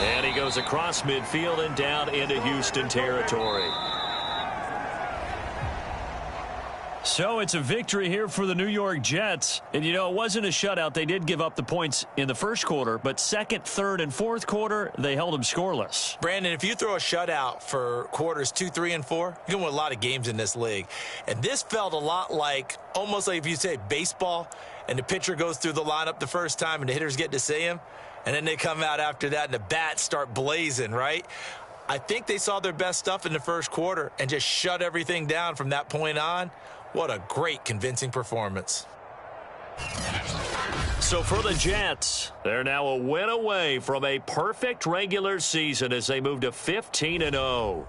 And he goes across midfield and down into Houston territory. So it's a victory here for the New York Jets. And, you know, it wasn't a shutout. They did give up the points in the first quarter, but second, third, and fourth quarter, they held them scoreless. Brandon, if you throw a shutout for quarters 2, 3, and 4, you're going to win a lot of games in this league. And this felt a lot like, almost like if you say baseball, and the pitcher goes through the lineup the first time and the hitters get to see him. And then they come out after that and the bats start blazing, right? I think they saw their best stuff in the first quarter and just shut everything down from that point on. What a great, convincing performance. So for the Jets, they're now a win away from a perfect regular season as they move to 15-0.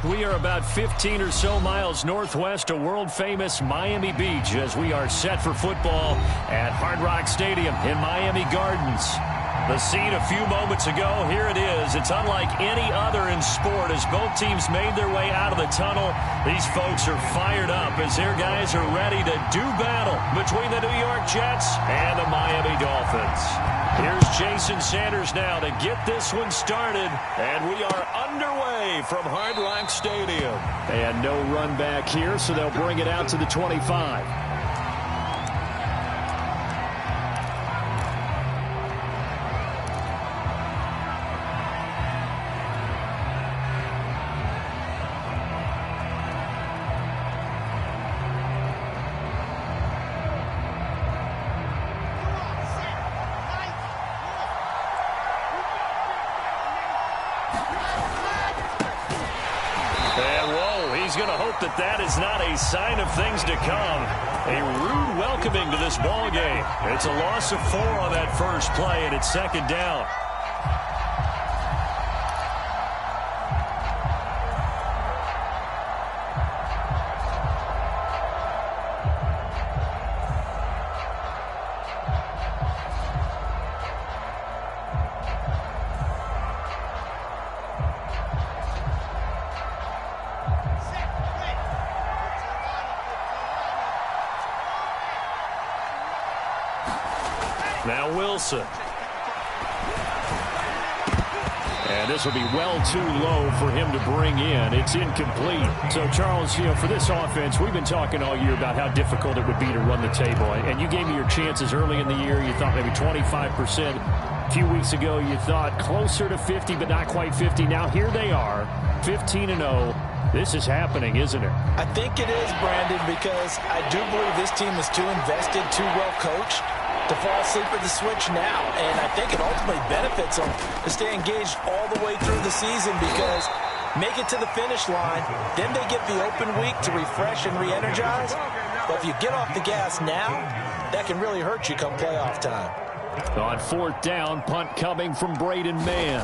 We are about 15 or so miles northwest of world-famous Miami Beach as we are set for football at Hard Rock Stadium in Miami Gardens. The scene a few moments ago, here it is. It's unlike any other in sport as both teams made their way out of the tunnel. These folks are fired up as their guys are ready to do battle between the New York Jets and the Miami Dolphins. Here's Jason Sanders now to get this one started, and we are underway from Hard Rock Stadium. And no run back here, so they'll bring it out to the 25. He's going to hope that that is not a sign of things to come. A rude welcoming to this ball game. It's a loss of 4 on that first play, and it's second down. Now Wilson. And this will be well too low for him to bring in. It's incomplete. So, Charles, for this offense, we've been talking all year about how difficult it would be to run the table. And you gave me your chances early in the year. You thought maybe 25%. A few weeks ago, you thought closer to 50, but not quite 50. Now here they are, 15-0. This is happening, isn't it? I think it is, Brandon, because I do believe this team is too invested, too well coached to fall asleep at the switch now. And I think it ultimately benefits them to stay engaged all the way through the season because make it to the finish line, then they get the open week to refresh and re-energize. But if you get off the gas now, that can really hurt you come playoff time. On fourth down, punt coming from Braden Mann.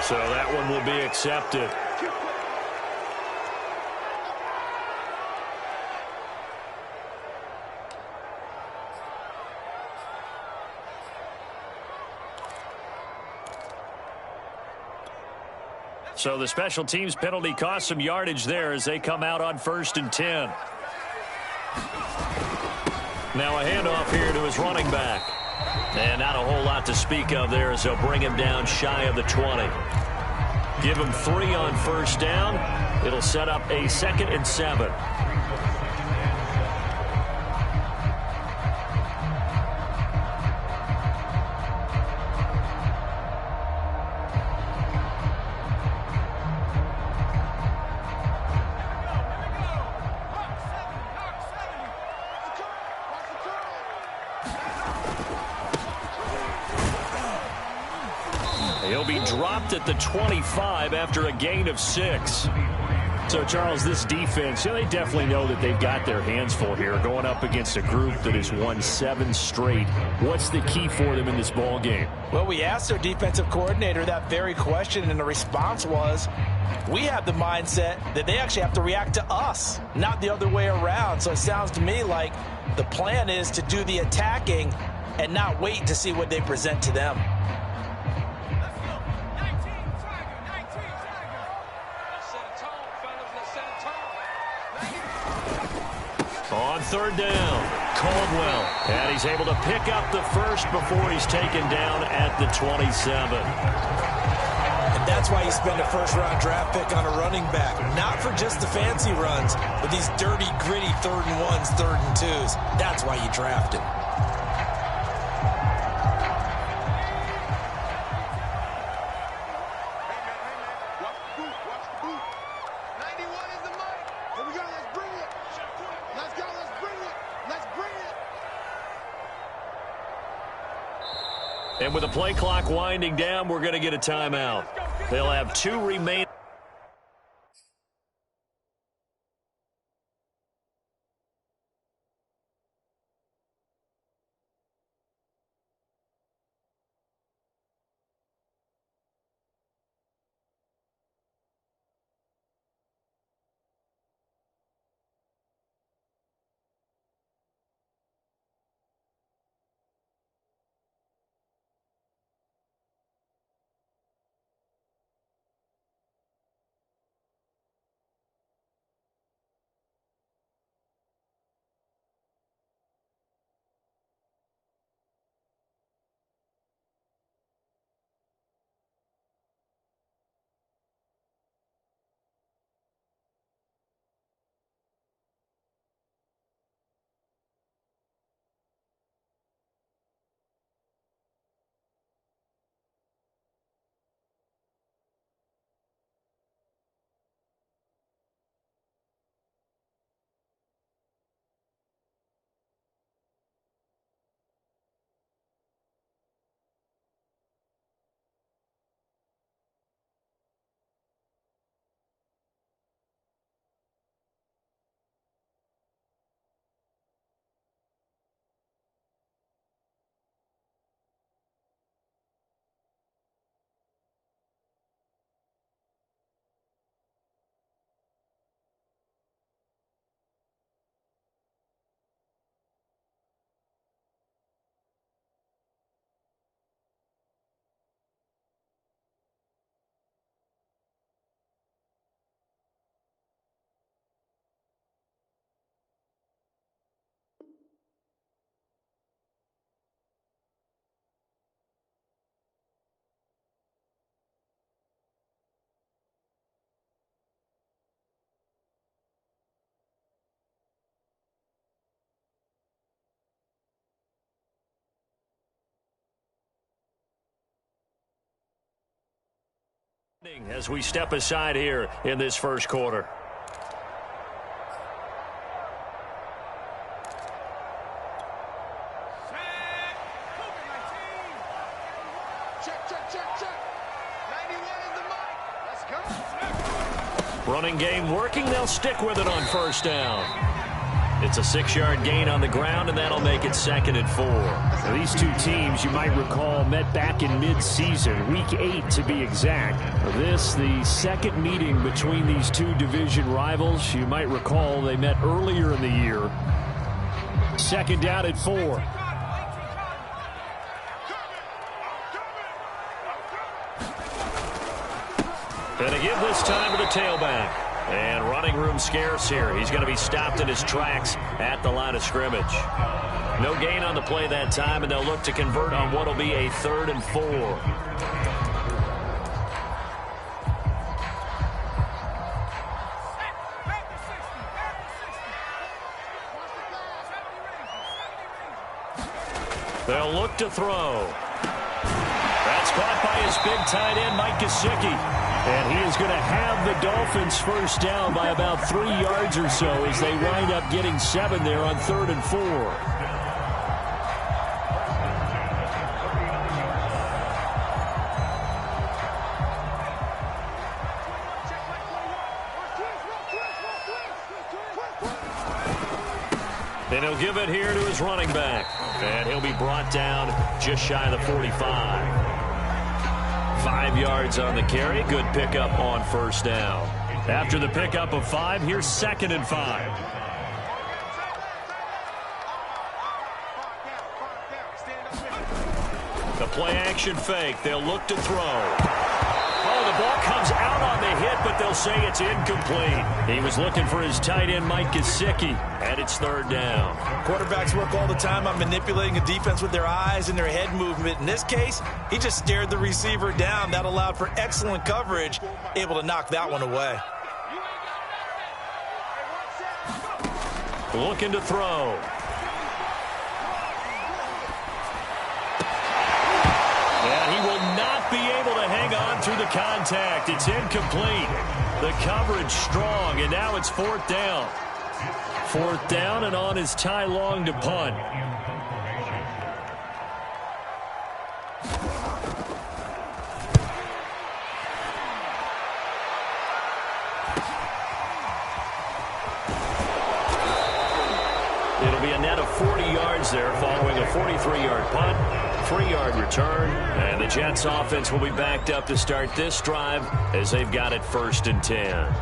So that one will be accepted. So the special teams penalty cost some yardage there as they come out on 1st and 10. Now a handoff here to his running back. And not a whole lot to speak of there as they'll bring him down shy of the 20. Give him 3 on 1st down. It'll set up a 2nd and 7. He'll be dropped at the 25 after a gain of 6. So, Charles, this defense, they definitely know that they've got their hands full here going up against a group that has won 7 straight. What's the key for them in this ball game? Well, we asked their defensive coordinator that very question, and the response was, we have the mindset that they actually have to react to us, not the other way around. So it sounds to me like the plan is to do the attacking and not wait to see what they present to them. On 3rd down, Caldwell. And he's able to pick up the first before he's taken down at the 27. And that's why you spend a first-round draft pick on a running back. Not for just the fancy runs, but these dirty, gritty 3rd and 1s, 3rd and 2s. That's why you draft him. And with the play clock winding down, we're going to get a timeout. They'll have 2 remaining. As we step aside here in this first quarter. Running game working. They'll stick with it on first down. It's a 6-yard gain on the ground, and that'll make it 2nd and 4. Now, these two teams, you might recall, met back in mid-season, Week 8 to be exact. This, the second meeting between these two division rivals. You might recall they met earlier in the year. 2nd down at 4. Gonna give this time to the tailback. And running room scarce here. He's going to be stopped in his tracks at the line of scrimmage. No gain on the play that time, and they'll look to convert on what will be a 3rd and 4. They'll look to throw. That's caught by his big tight end, Mike Gesicki. And he is going to have the Dolphins first down by about 3 yards or so as they wind up getting 7 there on 3rd and 4. And he'll give it here to his running back. And he'll be brought down just shy of the 45. 5 yards on the carry. Good pickup on first down. After the pickup of 5, here's 2nd and 5. The play action fake. They'll look to throw. Oh, the ball comes out on the hit, but they'll say it's incomplete. He was looking for his tight end, Mike Gesicki, and it's 3rd down. Quarterbacks work all the time on manipulating a defense with their eyes and their head movement. In this case, he just stared the receiver down. That allowed for excellent coverage, able to knock that one away. Looking to throw. And he will not be able to hang on through the contact. It's incomplete. The coverage strong, and now it's 4th down. 4th down, and on is Ty Long to punt. It'll be a net of 40 yards there following a 43-yard punt, 3-yard return, and the Jets offense will be backed up to start this drive as they've got it 1st and 10.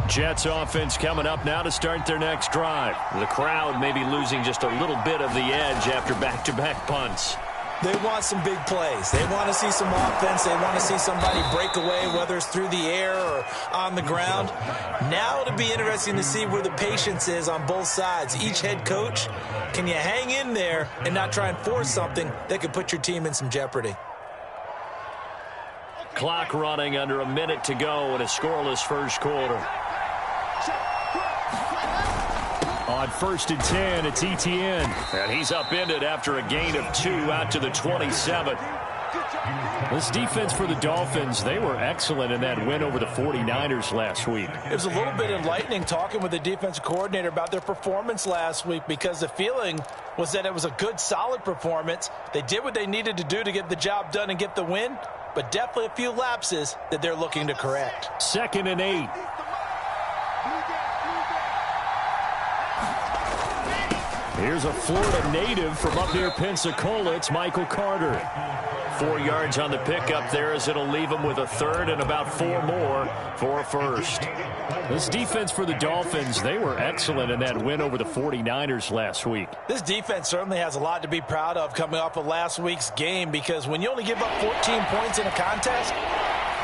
Jets offense coming up now to start their next drive. The crowd may be losing just a little bit of the edge after back-to-back punts. They want some big plays. They want to see some offense. They want to see somebody break away, whether it's through the air or on the ground. Now it'll be interesting to see where the patience is on both sides. Each head coach, can you hang in there and not try and force something that could put your team in some jeopardy? Clock running under a minute to go in a scoreless first quarter. On 1st and 10, it's Etienne. And he's upended after a gain of 2 out to the 27. This defense for the Dolphins, they were excellent in that win over the 49ers last week. It was a little bit enlightening talking with the defensive coordinator about their performance last week, because the feeling was that it was a good, solid performance. They did what they needed to do to get the job done and get the win, but definitely a few lapses that they're looking to correct. 2nd and 8. Here's a Florida native from up near Pensacola. It's Michael Carter. 4 yards on the pickup there as it'll leave him with a 3rd and about 4 more for a 1st. This defense for the Dolphins, they were excellent in that win over the 49ers last week. This defense certainly has a lot to be proud of coming off of last week's game, because when you only give up 14 points in a contest,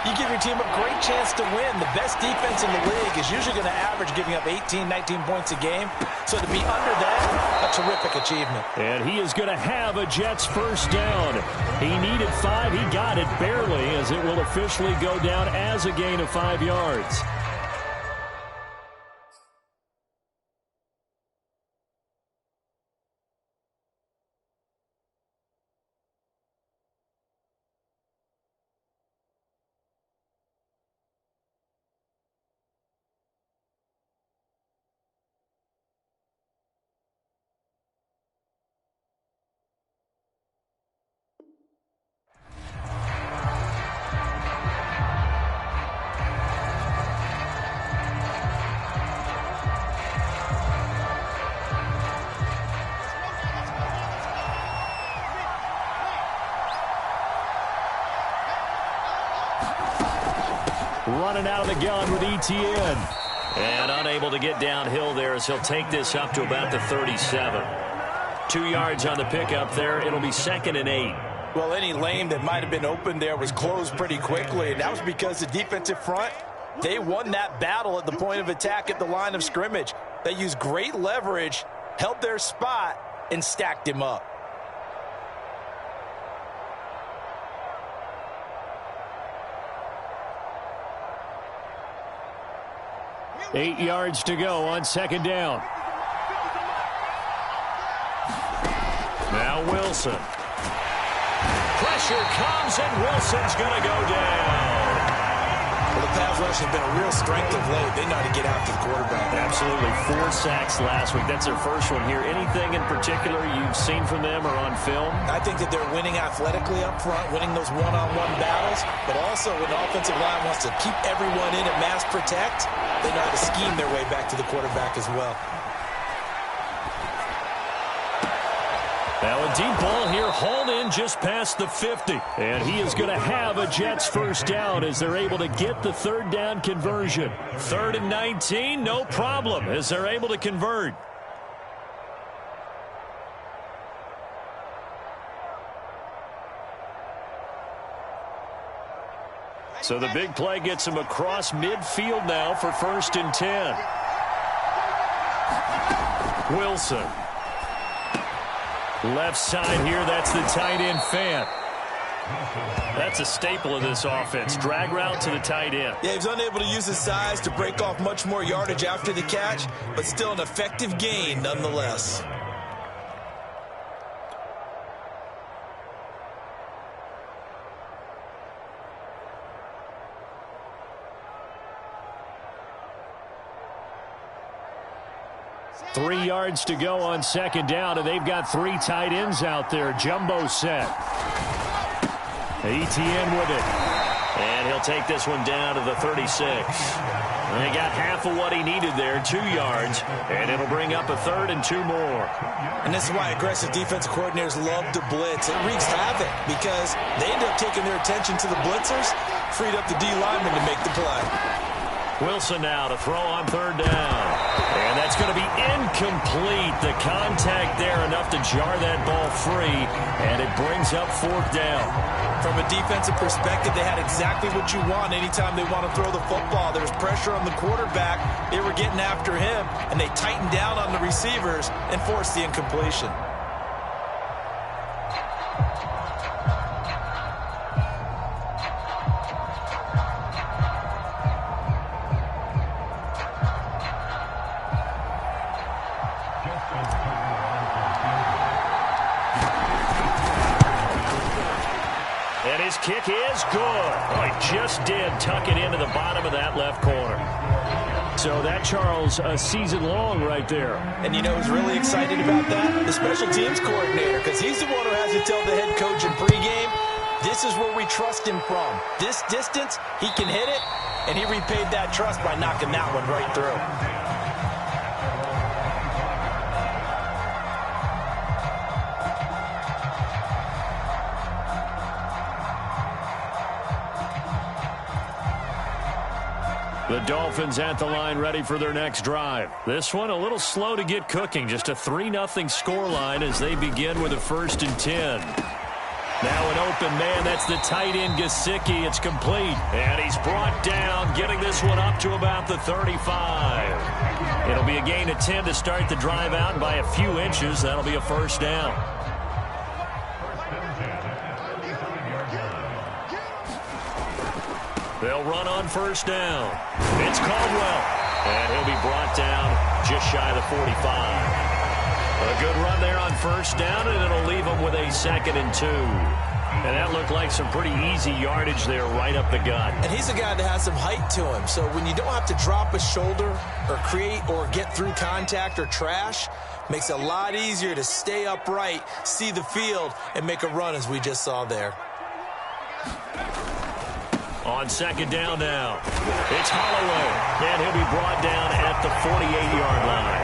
you give your team a great chance to win. The best defense in the league is usually going to average giving up 18, 19 points a game. So to be under that, a terrific achievement. And he is going to have a Jets first down. He needed 5. He got it barely, as it will officially go down as a gain of 5 yards. running out of the gun with ETN. And unable to get downhill there as he'll take this up to about the 37. 2 yards on the pickup there. It'll be 2nd and 8. Well, any lane that might have been open there was closed pretty quickly, and that was because the defensive front, they won that battle at the point of attack at the line of scrimmage. They used great leverage, held their spot, and stacked him up. Eight yards to go on 2nd down. Now Wilson. Pressure comes, and Wilson's going to go down. Well, the pass rush has been a real strength of late. They know how to get after the quarterback. Absolutely. 4 sacks last week. That's their first one here. Anything in particular you've seen from them or on film? I think that they're winning athletically up front, winning those one-on-one battles, but also when the offensive line wants to keep everyone in and mass protect, they know how to scheme their way back to the quarterback as well. Now a deep ball here, hauled in just past the 50. And he is going to have a Jets first down as they're able to get the 3rd down conversion. 3rd and 19, no problem as they're able to convert. So the big play gets him across midfield now for 1st and 10. Wilson. Left side here, that's the tight end Fant. That's a staple of this offense. Drag route to the tight end. Yeah, he's unable to use his size to break off much more yardage after the catch, but still an effective gain nonetheless. Three yards to go on 2nd down, and they've got 3 tight ends out there. Jumbo set. ETN with it. And he'll take this one down to the 36. And he got half of what he needed there, 2 yards, and it'll bring up a 3rd and 2 more. And this is why aggressive defensive coordinators love to blitz. It wreaks havoc because they end up taking their attention to the blitzers, freed up the D lineman to make the play. Wilson now to throw on 3rd down. And that's going to be incomplete. The contact there enough to jar that ball free, and it brings up 4th down. From a defensive perspective, they had exactly what you want anytime they want to throw the football. There was pressure on the quarterback. They were getting after him, and they tightened down on the receivers and forced the incompletion. And his kick is good. Oh, he just did tuck it into the bottom of that left corner. So that, Charles, a season long right there. And you know who's really excited about that? The special teams coordinator, because he's the one who has to tell the head coach in pregame, this is where we trust him from. This distance, he can hit it, and he repaid that trust by knocking that one right through. The Dolphins at the line ready for their next drive. This one a little slow to get cooking. Just a 3-0 scoreline as they begin with a 1st and 10. Now an open man. That's the tight end Gesicki. It's complete. And he's brought down, getting this one up to about the 35. It'll be a gain of 10 to start the drive out by a few inches. That'll be a 1st down. They'll run on 1st down. It's Caldwell. And he'll be brought down just shy of the 45. A good run there on 1st down, and it'll leave them with a 2nd and 2. And that looked like some pretty easy yardage there right up the gut. And he's a guy that has some height to him. So when you don't have to drop a shoulder or create or get through contact or trash, makes it a lot easier to stay upright, see the field, and make a run as we just saw there. On 2nd down now, it's Holloway, and he'll be brought down at the 48-yard line.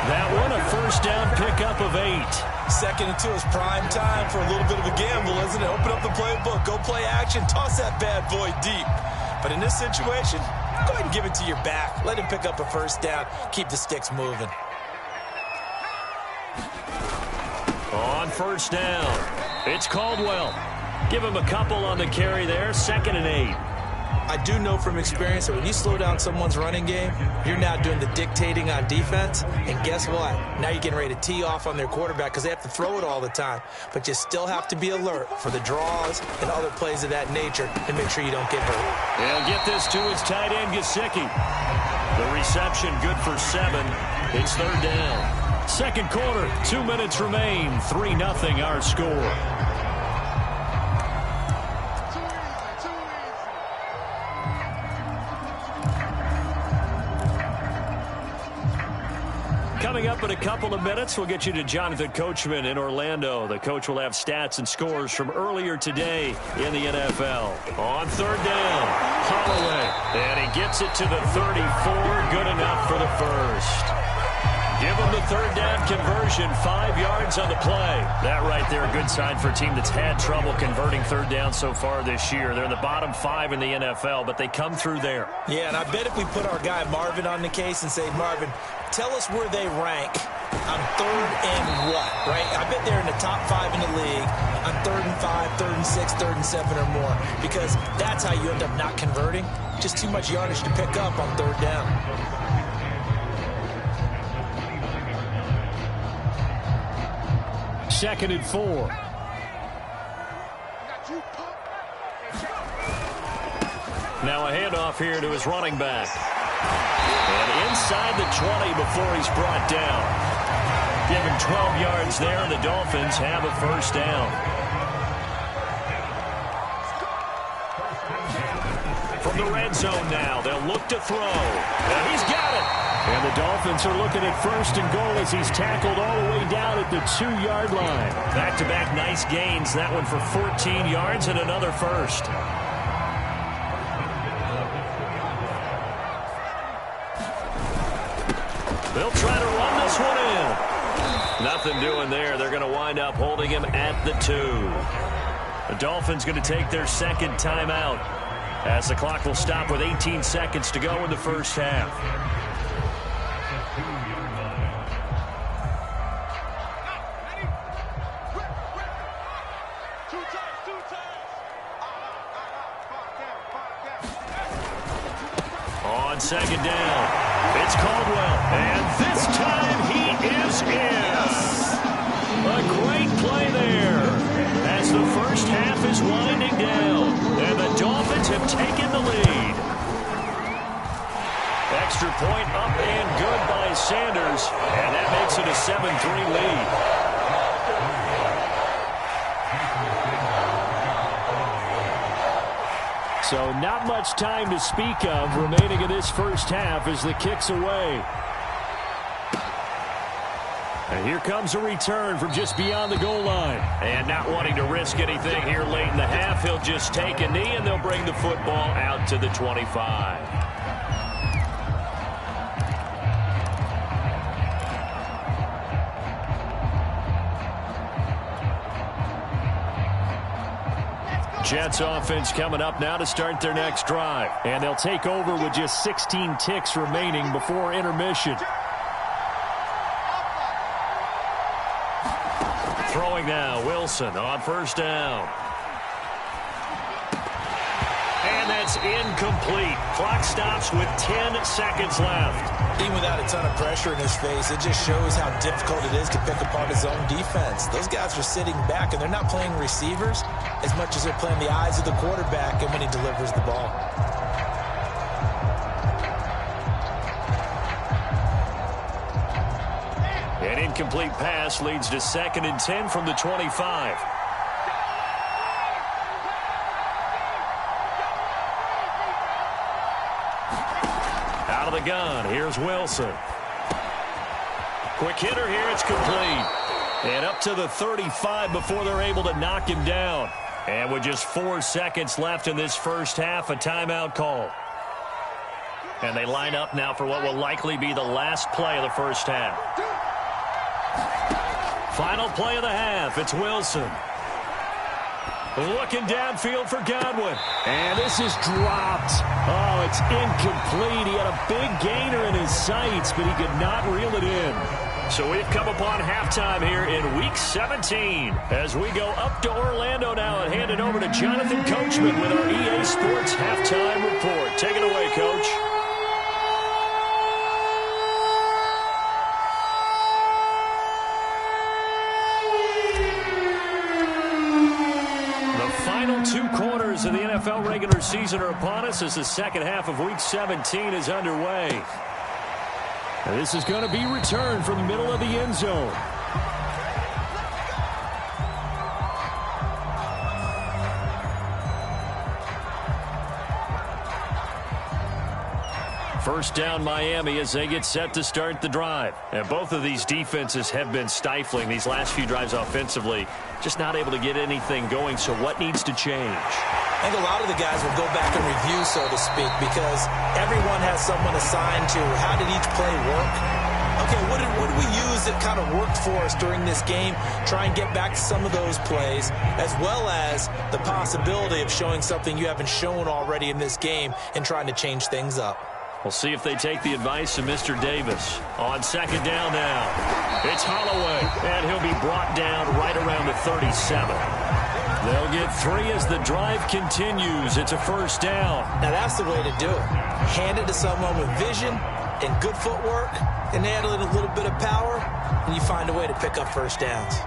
That one, a 1st down pickup of 8. 2nd and 2 is prime time for a little bit of a gamble, isn't it? Open up the playbook, go play action, toss that bad boy deep. But in this situation, go ahead and give it to your back. Let him pick up a first down. Keep the sticks moving. On first down, it's Caldwell. Give him a couple on the carry there, 2nd and 8. I do know from experience that when you slow down someone's running game, you're now doing the dictating on defense. And guess what? Now you're getting ready to tee off on their quarterback because they have to throw it all the time. But you still have to be alert for the draws and other plays of that nature and make sure you don't get hurt. He'll get this to his tight end, Gesicki. The reception good for 7. It's 3rd down. Second quarter, 2 minutes remain. 3-0 our score. Coming up in a couple of minutes, we'll get you to Jonathan Coachman in Orlando. The coach will have stats and scores from earlier today in the NFL. On 3rd down, Holloway. And he gets it to the 34. Good enough for the first. Give him the 3rd down conversion, 5 yards on the play. That right there, a good sign for a team that's had trouble converting 3rd down so far this year. They're in the bottom 5 in the NFL, but they come through there. Yeah, and I bet if we put our guy Marvin on the case and say, Marvin, tell us where they rank on 3rd and what, right? I bet they're in the top 5 in the league on 3rd and 5, 3rd and 6, 3rd and 7 or more, because that's how you end up not converting. Just too much yardage to pick up on 3rd down. Second and 4. Now a handoff here to his running back. And inside the 20 before he's brought down. Give him 12 yards there, and the Dolphins have a first down. From the red zone now, they'll look to throw. And he's got it. And the Dolphins are looking at 1st and goal as he's tackled all the way down at the 2-yard line. Back-to-back nice gains. That one for 14 yards and another first. They'll try to run this one in. Nothing doing there. They're going to wind up holding him at the 2. The Dolphins going to take their 2nd timeout as the clock will stop with 18 seconds to go in the first half. On 2nd down, it's Caldwell, and this time he is in. A great play there as the first half is winding down, and the Dolphins have taken the lead. Extra point up and good by Sanders, and that makes it a 7-3 lead. So not much time to speak of remaining in this first half as the kick's away. And here comes a return from just beyond the goal line. And not wanting to risk anything here late in the half, he'll just take a knee and they'll bring the football out to the 25. Jets offense coming up now to start their next drive. And they'll take over with just 16 ticks remaining before intermission. Throwing now, Wilson on 1st down. And that's incomplete. Clock stops with 10 seconds left. Even without a ton of pressure in his face, it just shows how difficult it is to pick apart his own defense. Those guys are sitting back, and they're not playing receivers as much as they're playing the eyes of the quarterback and when he delivers the ball. An incomplete pass leads to 2nd and 10 from the 25. Out of the gun, here's Wilson. Quick hitter here, it's complete. And up to the 35 before they're able to knock him down. And with just 4 seconds left in this first half, a timeout call. And they line up now for what will likely be the last play of the first half. Final play of the half, it's Wilson. Looking downfield for Godwin. And this is dropped. Oh, it's incomplete. He had a big gainer in his sights, but he could not reel it in. So we've come upon halftime here in Week 17 as we go up to Orlando now and hand it over to Jonathan Coachman with our EA Sports Halftime Report. Take it away, Coach. Final 2 quarters of the NFL regular season are upon us as the second half of Week 17 is underway. And this is going to be returned from the middle of the end zone. First down Miami as they get set to start the drive. And both of these defenses have been stifling these last few drives offensively. Just not able to get anything going, so what needs to change? I think a lot of the guys will go back and review, so to speak, because everyone has someone assigned to how did each play work. Okay, what did we use that kind of worked for us during this game? Try and get back to some of those plays, as well as the possibility of showing something you haven't shown already in this game and trying to change things up. We'll see if they take the advice of Mr. Davis. On second down now, it's Holloway, and he'll be brought down right around the 37. They'll get 3 as the drive continues. It's a first down. Now that's the way to do it. Hand it to someone with vision and good footwork, and add a little bit of power, and you find a way to pick up first downs.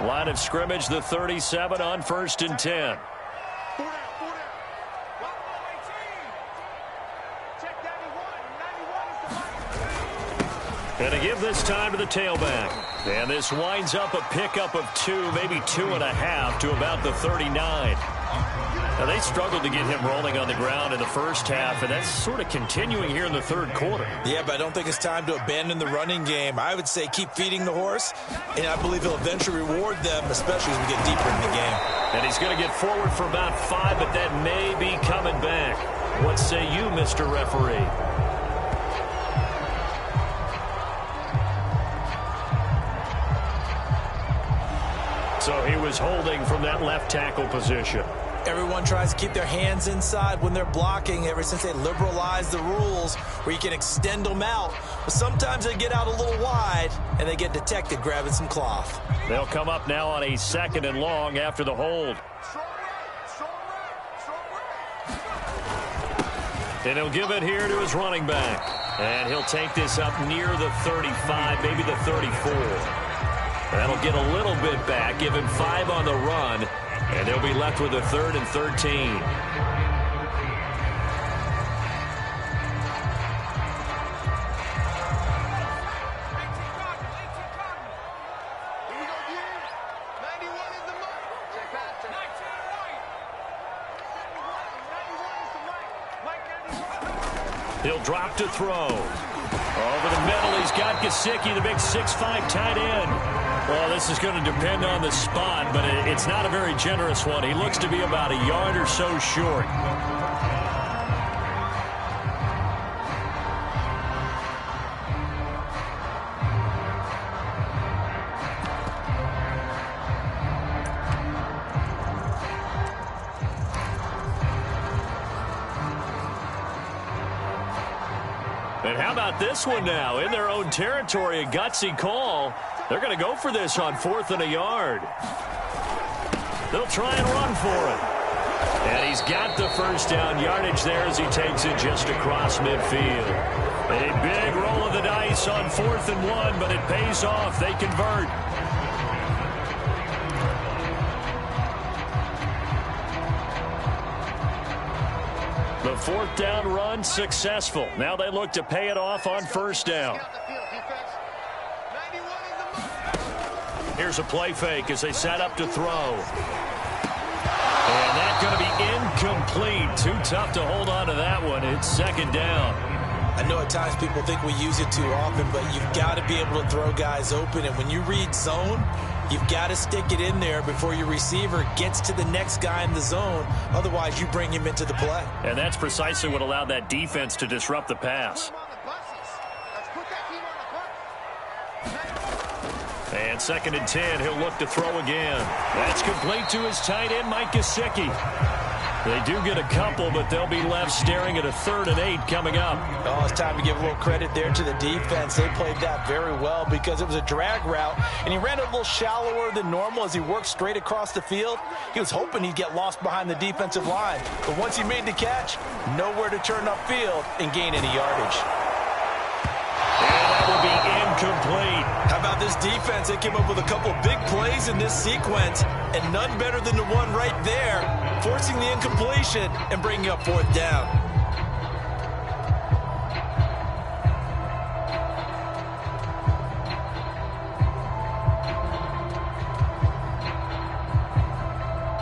Line of scrimmage, the 37 on 1st and 10. And to give this time to the tailback. And this winds up a pickup of 2, maybe 2.5 to about the 39. Now, they struggled to get him rolling on the ground in the first half, and that's sort of continuing here in the third quarter. Yeah, but I don't think it's time to abandon the running game. I would say keep feeding the horse, and I believe he'll eventually reward them, especially as we get deeper in the game. And he's going to get forward for about 5, but that may be coming back. What say you, Mr. Referee? So he was holding from that left tackle position. Everyone tries to keep their hands inside when they're blocking ever since they liberalized the rules where you can extend them out. But sometimes they get out a little wide and they get detected grabbing some cloth. They'll come up now on a 2nd and long after the hold. And he'll give it here to his running back. And he'll take this up near the 35, maybe the 34. That'll get a little bit back, give him 5 on the run, and they'll be left with a 3rd and 13. He'll drop to throw. Over the middle, he's got Gesicki, the big 6'5" tight end. Well, this is going to depend on the spot, but it's not a very generous one. He looks to be about a yard or so short. And how about this one now? In their own territory, a gutsy call. They're going to go for this on 4th and a yard. They'll try and run for it. And he's got the first down yardage there as he takes it just across midfield. A big roll of the dice on 4th and 1, but it pays off. They convert. The 4th down run successful. Now they look to pay it off on 1st down. Here's a play fake as they set up to throw. And that's going to be incomplete. Too tough to hold on to that one. It's 2nd down. I know at times people think we use it too often, but you've got to be able to throw guys open. And when you read zone, you've got to stick it in there before your receiver gets to the next guy in the zone. Otherwise, you bring him into the play. And that's precisely what allowed that defense to disrupt the pass. And 2nd and 10, he'll look to throw again. That's complete to his tight end, Mike Gesicki. They do get a couple, but they'll be left staring at a 3rd and 8 coming up. Oh, it's time to give a little credit there to the defense. They played that very well because it was a drag route, and he ran it a little shallower than normal as he worked straight across the field. He was hoping he'd get lost behind the defensive line, but once he made the catch, nowhere to turn upfield and gain any yardage. And that will be incomplete. How about this defense? They came up with a couple big plays in this sequence, and none better than the one right there, forcing the incompletion and bringing up 4th down.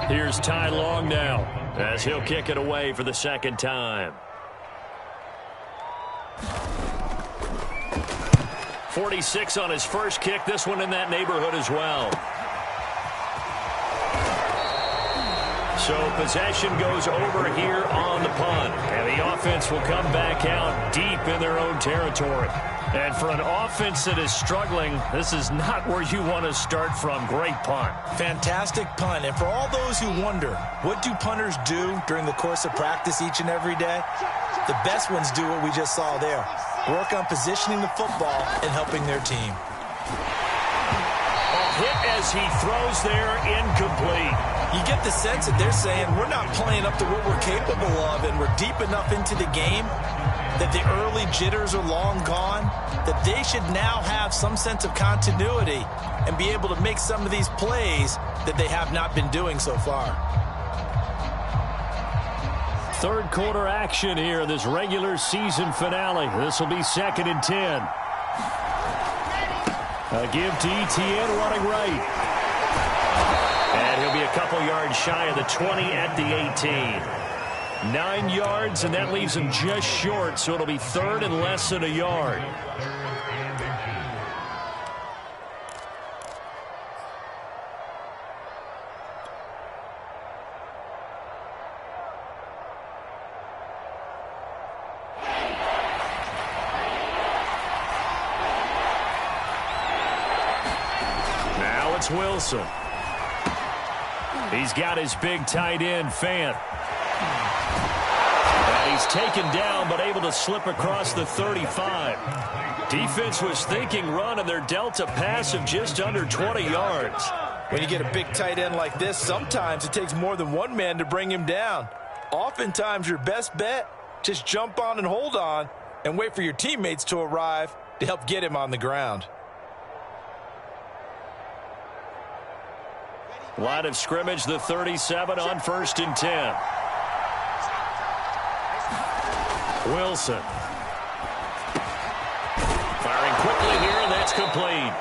Here's Ty Long now, as he'll kick it away for the 2nd time. 46 on his first kick. This one in that neighborhood as well. So possession goes over here on the punt. And the offense will come back out deep in their own territory. And for an offense that is struggling, this is not where you want to start from. Great punt. Fantastic punt. And for all those who wonder, what do punters do during the course of practice each and every day? The best ones do what we just saw there. Work on positioning the football and helping their team. A hit as he throws there, incomplete. You get the sense that they're saying we're not playing up to what we're capable of, and we're deep enough into the game that the early jitters are long gone, that they should now have some sense of continuity and be able to make some of these plays that they have not been doing so far. 3rd quarter action here, this regular season finale. This will be 2nd and 10. A give to Etienne running right. And he'll be a couple yards shy of the 20 at the 18. 9 yards, and that leaves him just short, so it'll be 3rd and less than a yard. Wilson. He's got his big tight end, Fant. And he's taken down, but able to slip across the 35. Defense was thinking run, and they're dealt a pass of just under 20 yards. When you get a big tight end like this, sometimes it takes more than one man to bring him down. Oftentimes, your best bet, just jump on and hold on and wait for your teammates to arrive to help get him on the ground. Line of scrimmage, the 37 on 1st and 10. Wilson. Firing quickly here, and that's complete.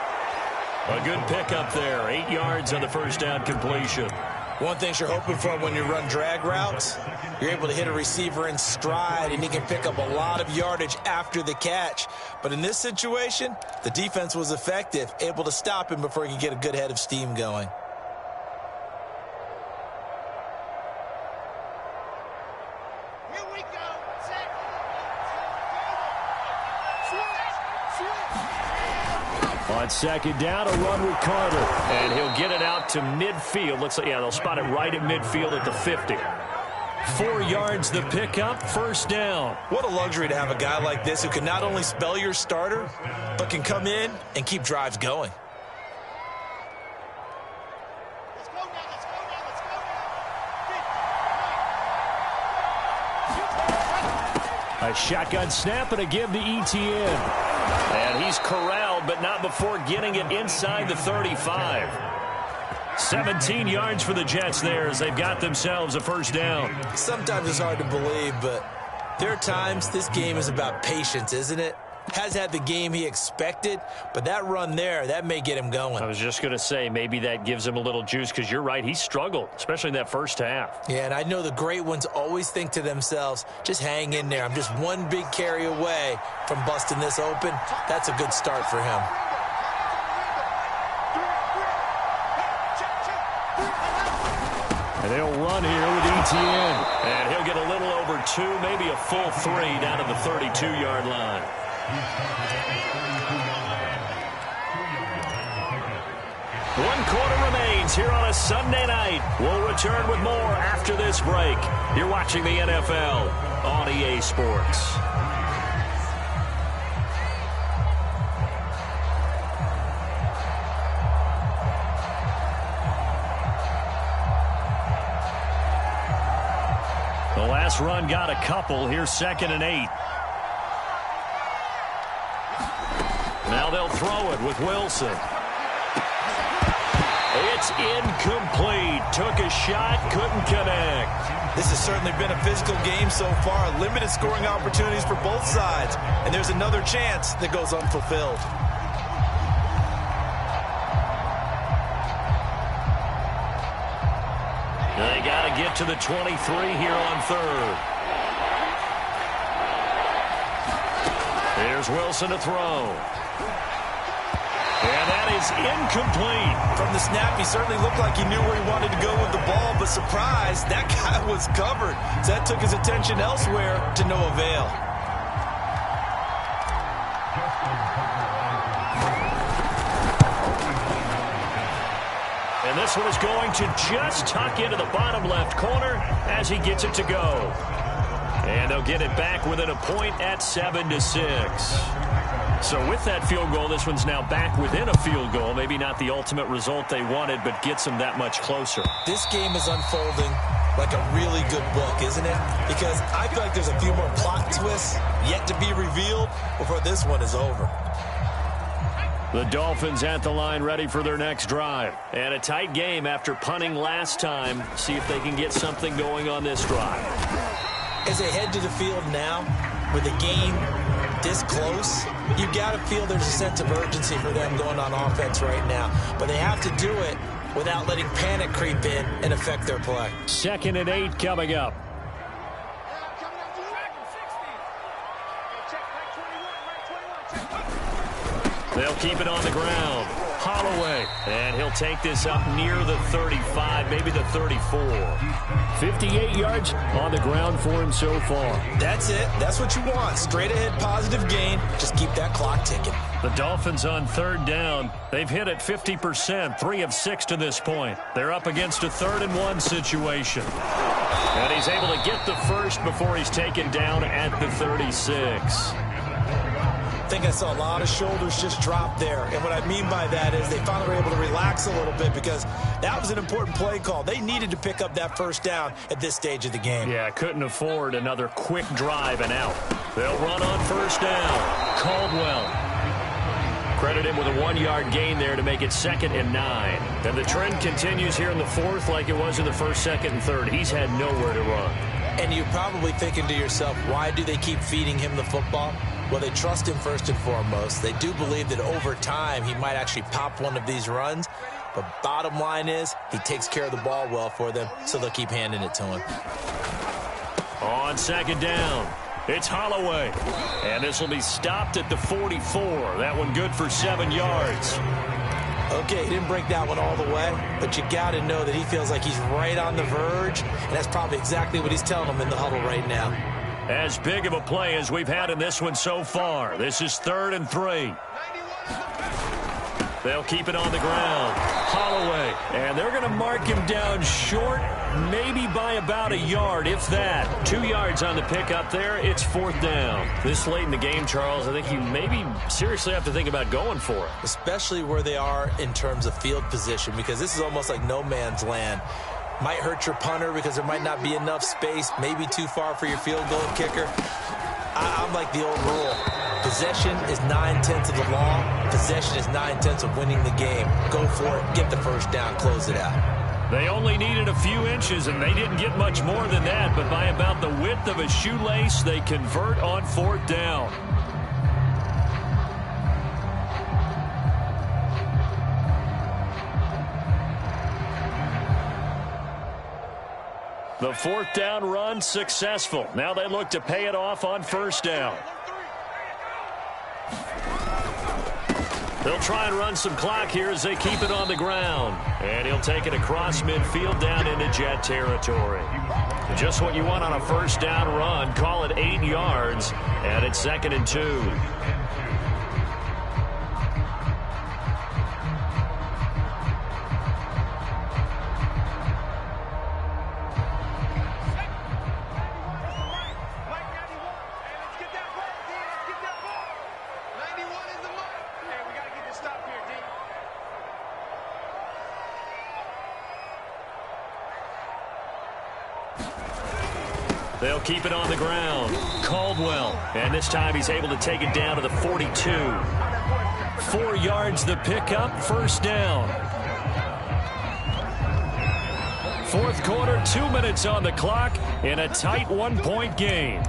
A good pickup there. 8 yards on the first down completion. One thing you're hoping for when you run drag routes, you're able to hit a receiver in stride, and he can pick up a lot of yardage after the catch. But in this situation, the defense was effective, able to stop him before he could get a good head of steam going. On 2nd down, a run with Carter. And he'll get it out to midfield. Looks like, yeah, they'll spot it right at midfield at the 50. 4 yards the pickup, 1st down. What a luxury to have a guy like this who can not only spell your starter, but can come in and keep drives going. A shotgun snap and a give to Etienne. And he's corralled, but not before getting it inside the 35. 17 yards for the Jets there as they've got themselves a 1st down. Sometimes it's hard to believe, but there are times this game is about patience, isn't it? Has had the game he expected, but that run there, that may get him going. I was just going to say, maybe that gives him a little juice, because you're right, he struggled, especially in that first half. Yeah, and I know the great ones always think to themselves, just hang in there. I'm just one big carry away from busting this open. That's a good start for him. And they'll run here with Etienne. And he'll get a little over 2, maybe a full 3 down to the 32-yard line. One quarter remains here on a Sunday night. We'll return with more after this break. You're watching the NFL on EA Sports. The last run got a couple. Here's 2nd and 8. Now they'll throw it with Wilson. It's incomplete. Took a shot, couldn't connect. This has certainly been a physical game so far. Limited scoring opportunities for both sides. And there's another chance that goes unfulfilled. They got to get to the 23 here on 3rd. Here's Wilson to throw. And that is incomplete. From the snap, he certainly looked like he knew where he wanted to go with the ball, but surprise, that guy was covered. So that took his attention elsewhere to no avail. And this one is going to just tuck into the bottom left corner as he gets it to go. And they'll get it back within a point at 7-6. So with that field goal, this one's now back within a field goal. Maybe not the ultimate result they wanted, but gets them that much closer. This game is unfolding like a really good book, isn't it? Because I feel like there's a few more plot twists yet to be revealed before this one is over. The Dolphins at the line ready for their next drive. And a tight game after punting last time. See if they can get something going on this drive. As they head to the field now, with the game this close, you got to feel there's a sense of urgency for them going on offense right now. But they have to do it without letting panic creep in and affect their play. 2nd and 8 coming up. They'll keep it on the ground. Holloway. And he'll take this up near the 35, maybe the 34. 58 yards on the ground for him so far. That's it. That's what you want. Straight ahead positive gain. Just keep that clock ticking. The Dolphins on 3rd down. They've hit it 50%, 3 of 6 to this point. They're up against a 3rd and 1 situation. And he's able to get the first before he's taken down at the 36. I think I saw a lot of shoulders just drop there. And what I mean by that is they finally were able to relax a little bit because that was an important play call. They needed to pick up that first down at this stage of the game. Yeah, couldn't afford another quick drive and out. They'll run on 1st down. Caldwell. Credit him with a 1-yard gain there to make it 2nd and 9. And the trend continues here in the 4th like it was in the 1st, 2nd, and 3rd. He's had nowhere to run. And you're probably thinking to yourself, why do they keep feeding him the football? Well, they trust him first and foremost. They do believe that over time he might actually pop one of these runs. But bottom line is he takes care of the ball well for them, so they'll keep handing it to him. On 2nd down, it's Holloway. And this will be stopped at the 44. That one good for 7 yards. Okay, he didn't break that one all the way, but you got to know that he feels like he's right on the verge, and that's probably exactly what he's telling them in the huddle right now. As big of a play as we've had in this one so far. This is 3rd and 3. They'll keep it on the ground. Holloway. And they're going to mark him down short, maybe by about a yard, if that. 2 yards on the pickup there. It's 4th down. This late in the game, Charles, I think you maybe seriously have to think about going for it. Especially where they are in terms of field position, because this is almost like no man's land. Might hurt your punter because there might not be enough space, maybe too far for your field goal kicker. I'm like the old rule. Possession is 9/10 of the law. Possession is 9/10 of winning the game. Go for it. Get the first down. Close it out. They only needed a few inches, and they didn't get much more than that. But by about the width of a shoelace, they convert on 4th down. The 4th down run successful. Now they look to pay it off on 1st down. They'll try and run some clock here as they keep it on the ground. And he'll take it across midfield down into Jet territory. Just what you want on a 1st down run. Call it 8 yards. And it's 2nd and 2. They'll keep it on the ground. Caldwell. And this time he's able to take it down to the 42. 4 yards the pickup, first down. Fourth quarter, 2 minutes on the clock in a tight 1-point game.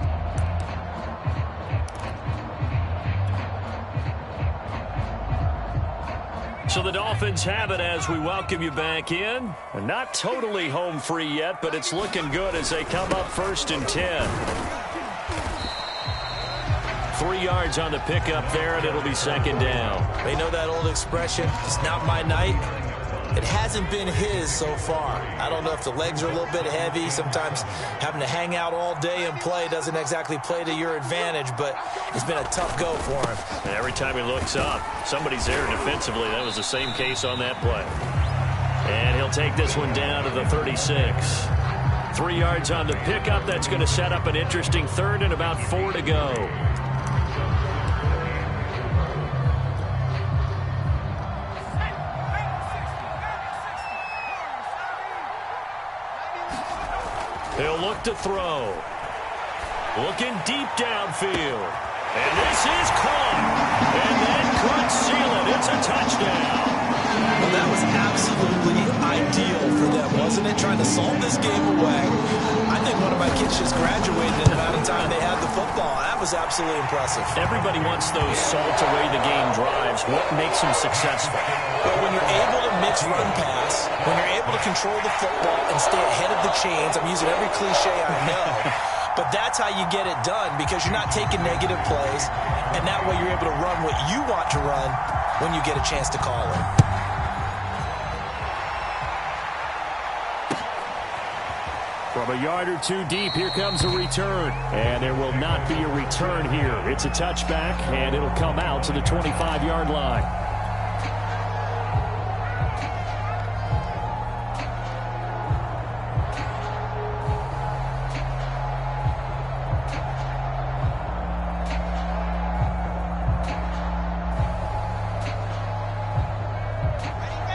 So the Dolphins have it as we welcome you back in. Not totally home free yet, but it's looking good as they come up 1st and 10. 3 yards on the pickup there, and it'll be 2nd down. They know that old expression, it's not my night. It hasn't been his so far. I don't know if the legs are a little bit heavy. Sometimes having to hang out all day and play doesn't exactly play to your advantage, but it's been a tough go for him. And every time he looks up, somebody's there defensively. That was the same case on that play. And he'll take this one down to the 36. 3 yards on the pickup. That's going to set up an interesting 3rd and about 4 to go. He'll look to throw. Looking deep downfield. And this is caught. And that could seal it. It's a touchdown. Well, that was absolutely ideal for them, wasn't it? Trying to solve this game away. I think one of my kids just graduated in the amount of time they had the football. That was absolutely impressive. Everybody wants those salt-away-the-game drives. What makes them successful? But when you're able to mix run pass, when you're able to control the football and stay ahead of the chains, I'm using every cliche I know, but that's how you get it done because you're not taking negative plays, and that way you're able to run what you want to run when you get a chance to call it. From a yard or two deep, here comes a return. And there will not be a return here. It's a touchback, and it'll come out to the 25-yard line.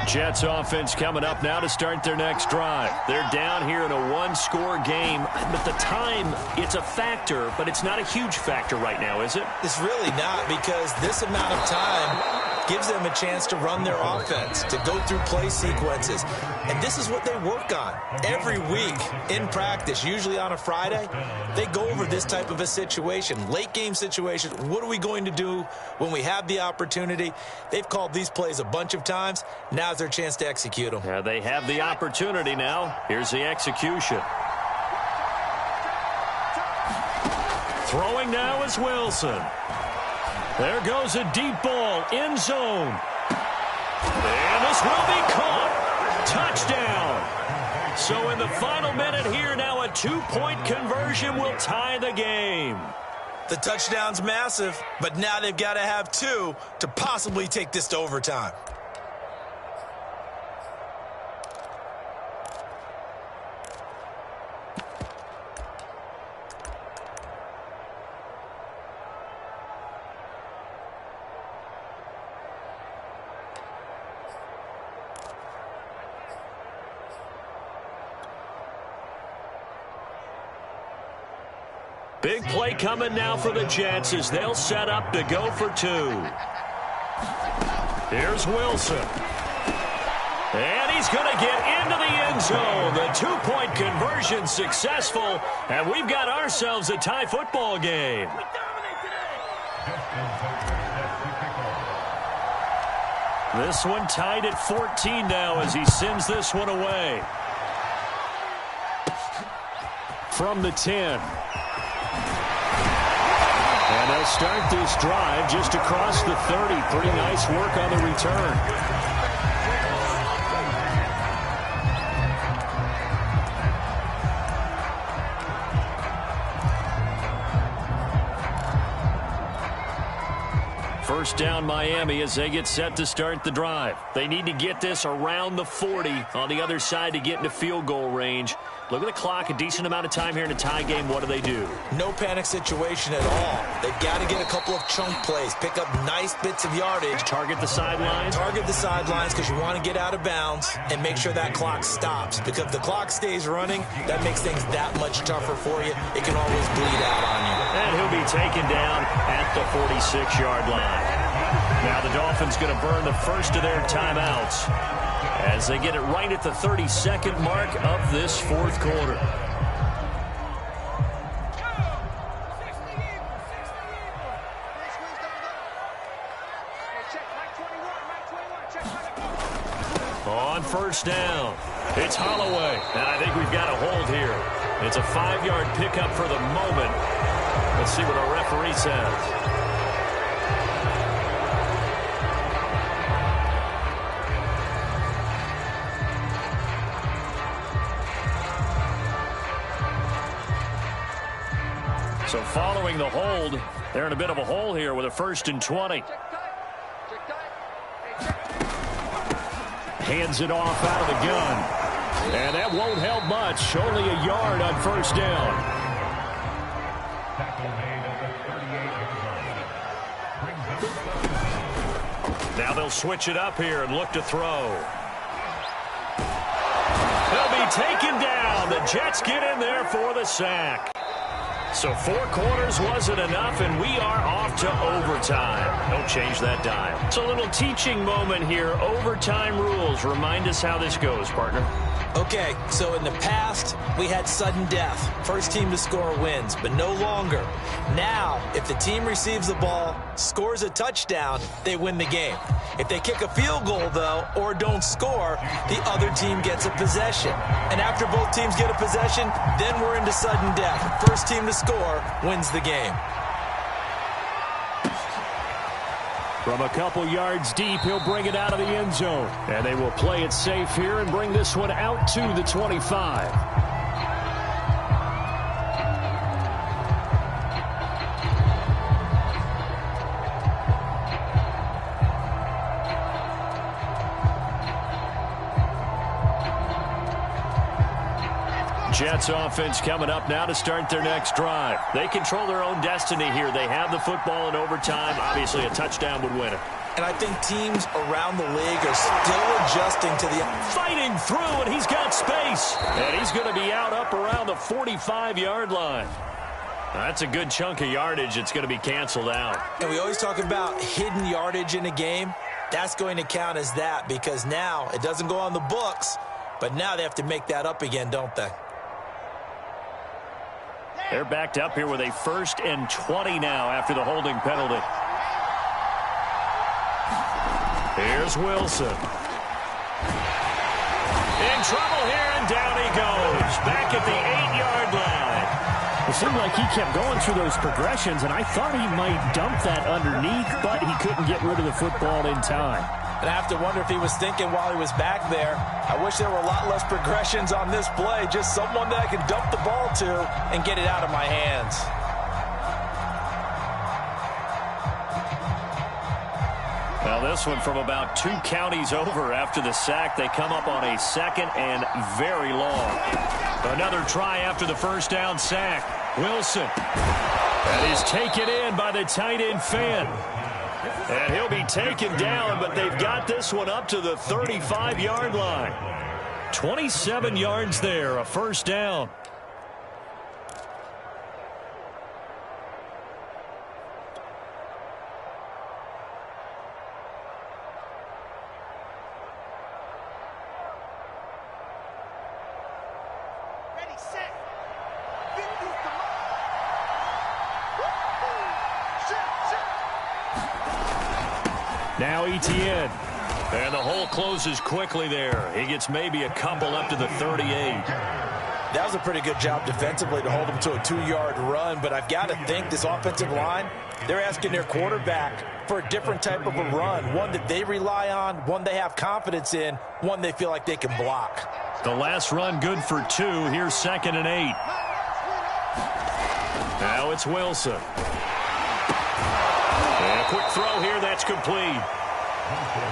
Jets offense coming up now to start their next drive. They're down here in a one-score game, but the time, it's a factor, but it's not a huge factor right now, is it? It's really not, because this amount of time gives them a chance to run their offense, to go through play sequences. And this is what they work on every week in practice, usually on a Friday. They go over this type of a situation, late game situation. What are we going to do when we have the opportunity? They've called these plays a bunch of times. Now's their chance to execute them. Yeah, they have the opportunity now. Here's the execution. Throwing now is Wilson. There goes a deep ball, end zone. And this will be caught. Touchdown. So in the final minute here, now a 2-point conversion will tie the game. The touchdown's massive, but now they've got to have 2 to possibly take this to overtime. Big play coming now for the Jets as they'll set up to go for 2. Here's Wilson. And he's going to get into the end zone. The 2-point conversion successful, and we've got ourselves a tie football game. This one tied at 14 now as he sends this one away. From the 10. And they'll start this drive just across the 30. Pretty nice work on the return. First down Miami as they get set to start the drive. They need to get this around the 40 on the other side to get into field goal range. Look at the clock, a decent amount of time here in a tie game. What do? No panic situation at all. They've got to get a couple of chunk plays, pick up nice bits of yardage. Target the sidelines? Target the sidelines because you want to get out of bounds and make sure that clock stops. Because if the clock stays running, that makes things that much tougher for you. It can always bleed out on you. And he'll be taken down at the 46-yard line. Now the Dolphins going to burn the first of their timeouts as they get it right at the 32nd mark of this fourth quarter. On first down, it's Holloway. And I think we've got a hold here. It's a 5-yard pickup for the moment. Let's see what our referee says. So following the hold, they're in a bit of a hole here with a 1st and 20. Hands it off out of the gun. And that won't help much. Only a yard on first down. Now they'll switch it up here and look to throw. They'll be taken down. The Jets get in there for the sack. So 4 quarters wasn't enough, and we are off to overtime. Don't change that dime. It's a little teaching moment here. Overtime rules. Remind us how this goes, partner. Okay, so in the past, we had sudden death. First team to score wins, but no longer. Now, if the team receives the ball, scores a touchdown, they win the game. If they kick a field goal, though, or don't score, the other team gets a possession. And after both teams get a possession, then we're into sudden death. First team to score wins the game. From a couple yards deep, he'll bring it out of the end zone. And they will play it safe here and bring this one out to the 25. Jets offense coming up now to start their next drive. They control their own destiny here. They have the football in overtime. Obviously, a touchdown would win it. And I think teams around the league are still adjusting to the... Fighting through, and he's got space. And he's going to be out up around the 45-yard line. That's a good chunk of yardage. It's going to be canceled out. And we always talk about hidden yardage in a game. That's going to count as that because now it doesn't go on the books, but now they have to make that up again, don't they? They're backed up here with a 1st and 20 now after the holding penalty. Here's Wilson. In trouble here, and down he goes. Back at the 8-yard line. It seemed like he kept going through those progressions, and I thought he might dump that underneath, but he couldn't get rid of the football in time. And I have to wonder if he was thinking while he was back there, I wish there were a lot less progressions on this play, just someone that I can dump the ball to and get it out of my hands. Well, this one from about 2 counties over after the sack. They come up on a 2nd and very long. Another try after the first down sack. Wilson. That is taken in by the tight end Finn. And he'll be taken down, but they've got this one up to the 35-yard line. 27 yards there, a first down. Now Etienne. And the hole closes quickly there. He gets maybe a couple up to the 38. That was a pretty good job defensively to hold him to a 2-yard run, but I've got to think this offensive line, they're asking their quarterback for a different type of a run, one that they rely on, one they have confidence in, one they feel like they can block. The last run good for 2. Here's 2nd and 8. Now it's Wilson. And a quick throw here, that's complete.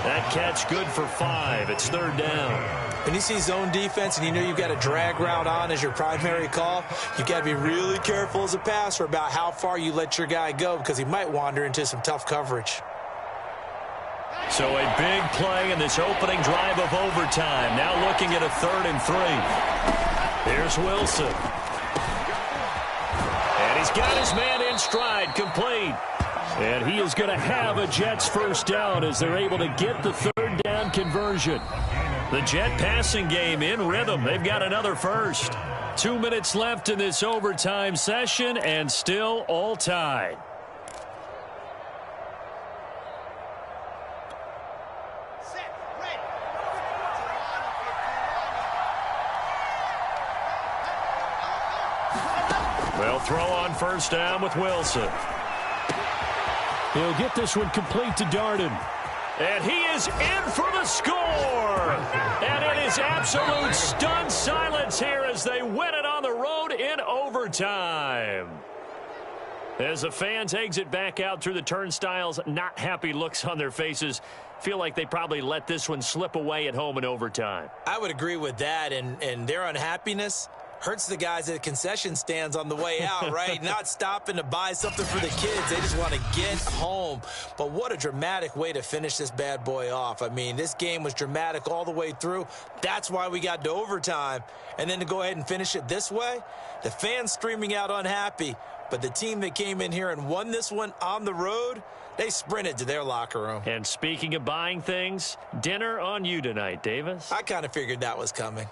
That catch good for 5. It's 3rd down. When you see zone defense and you know you've got a drag route on as your primary call, you've got to be really careful as a passer about how far you let your guy go because he might wander into some tough coverage. So a big play in this opening drive of overtime. Now looking at a 3rd and 3. Here's Wilson. And he's got his man in stride, complete. And he is going to have a Jets first down as they're able to get the 3rd down conversion. The Jet passing game in rhythm. They've got another first. 2 minutes left in this overtime session and still all tied. They'll throw on first down with Wilson. He'll get this one complete to Darden. And he is in for the score. And it is absolute stunned silence here as they win it on the road in overtime. As the fans exit back out through the turnstiles, not happy looks on their faces. Feel like they probably let this one slip away at home in overtime. I would agree with that, and their unhappiness hurts the guys at concession stands on the way out, right? Not stopping to buy something for the kids. They just want to get home. But what a dramatic way to finish this bad boy off. I mean, this game was dramatic all the way through. That's why we got to overtime. And then to go ahead and finish it this way, the fans streaming out unhappy. But the team that came in here and won this one on the road, they sprinted to their locker room. And speaking of buying things, dinner on you tonight, Davis. I kind of figured that was coming.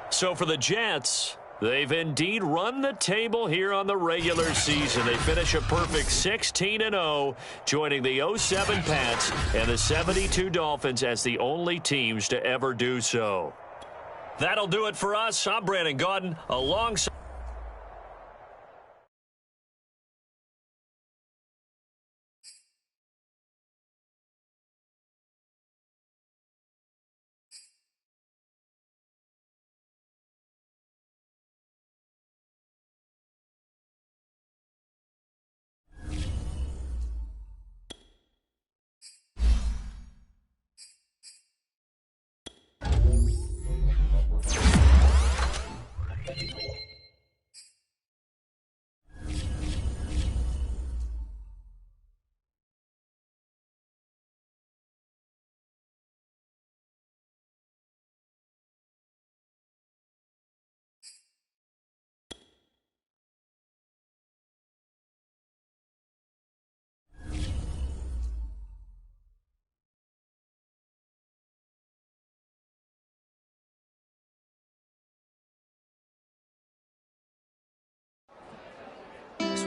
So for the Jets, they've indeed run the table here on the regular season. They finish a perfect 16-0, joining the 07 Pats and the 72 Dolphins as the only teams to ever do so. That'll do it for us. I'm Brandon Gaudin alongside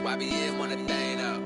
Why be in one thing up?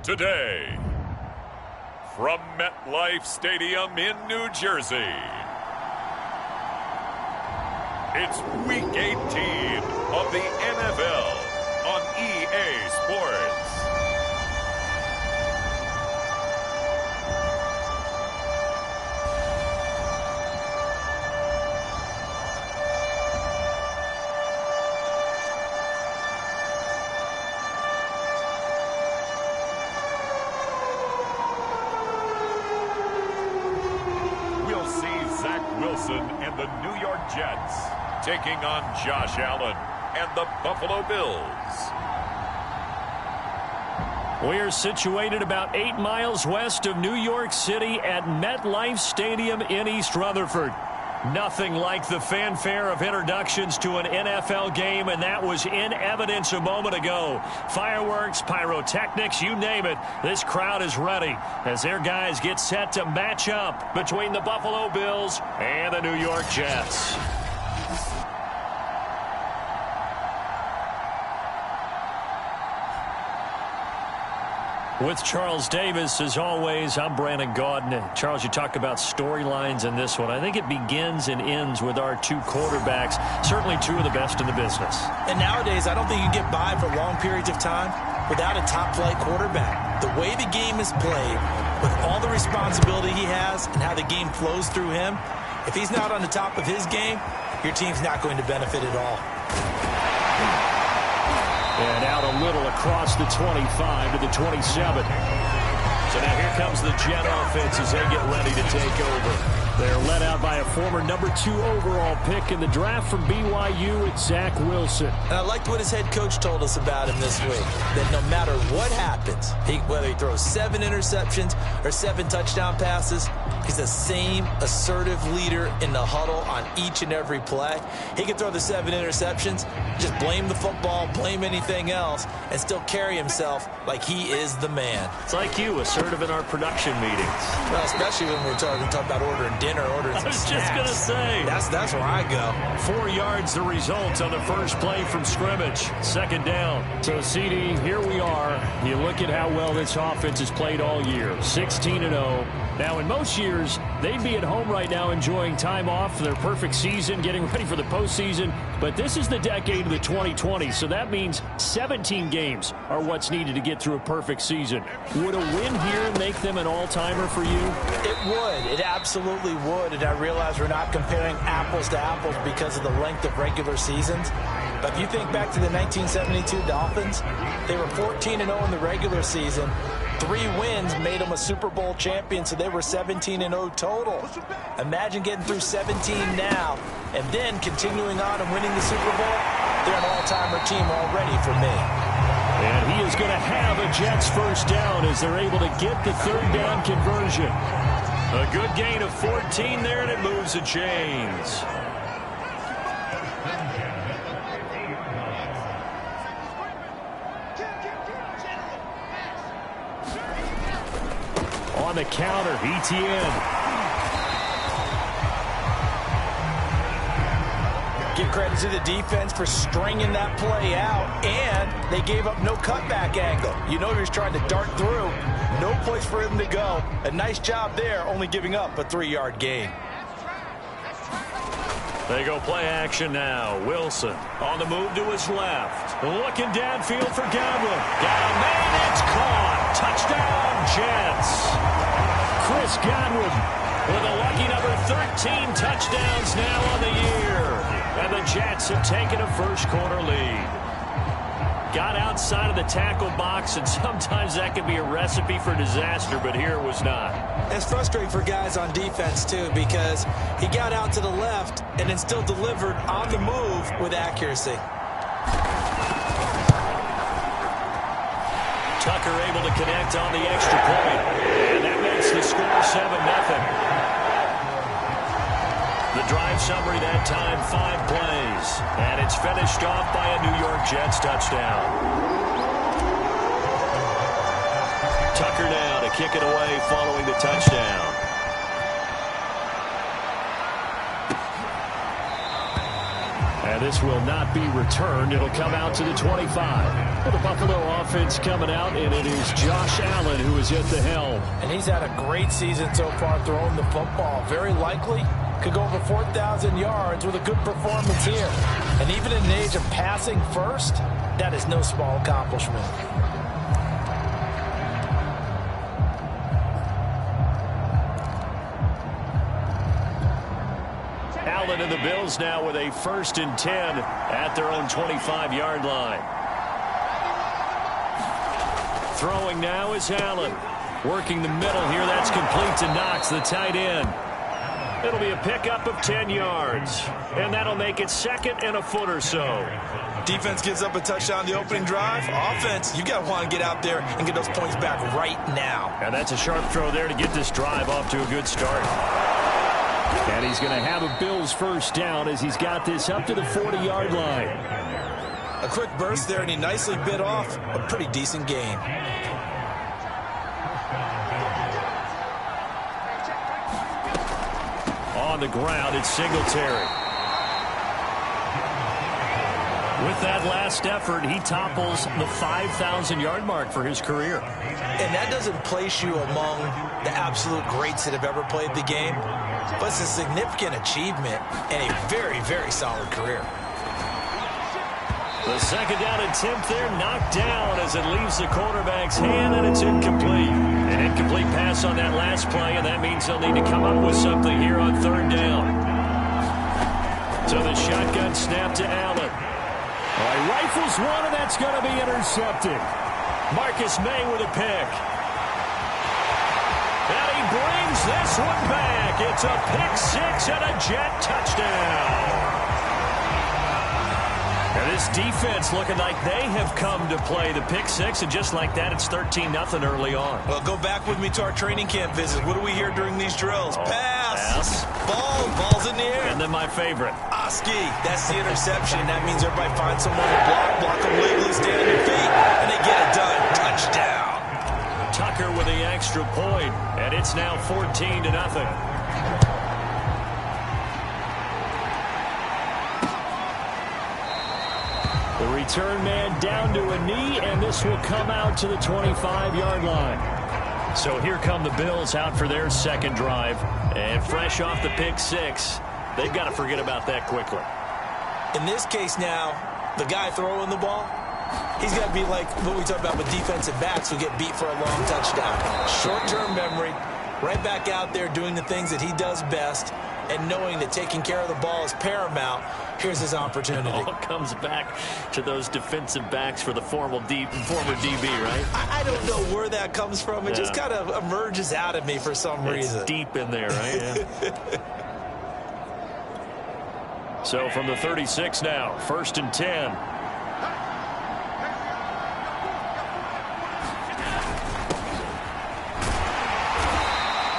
Today, from MetLife Stadium in New Jersey, it's Week 18 of the NFL on EA Sports. We'll see Zach Wilson and the New York Jets taking on Josh Allen and the Buffalo Bills. We're situated about 8 miles west of New York City at MetLife Stadium in East Rutherford. Nothing like the fanfare of introductions to an NFL game, and that was in evidence a moment ago. Fireworks, pyrotechnics, you name it. This crowd is ready as their guys get set to match up between the Buffalo Bills and the New York Jets. With Charles Davis, as always, I'm Brandon Gaudin. Charles, you talk about storylines in this one. I think it begins and ends with our two quarterbacks, certainly two of the best in the business. And nowadays, I don't think you can get by for long periods of time without a top-flight quarterback. The way the game is played, with all the responsibility he has and how the game flows through him, if he's not on the top of his game, your team's not going to benefit at all. And out a little across the 25 to the 27. So now here comes the Jet offense as they get ready to take over. They're led out by a former number 2 overall pick in the draft from BYU. It's Zach Wilson. And I liked what his head coach told us about him this week, that no matter what happens, whether he throws 7 interceptions or 7 touchdown passes, he's the same assertive leader in the huddle on each and every play. He can throw the 7 interceptions, just blame the football, blame anything else, and still carry himself like he is the man. It's like you, assertive in our production meetings. Well, especially when we're talking about ordering dinner, ordering some snacks. I was just going to say. That's where I go. 4 yards the result on the first play from scrimmage. Second down. So, CD, here we are. You look at how well this offense has played all year. 16-0. Now, in most years, they'd be at home right now enjoying time off for their perfect season, getting ready for the postseason. But this is the decade of the 2020s, so that means 17 games are what's needed to get through a perfect season. Would a win here make them an all-timer for you? It would. It absolutely would. And I realize we're not comparing apples to apples because of the length of regular seasons. But if you think back to the 1972 Dolphins, they were 14-0 in the regular season. 3 wins made them a Super Bowl champion, so they were 17-0 total. Imagine getting through 17 now and then continuing on and winning the Super Bowl. They're an all-timer team already for me. And he is going to have a Jets first down as they're able to get the third down conversion. A good gain of 14 there, and it moves the chains. On the counter, ETN. Give credit to the defense for stringing that play out, and they gave up no cutback angle. You know he was trying to dart through. No place for him to go. A nice job there, only giving up a 3-yard gain. They go play action now. Wilson on the move to his left. Looking downfield for Godwin. Got a man, it's caught. Touchdown, Jets. Chris Godwin with a lucky number 13 touchdowns now on the year. And the Jets have taken a first-quarter lead. Got outside of the tackle box, and sometimes that can be a recipe for disaster, but here it was not. It's frustrating for guys on defense, too, because he got out to the left and then still delivered on the move with accuracy. Tucker able to connect on the extra point, and that makes the score 7-0. The drive summary that time, 5 plays. And it's finished off by a New York Jets touchdown. Tucker now to kick it away following the touchdown. And And this will not be returned. It'll come out to the 25. Well, the Buffalo offense coming out, and it is Josh Allen who is at the helm. And he's had a great season so far throwing the football. Very likely could go over 4,000 yards with a good performance here. And even in an age of passing first, that is no small accomplishment. Allen and the Bills now with a 1st and 10 at their own 25-yard line. Throwing now is Allen. Working the middle here. That's complete to Knox, the tight end. It'll be a pickup of 10 yards. And that'll make it 2nd and a foot or so. Defense gives up a touchdown the opening drive. Offense, you got to want to get out there and get those points back right now. And that's a sharp throw there to get this drive off to a good start. And he's going to have a Bills 1st down as he's got this up to the 40-yard line. A quick burst there, and he nicely bit off a pretty decent gain. On the ground, it's Singletary. With that last effort, he topples the 5,000-yard mark for his career. And that doesn't place you among the absolute greats that have ever played the game, but it's a significant achievement and a very, very solid career. The 2nd down and 10th there, knocked down as it leaves the quarterback's hand, and it's incomplete. An incomplete pass on that last play, and that means they'll need to come up with something here on 3rd down. So the shotgun snap to Allen. He rifles one, and that's going to be intercepted. Marcus May with a pick. And he brings this one back. It's a pick 6 and a Jet touchdown. And this defense looking like they have come to play the pick 6, and just like that, it's 13-0 early on. Well, go back with me to our training camp visit. What do we hear during these drills? Pass. Ball's in the air. And then my favorite. Oski, that's the interception. That means everybody finds someone to block them legally, stay on their feet, and they get it done. Touchdown. Tucker with the extra point, and it's now 14-0. The return man down to a knee, and this will come out to the 25-yard line. So here come the Bills out for their 2nd drive, and fresh off the pick 6, they've got to forget about that quickly. In this case now, the guy throwing the ball, he's got to be like what we talk about with defensive backs who get beat for a long touchdown. Short-term memory, right back out there doing the things that he does best, and knowing that taking care of the ball is paramount. Here's his opportunity. It all comes back to those defensive backs for the former DB, right? I don't know where that comes from. It just kind of emerges out of me for some reason. It's deep in there, right? Yeah. So from the 36 now, 1st and 10.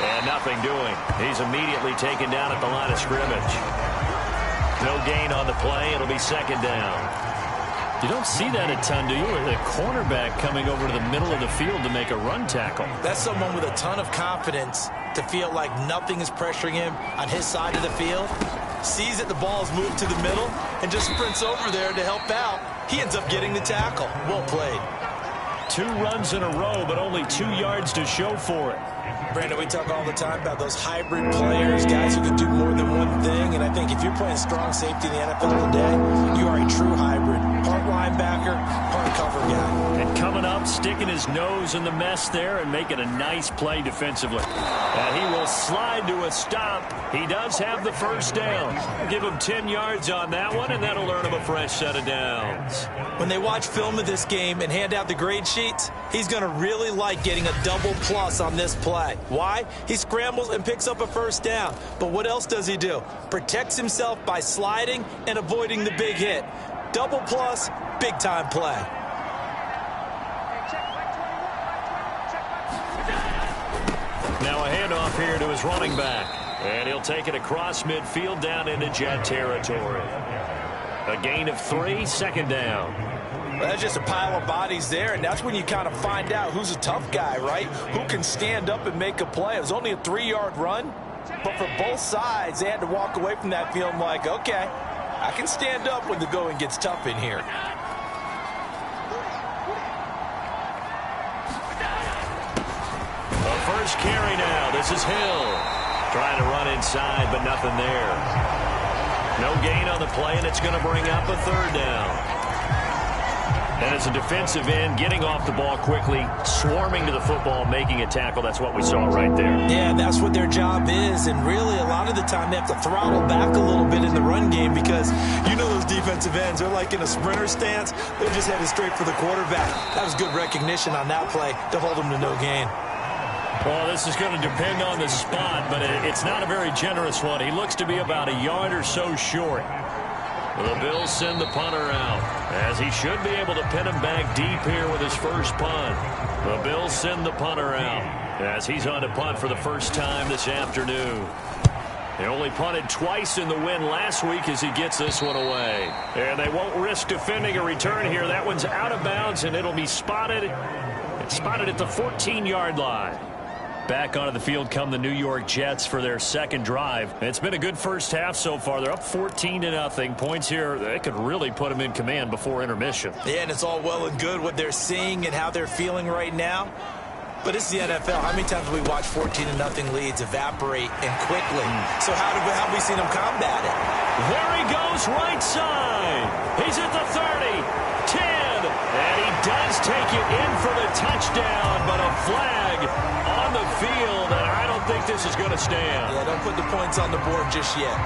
And nothing doing. He's immediately taken down at the line of scrimmage. No gain on the play. It'll be 2nd down. You don't see that a ton, do you? A cornerback coming over to the middle of the field to make a run tackle. That's someone with a ton of confidence to feel like nothing is pressuring him on his side of the field. Sees that the ball is moved to the middle and just sprints over there to help out. He ends up getting the tackle. Well played. 2 runs in a row, but only 2 yards to show for it. Brandon, we talk all the time about those hybrid players, guys who can do more than one thing. And I think if you're playing strong safety in the NFL today, you are a true hybrid. Part linebacker, part cover guy. And coming up, sticking his nose in the mess there and making a nice play defensively. And he will slide to a stop. He does have the 1st down. Give him 10 yards on that one, and that'll earn him a fresh set of downs. When they watch film of this game and hand out the grade sheets, he's going to really like getting a double plus on this play. Why? He scrambles and picks up a 1st down. But what else does he do? Protects himself by sliding and avoiding the big hit. Double plus, big-time play. Now a handoff here to his running back. And he'll take it across midfield down into Jet territory. A gain of 3, 2nd down. Well, that's just a pile of bodies there, and that's when you kind of find out who's a tough guy, right? Who can stand up and make a play. It was only a 3-yard run, but for both sides, they had to walk away from that feeling like, okay, I can stand up when the going gets tough in here. The first carry now. This is Hill. Trying to run inside, but nothing there. No gain on the play, and it's going to bring up a third down. And as a defensive end, getting off the ball quickly, swarming to the football, making a tackle, that's what we saw right there. Yeah, that's what their job is, and really a lot of the time they have to throttle back a little bit in the run game because you know those defensive ends, they're like in a sprinter stance. They're just headed straight for the quarterback. That was good recognition on that play to hold them to no gain. Well, this is going to depend on the spot, but it's not a very generous one. He looks to be about a yard or so short. The Bills send the punter out, as he should be able to pin him back deep here with his first punt. The Bills send the punter out, as he's on to punt for the first time this afternoon. They only punted twice in the win last week as he gets this one away. And they won't risk defending a return here. That one's out of bounds, and it'll be spotted. It's spotted at the 14-yard line. Back onto the field come the New York Jets for their second drive. It's been a good first half so far. They're up 14-0. Points here, they could really put them in command before intermission. Yeah, and it's all well and good what they're seeing and how they're feeling right now. But it's the NFL. How many times have we watched 14-0 leads evaporate and quickly? So how have we seen them combat it? There he goes, right side. He's at the 30, 10, and he does take it in for the touchdown, but a flag on the field, and I don't think this is going to stand. Yeah, don't put the points on the board just yet.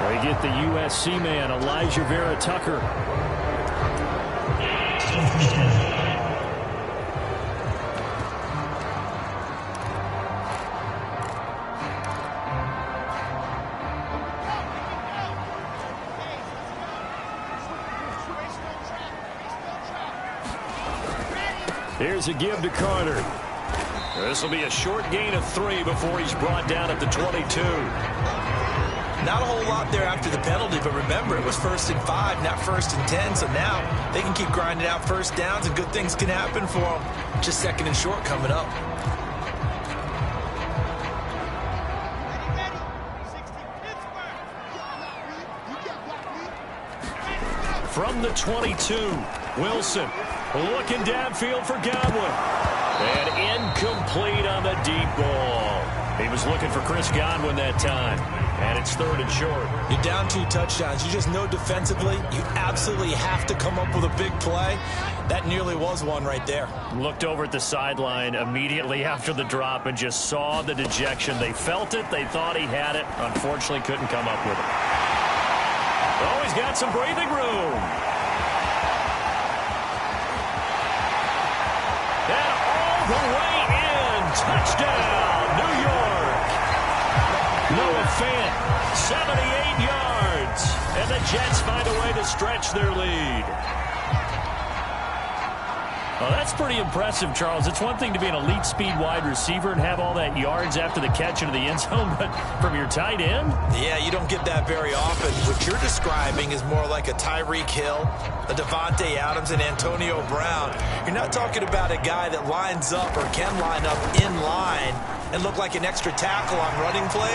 We get the USC man, Elijah Vera Tucker. Here's a give to Carter. This will be a short gain of 3 before he's brought down at the 22. Not a whole lot there after the penalty, but remember, it was 1st and 5, not 1st and 10, so now they can keep grinding out first downs and good things can happen for them. Just 2nd and short coming up. From the 22, Wilson looking downfield for Godwin. And incomplete on the deep ball. He was looking for Chris Godwin that time. And it's 3rd and short. You're down 2 touchdowns. You just know defensively you absolutely have to come up with a big play. That nearly was one right there. Looked over at the sideline immediately after the drop and just saw the dejection. They felt it. They thought he had it. Unfortunately, couldn't come up with it. Oh, he's got some breathing room. And all the way in. Touchdown, New York. Noah Fant, 78 yards. And the Jets find a way to stretch their lead. Well, that's pretty impressive, Charles. It's one thing to be an elite speed wide receiver and have all that yards after the catch into the end zone, but from your tight end? Yeah, you don't get that very often. What you're describing is more like a Tyreek Hill, a Devontae Adams, and Antonio Brown. You're not talking about a guy that lines up or can line up in line and look like an extra tackle on running plays.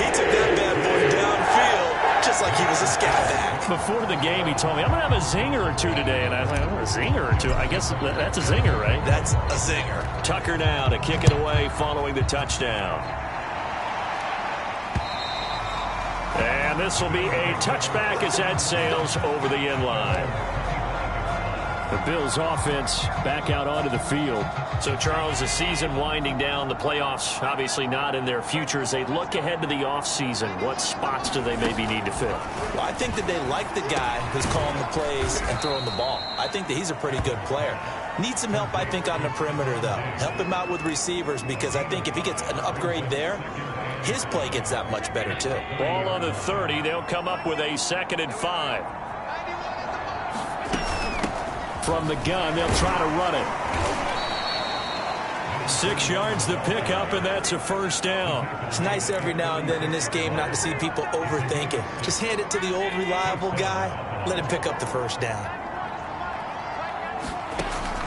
He took that bad boy downfield just like he was a scat back. Before the game, he told me, I'm going to have a zinger or two today. And I was like, oh, a zinger or two? I guess that's a zinger, right? That's a zinger. Tucker now to kick it away following the touchdown. And this will be a touchback as that sails over the end line. The Bills offense back out onto the field. So, Charles, the season winding down, the playoffs obviously not in their future. As they look ahead to the offseason, what spots do they maybe need to fill? Well, I think that they like the guy who's calling the plays and throwing the ball. I think that he's a pretty good player. Needs some help, I think, on the perimeter, though. Help him out with receivers because I think if he gets an upgrade there, his play gets that much better, too. Ball on the 30. They'll come up with a 2nd and 5. From the gun, they'll try to run it. 6 yards to pick up, and that's a first down. It's nice every now and then in this game not to see people overthink it. Just hand it to the old reliable guy. Let him pick up the first down.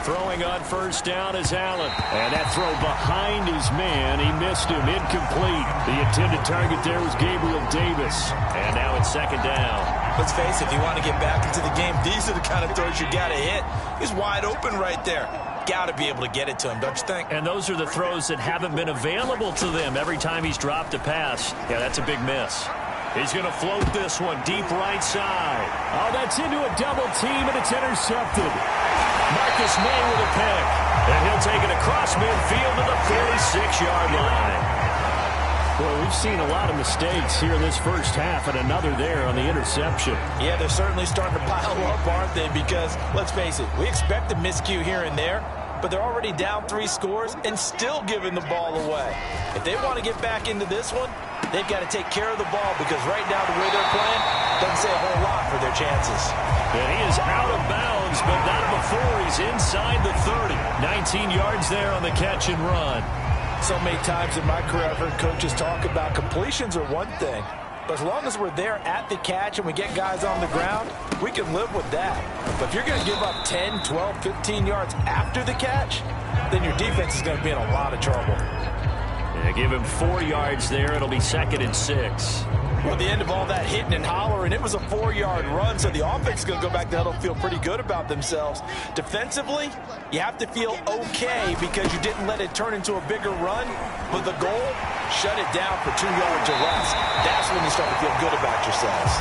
Throwing on first down is Allen. And that throw behind his man. He missed him. Incomplete. The intended target there was Gabriel Davis. And now it's second down. Let's face it, if you want to get back into the game, these are the kind of throws you got to hit. He's wide open right there. Got to be able to get it to him, don't you think? And those are the throws that haven't been available to them every time he's dropped a pass. Yeah, that's a big miss. He's going to float this one deep right side. Oh, that's into a double team, and it's intercepted. Marcus May with a pick. And he'll take it across midfield to the 46-yard line. Well, we've seen a lot of mistakes here in this first half, and another there on the interception. Yeah, they're certainly starting to pile up, aren't they? Because, let's face it, we expect a miscue here and there, but they're already down 3 scores and still giving the ball away. If they want to get back into this one, they've got to take care of the ball, because right now the way they're playing doesn't say a whole lot for their chances. And he is out of bounds, but not before he's inside the 30. 19 yards there on the catch and run. So many times in my career I've heard coaches talk about completions are one thing, but as long as we're there at the catch and we get guys on the ground, we can live with that. But if you're going to give up 10, 12, 15 yards after the catch, then your defense is going to be in a lot of trouble. Yeah, give him 4 yards there. It'll be 2nd and 6. Well, at the end of all that hitting and hollering, it was a 4-yard run, so the offense is going to go back to huddle, feel pretty good about themselves. Defensively, you have to feel okay because you didn't let it turn into a bigger run, but the goal, shut it down for 2 yards or less. That's when you start to feel good about yourselves.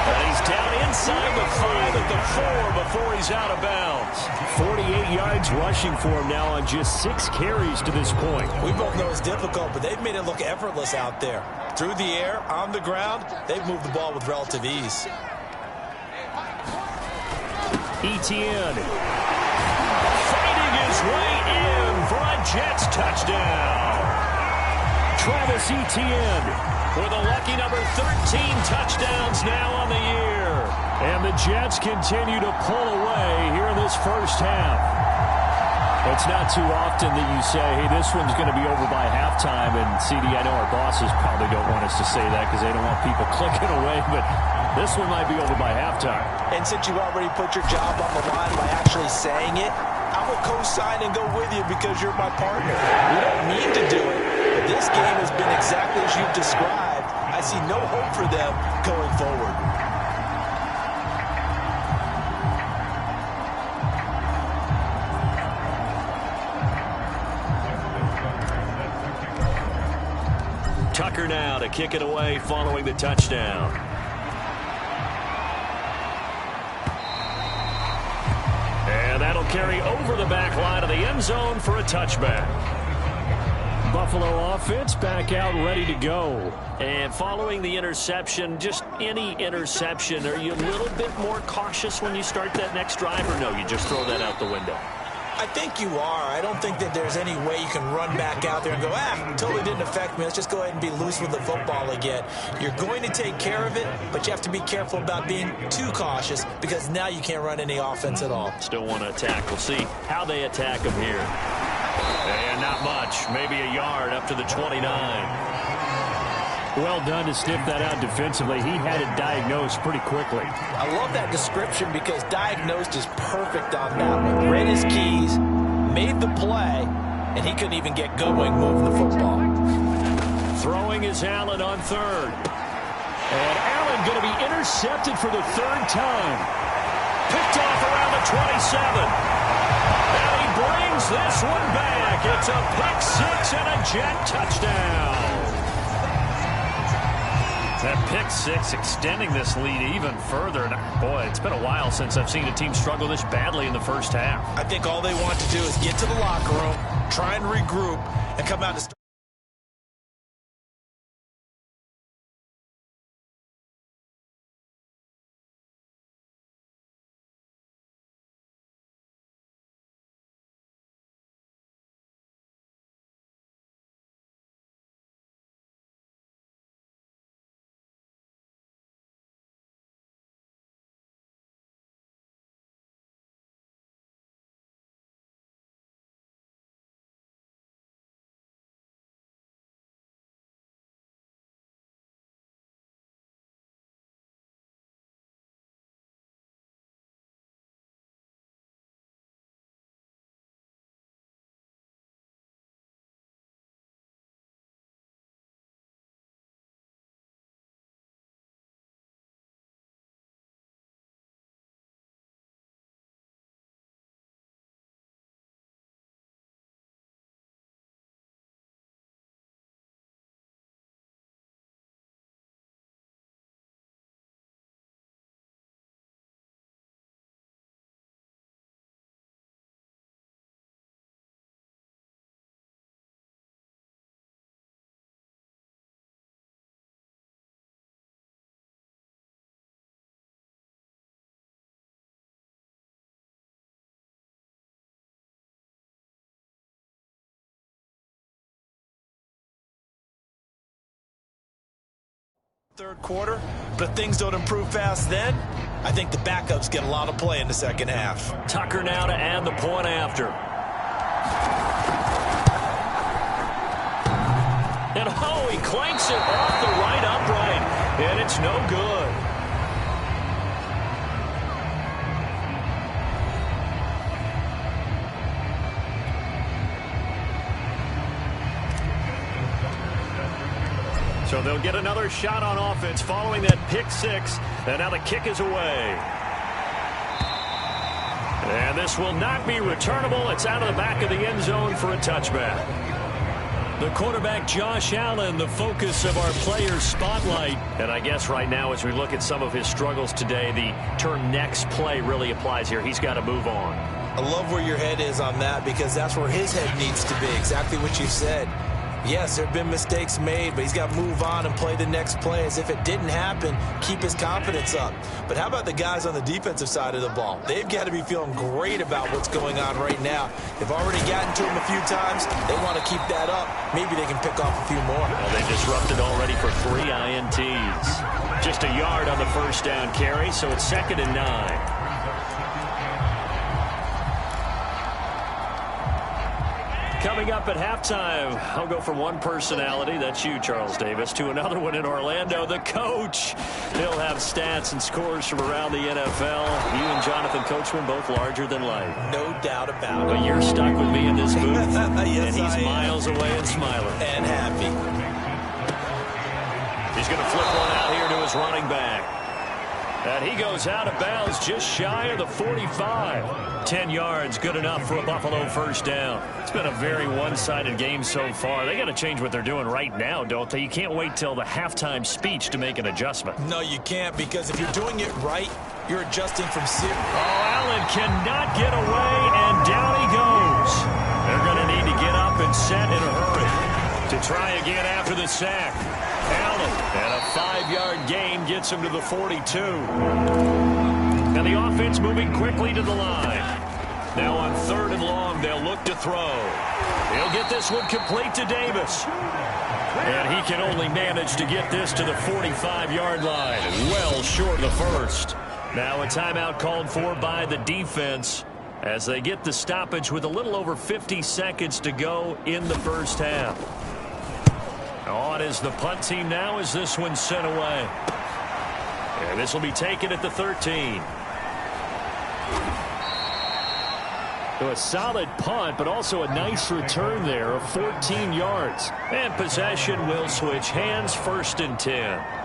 And he's down inside the 5 at the 4 before he's out of bounds. 48 yards rushing for him now on just 6 carries to this point. We both know it's difficult, but they've made it look effortless out there. Through the air, on the ground, they've moved the ball with relative ease. Etienne. Fighting his way in for a Jets touchdown. Travis Etienne with a lucky number 13 touchdowns now on the year. And the Jets continue to pull away here in this first half. It's not too often that you say, hey, this one's going to be over by halftime. And, CD, I know our bosses probably don't want us to say that because they don't want people clicking away. But this one might be over by halftime. And since you already put your job on the line by actually saying it, I will co-sign and go with you because you're my partner. We don't mean to do it, but this game has been exactly as you've described. I see no hope for them going forward. Tucker now to kick it away following the touchdown. And that'll carry over the back line of the end zone for a touchback. Buffalo offense back out ready to go. And following the interception, just any interception, are you a little bit more cautious when you start that next drive, or no, you just throw that out the window? I think you are. I don't think that there's any way you can run back out there and go, totally didn't affect me. Let's just go ahead and be loose with the football again. You're going to take care of it, but you have to be careful about being too cautious because now you can't run any offense at all. Still want to attack. We'll see how they attack him here. And not much. Maybe a yard up to the 29. Well done to sniff that out defensively. He had it diagnosed pretty quickly. I love that description because diagnosed is perfect on that one. Read his keys, made the play, and he couldn't even get going moving the football. Throwing is Allen on 3rd. And Allen going to be intercepted for the 3rd time. Picked off around the 27. And he brings this one back. It's a pick 6 and a Jet touchdown. That pick 6 extending this lead even further. And boy, it's been a while since I've seen a team struggle this badly in the first half. I think all they want to do is get to the locker room, try and regroup, and come out to start. Third quarter, but if things don't improve fast then, I think the backups get a lot of play in the second half. Tucker now to add the point after. And oh, he clanks it off the right upright, and it's no good. So they'll get another shot on offense following that pick six, and now the kick is away. And this will not be returnable. It's out of the back of the end zone for a touchback. The quarterback, Josh Allen, the focus of our players' spotlight. And I guess right now, as we look at some of his struggles today, the term next play really applies here. He's got to move on. I love where your head is on that because that's where his head needs to be, exactly what you said. Yes, there have been mistakes made, but he's got to move on and play the next play as if it didn't happen, keep his confidence up. But how about the guys on the defensive side of the ball? They've got to be feeling great about what's going on right now. They've already gotten to him a few times. They want to keep that up. Maybe they can pick off a few more. Well, they disrupted already for 3 INTs. Just a yard on the first down carry, so it's 2nd and 9. Coming up at halftime, I'll go from one personality, that's you, Charles Davis, to another one in Orlando, the coach. He'll have stats and scores from around the NFL. You and Jonathan Coachman, both larger than life. No doubt about it. But you're stuck with me in this booth, yes, and he's miles away and smiling. And happy. He's going to flip one out here to his running back. And he goes out of bounds just shy of the 45. 10 yards, good enough for a Buffalo first down. It's been a very one-sided game so far. They got to change what they're doing right now, don't they? You can't wait till the halftime speech to make an adjustment. No, you can't, because if you're doing it right, you're adjusting from zero. Oh, Allen cannot get away, and down he goes. They're going to need to get up and set in a hurry to try again after the sack. Allen, and a 5-yard gain gets him to the 42. Now the offense moving quickly to the line. Now on 3rd and long, they'll look to throw. He'll get this one complete to Davis. And he can only manage to get this to the 45-yard line. Well short of the first. Now a timeout called for by the defense as they get the stoppage with a little over 50 seconds to go in the first half. On is the punt team now as this one's sent away. And this will be taken at the 13. So a solid punt, but also a nice return there of 14 yards. And possession will switch hands, 1st and 10.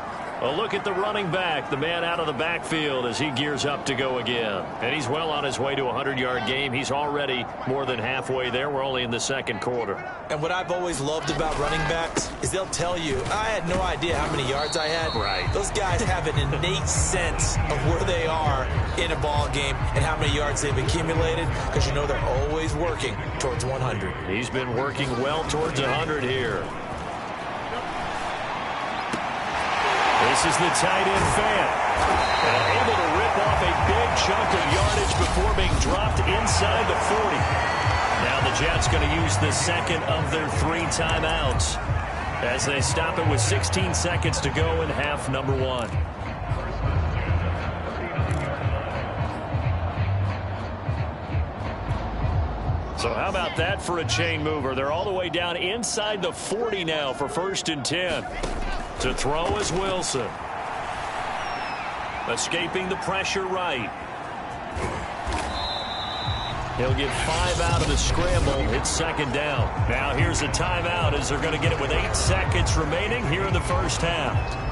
A look at the running back, the man out of the backfield as he gears up to go again. And he's well on his way to a 100-yard game. He's already more than halfway there. We're only in the 2nd quarter. And what I've always loved about running backs is they'll tell you, I had no idea how many yards I had. Right. Those guys have an innate sense of where they are in a ball game and how many yards they've accumulated, because you know they're always working towards 100. He's been working well towards 100 here. This is the tight end fan. And able to rip off a big chunk of yardage before being dropped inside the 40. Now the Jets going to use the 2nd of their 3 timeouts as they stop it with 16 seconds to go in half number 1. So how about that for a chain mover? They're all the way down inside the 40 now for 1st and 10. To throw is Wilson. Escaping the pressure right. He'll get 5 out of the scramble. It's 2nd down. Now here's a timeout as they're going to get it with 8 seconds remaining here in the first half.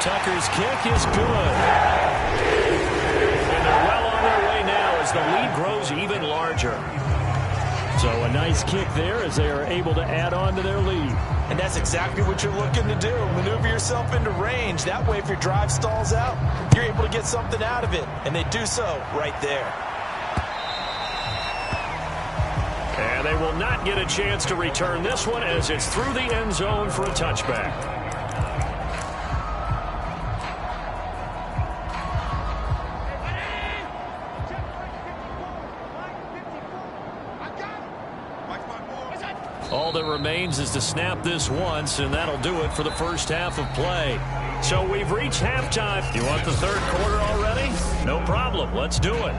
Tucker's kick is good. And they're well on their way now as the lead grows even larger. So a nice kick there as they are able to add on to their lead. And that's exactly what you're looking to do. Maneuver yourself into range. That way, if your drive stalls out, you're able to get something out of it. And they do so right there. And they will not get a chance to return this one as it's through the end zone for a touchback. All that remains is to snap this once, and that'll do it for the first half of play. So we've reached halftime. You want the third quarter already? No problem. Let's do it.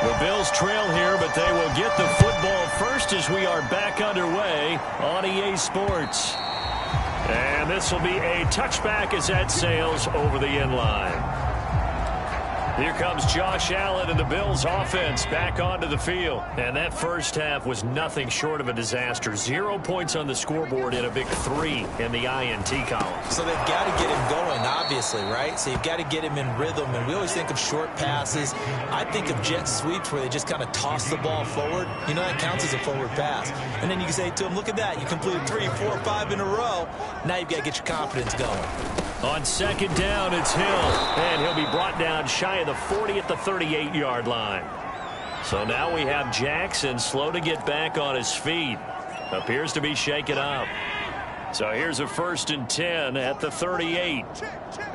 The Bills trail here, but they will get the football first as we are back underway on EA Sports. And this will be a touchback as that sails over the end line. Here comes Josh Allen and the Bills offense back onto the field. And that first half was nothing short of a disaster. 0 points on the scoreboard and a big 3 in the INT column. So they've got to get him going, obviously, right? So you've got to get him in rhythm. And we always think of short passes. I think of jet sweeps where they just kind of toss the ball forward. You know, that counts as a forward pass. And then you can say to him, look at that. You completed 3, 4, 5 in a row. Now you've got to get your confidence going. On second down, it's Hill. And he'll be brought down shy of the 40 at the 38-yard line. So now we have Jackson slow to get back on his feet. Appears to be shaken up. So here's a 1st and 10 at the 38.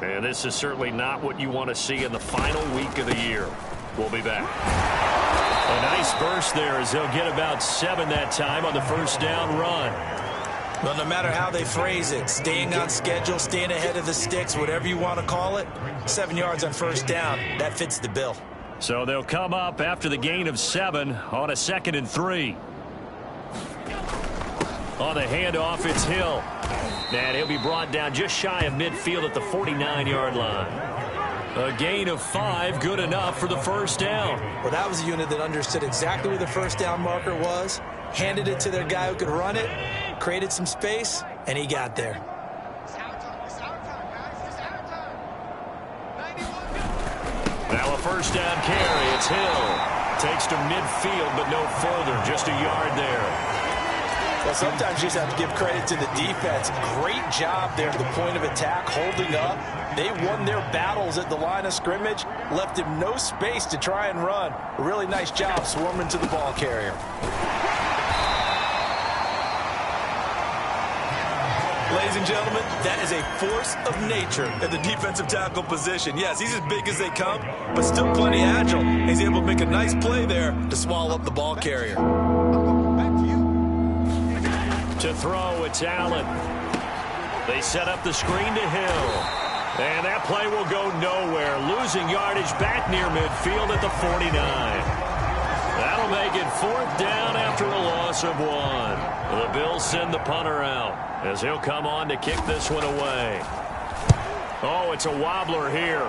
And this is certainly not what you want to see in the final week of the year. We'll be back. A nice burst there as they'll get about 7 that time on the first down run. Well, no matter how they phrase it, staying on schedule, staying ahead of the sticks, whatever you want to call it, 7 yards on first down, that fits the bill. So they'll come up after the gain of 7 on a 2nd and 3. On the handoff, it's Hill. And he'll be brought down just shy of midfield at the 49-yard line. A gain of 5, good enough for the first down. Well, that was a unit that understood exactly where the first down marker was, handed it to their guy who could run it, created some space, and he got there. Now a first down carry. It's Hill. Takes to midfield, but no further. Just a yard there. Well, sometimes you just have to give credit to the defense. Great job there at the point of attack, holding up. They won their battles at the line of scrimmage, left him no space to try and run. A really nice job swarming to the ball carrier. Ladies and gentlemen, that is a force of nature at the defensive tackle position. Yes, he's as big as they come, but still plenty agile. He's able to make a nice play there to swallow up the ball carrier. To throw, it's Allen. They set up the screen to Hill. And that play will go nowhere. Losing yardage back near midfield at the 49. That'll make it 4th down after a loss of 1. The Bills send the punter out as he'll come on to kick this one away. Oh, it's a wobbler here.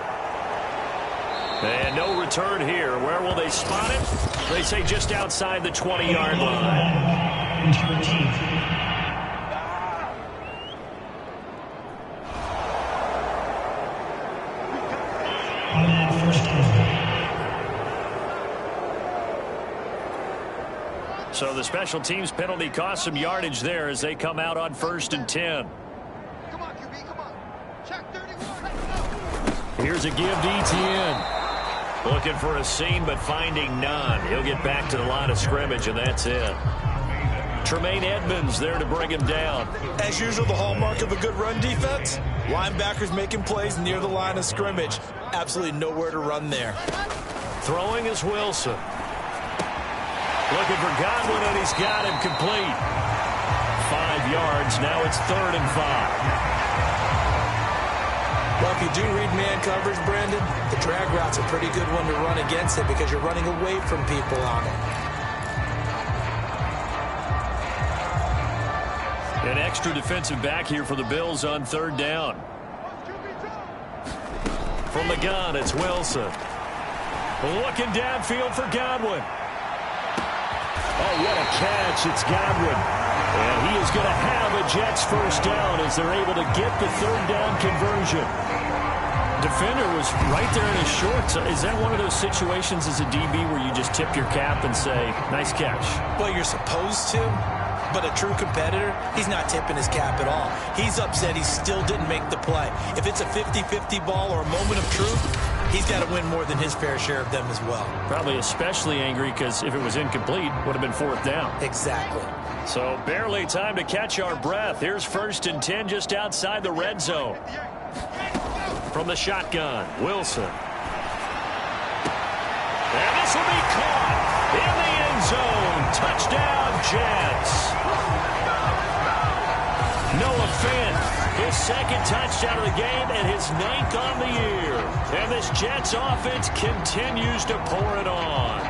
And no return here. Where will they spot it? They say just outside the 20-yard line. So the special teams penalty cost some yardage there as they come out on 1st and 10. Come on, QB, come on. Check 31. Here's a give to Etienne. Looking for a seam, but finding none. He'll get back to the line of scrimmage, and that's it. Tremaine Edmonds there to bring him down. As usual, the hallmark of a good run defense, linebackers making plays near the line of scrimmage. Absolutely nowhere to run there. Throwing is Wilson. Looking for Godwin, and he's got him complete. 5 yards. Now it's 3rd and 5. Well, if you do read man coverage, Brandon, the drag route's a pretty good one to run against it because you're running away from people on it. An extra defensive back here for the Bills on 3rd down. From the gun, it's Wilson. Looking downfield for Godwin. Oh, what a catch. It's Godwin. And he is going to have a Jets first down as they're able to get the 3rd down conversion. Defender was right there in his shorts. Is that one of those situations as a DB where you just tip your cap and say, nice catch? Well, you're supposed to, but a true competitor, he's not tipping his cap at all. He's upset he still didn't make the play. If it's a 50-50 ball or a moment of truth, he's got to win more than his fair share of them as well. Probably especially angry because if it was incomplete, would have been 4th down. Exactly. So barely time to catch our breath. Here's 1st and 10 just outside the red zone. From the shotgun, Wilson. And this will be caught. In the end zone. Touchdown, Jets. Noah Fant, his second touchdown of the game and his 9th on the year. And this Jets offense continues to pour it on.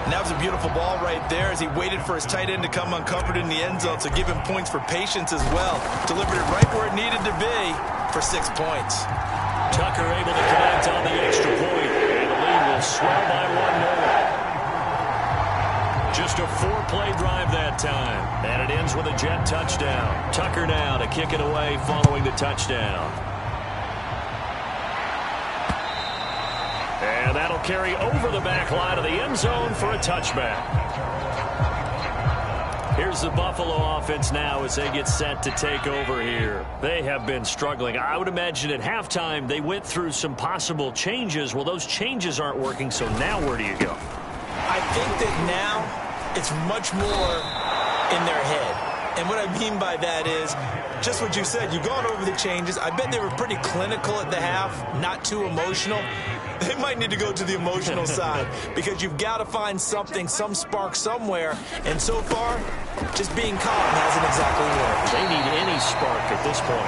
And that was a beautiful ball right there as he waited for his tight end to come uncovered in the end zone, so give him points for patience as well. Delivered it right where it needed to be for 6 points. Tucker able to connect on the extra point, and the lead will swell by 1 more. Just a 4-play drive that time, and it ends with a Jet touchdown. Tucker now to kick it away following the touchdown. And that'll carry over the back line of the end zone for a touchback. Here's the Buffalo offense now as they get set to take over here. They have been struggling. I would imagine at halftime they went through some possible changes. Well, those changes aren't working, so now where do you go? I think that now it's much more in their head. And what I mean by that is just what you said. You've gone over the changes. I bet they were pretty clinical at the half, not too emotional. They might need to go to the emotional side because you've got to find something, some spark somewhere. And so far, just being calm hasn't exactly worked. They need any spark at this point.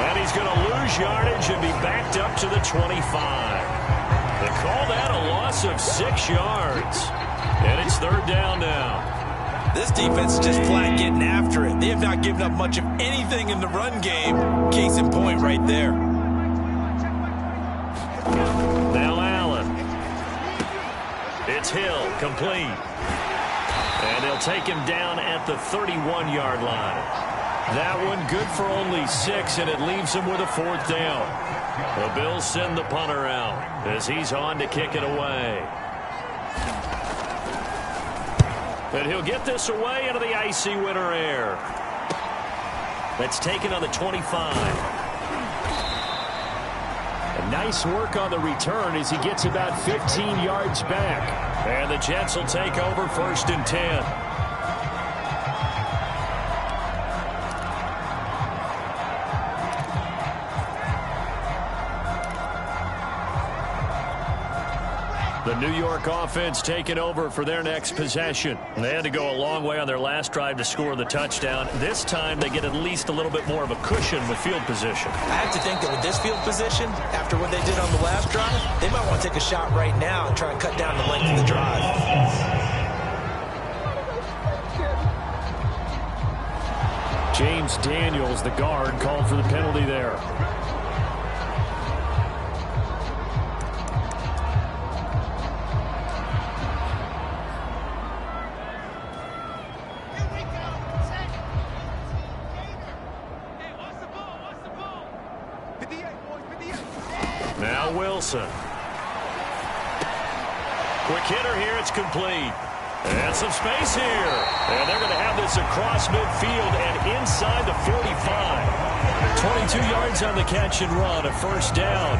And he's going to lose yardage and be backed up to the 25. They call that a loss of 6 yards. And it's 3rd down now. This defense is just flat getting after it. They have not given up much of anything in the run game. Case in point right there. Now Allen. It's Hill, complete. And they'll take him down at the 31-yard line. That one good for only 6, and it leaves him with a 4th down. The Bills send the punter out as he's on to kick it away. But he'll get this away into the icy winter air. That's taken on the 25. Nice work on the return as he gets about 15 yards back. And the Jets will take over 1st and 10. The New York offense taking over for their next possession. They had to go a long way on their last drive to score the touchdown. This time they get at least a little bit more of a cushion with field position. I have to think that with this field position, after what they did on the last drive, they might want to take a shot right now and try and cut down the length of the drive. James Daniels, the guard, called for the penalty there. Now Wilson. Quick hitter here, it's complete. And some space here. And they're going to have this across midfield and inside the 45. 22 yards on the catch and run, a 1st down.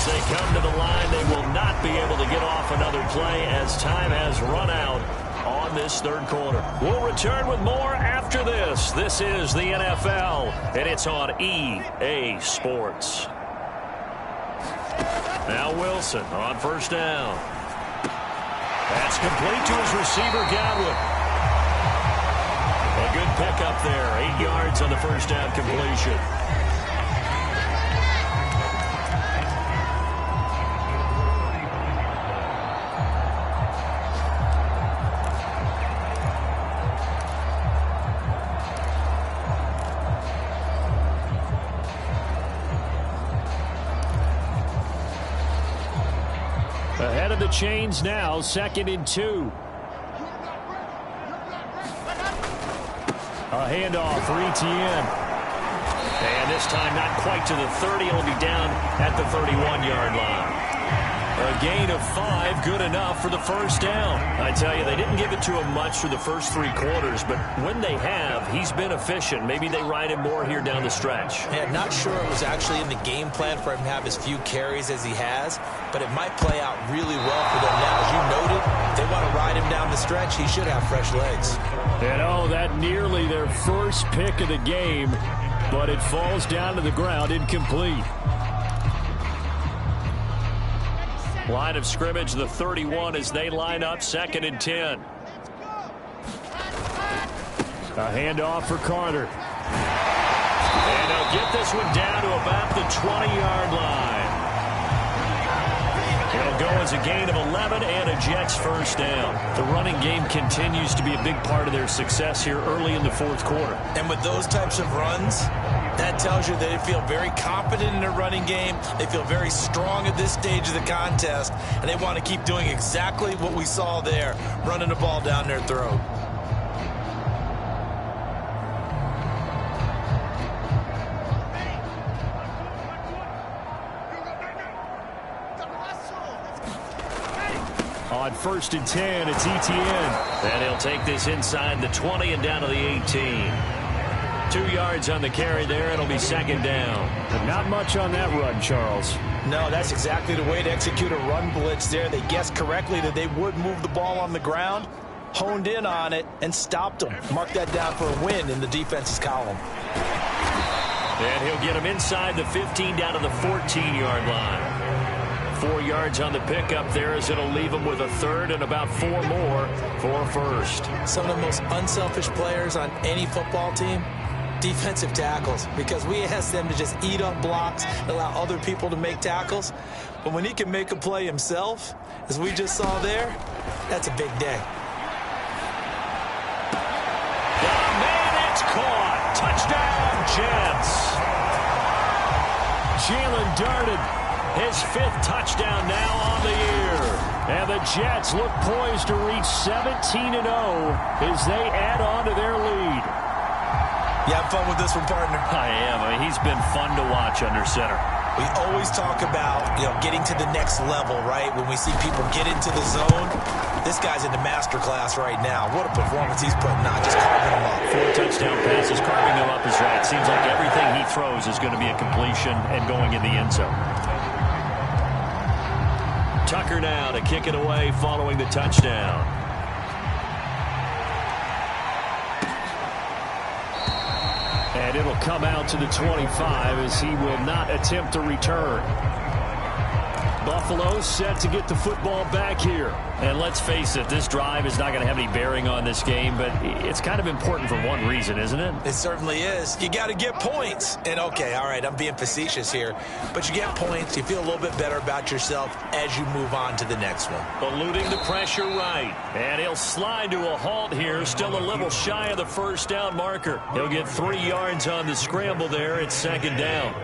They come to the line. They will not be able to get off another play as time has run out on this 3rd quarter. We'll return with more after this. This is the NFL, and it's on EA Sports. Now Wilson on 1st down. That's complete to his receiver, Godwin. A good pickup there. 8 yards on the 1st down completion. Ahead of the chains now, 2nd and 2. A handoff for Etienne. And this time not quite to the 30. It'll be down at the 31-yard line. A gain of 5, good enough for the first down. I tell you, they didn't give it to him much for the first 3 quarters, but when they have, he's been efficient. Maybe they ride him more here down the stretch. Yeah, not sure it was actually in the game plan for him to have as few carries as he has, but it might play out really well for them now. As you noted, if they want to ride him down the stretch, he should have fresh legs. And oh, that nearly their first pick of the game, but it falls down to the ground incomplete. Line of scrimmage, the 31 as they line up, 2nd and 10. A handoff for Carter. And they'll get this one down to about the 20-yard line. It'll go as a gain of 11 and a Jets first down. The running game continues to be a big part of their success here early in the 4th quarter. And with those types of runs, that tells you that they feel very confident in their running game. They feel very strong at this stage of the contest, and they want to keep doing exactly what we saw there, running the ball down their throat. On 1st and 10, it's ETN. And he'll take this inside the 20 and down to the 18. 2 yards on the carry there. It'll be 2nd down. But not much on that run, Charles. No, that's exactly the way to execute a run blitz there. They guessed correctly that they would move the ball on the ground, honed in on it, and stopped them. Mark that down for a win in the defense's column. And he'll get him inside the 15 down to the 14-yard line. 4 yards on the pickup there as it'll leave him with a 3rd and about 4 more for a first. Some of the most unselfish players on any football team, defensive tackles, because we ask them to just eat up blocks, allow other people to make tackles. But when he can make a play himself, as we just saw there, that's a big day. Man, it's caught. Touchdown, Jets. Jalen darted. His 5th touchdown now on the year. And the Jets look poised to reach 17-0 as they add on to their lead. You have fun with this one, partner? I am. I mean, he's been fun to watch under center. We always talk about, getting to the next level, right? When we see people get into the zone, this guy's in the master class right now. What a performance he's putting on, just carving them up. 4 touchdown passes, carving them up is right. Seems like everything he throws is going to be a completion and going in the end zone. Tucker now to kick it away following the touchdown. And it'll come out to the 25 as he will not attempt to return. Buffalo set to get the football back here. And let's face it, this drive is not going to have any bearing on this game, but it's kind of important for one reason, isn't it? It certainly is. You got to get points. And, okay, all right, I'm being facetious here, but you get points, you feel a little bit better about yourself as you move on to the next one. Eluding the pressure right. And he'll slide to a halt here, still a little shy of the first down marker. He'll get 3 yards on the scramble there. It's 2nd down.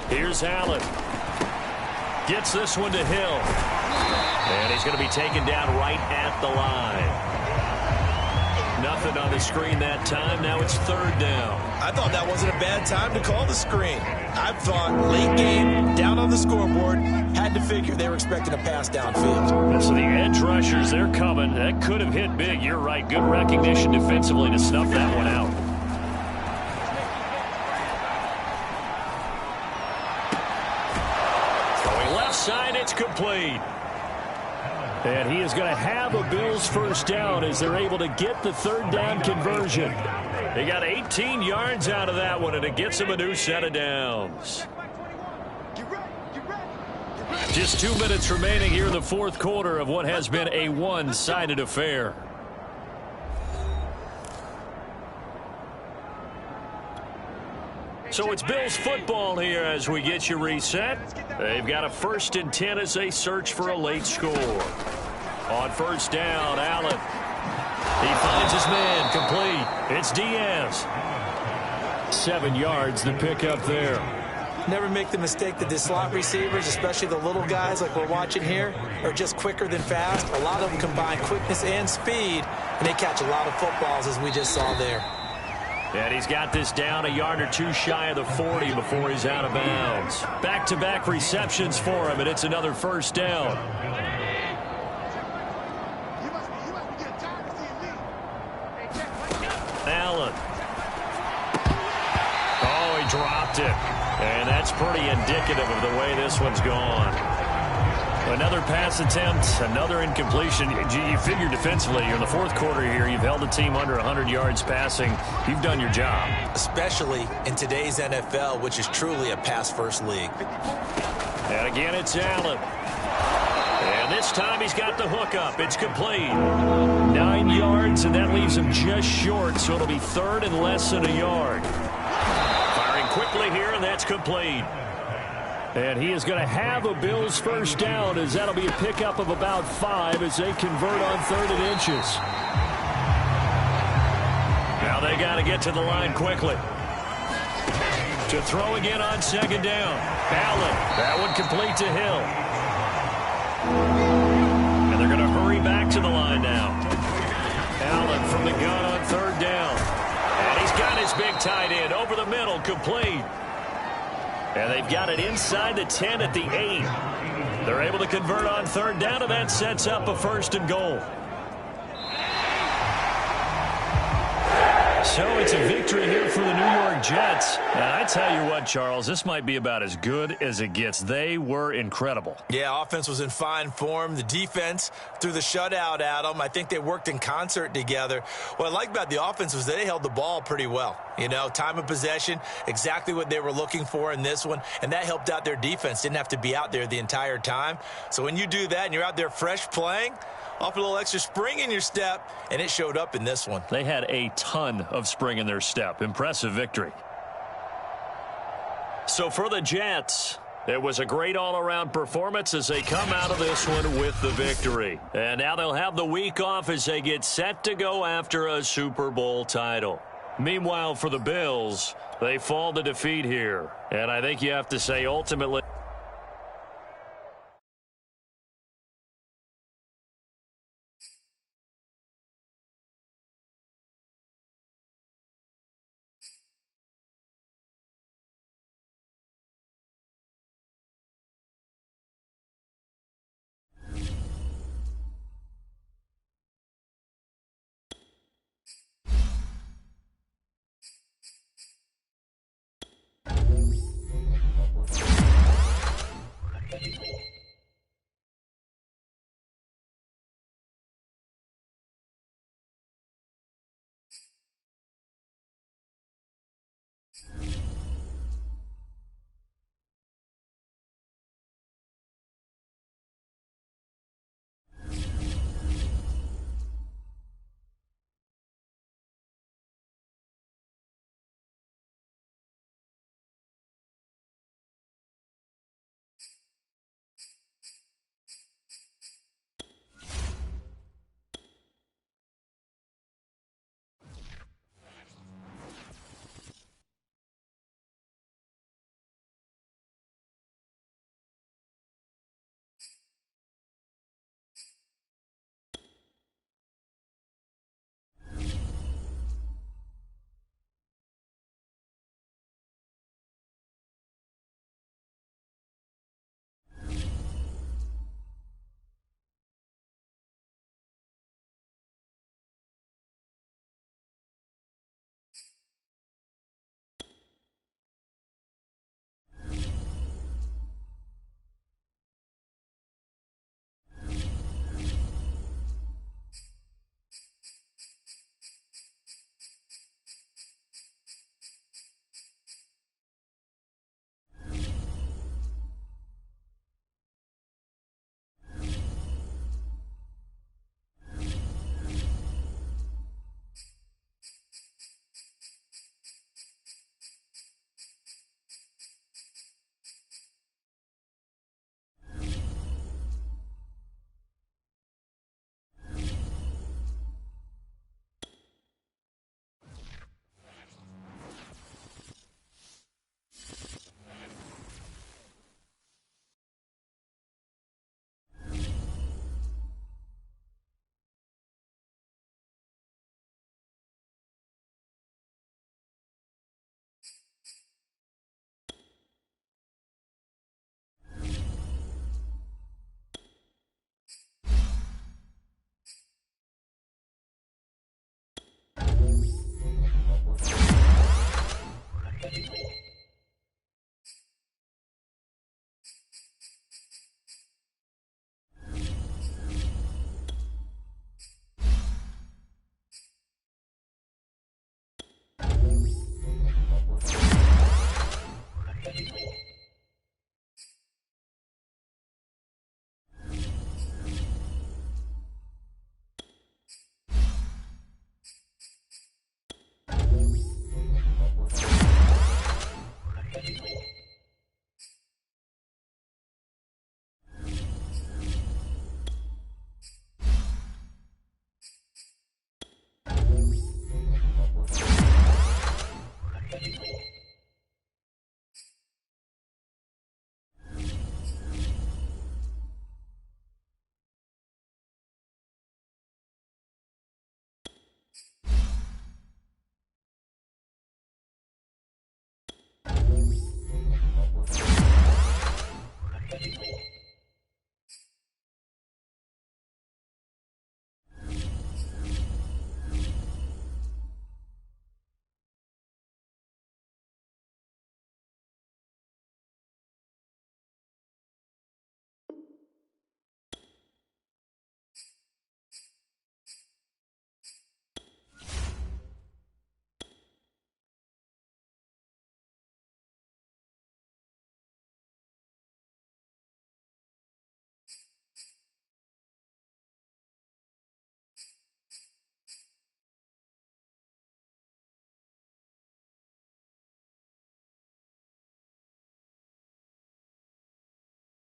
Here's Allen. Gets this one to Hill. And he's going to be taken down right at the line. Nothing on the screen that time. Now it's 3rd down. I thought that wasn't a bad time to call the screen. I thought late game, down on the scoreboard, had to figure they were expecting a pass downfield. So the edge rushers, they're coming. That could have hit big. You're right. Good recognition defensively to snuff that one out. Side, it's complete. And he is going to have a Bills first down as they're able to get the 3rd down conversion. They got 18 yards out of that one, and it gets him a new set of downs. Just 2 minutes remaining here in the 4th quarter of what has been a one-sided affair. So it's Bills football here as we get you reset. They've got a 1st and 10 as they search for a late score. On 1st down, Allen. He finds his man, complete. It's Diaz. 7 yards, the pickup there. Never make the mistake that the slot receivers, especially the little guys like we're watching here, are just quicker than fast. A lot of them combine quickness and speed, and they catch a lot of footballs as we just saw there. And he's got this down a yard or two shy of the 40 before he's out of bounds. Back-to-back receptions for him, and it's another first down. Allen. Oh, he dropped it. And that's pretty indicative of the way this one's gone. Another pass attempt, another incompletion. You figure defensively, you're in the fourth quarter here. You've held the team under 100 yards passing. You've done your job. Especially in today's NFL, which is truly a pass-first league. And again, it's Allen. And this time he's got the hook up. It's complete. 9 yards, and that leaves him just short, so it'll be third and less than a yard. Firing quickly here, and that's complete. And he is going to have a Bills first down, as that'll be a pickup of about 5 as they convert on 3rd and inches. Now they got to get to the line quickly. To throw again on 2nd down. Allen. That one complete to Hill. And they're going to hurry back to the line now. Allen from the gun on 3rd down. And he's got his big tight end over the middle, complete. And they've got it inside the 10 at the 8. They're able to convert on 3rd down, and that sets up a 1st and goal. So it's a victory here for the New York Jets. And I tell you what, Charles, this might be about as good as it gets. They were incredible. Yeah, offense was in fine form. The defense threw the shutout at them. I think they worked in concert together. What I like about the offense was they held the ball pretty well. You know, time of possession, exactly what they were looking for in this one, and that helped out their defense. Didn't have to be out there the entire time. So when you do that and you're out there fresh playing, off a little extra spring in your step, and it showed up in this one. They had a ton of spring in their step. Impressive victory. So for the Jets, it was a great all-around performance as they come out of this one with the victory. And now they'll have the week off as they get set to go after a Super Bowl title. Meanwhile, for the Bills, they fall to defeat here. And I think you have to say ultimately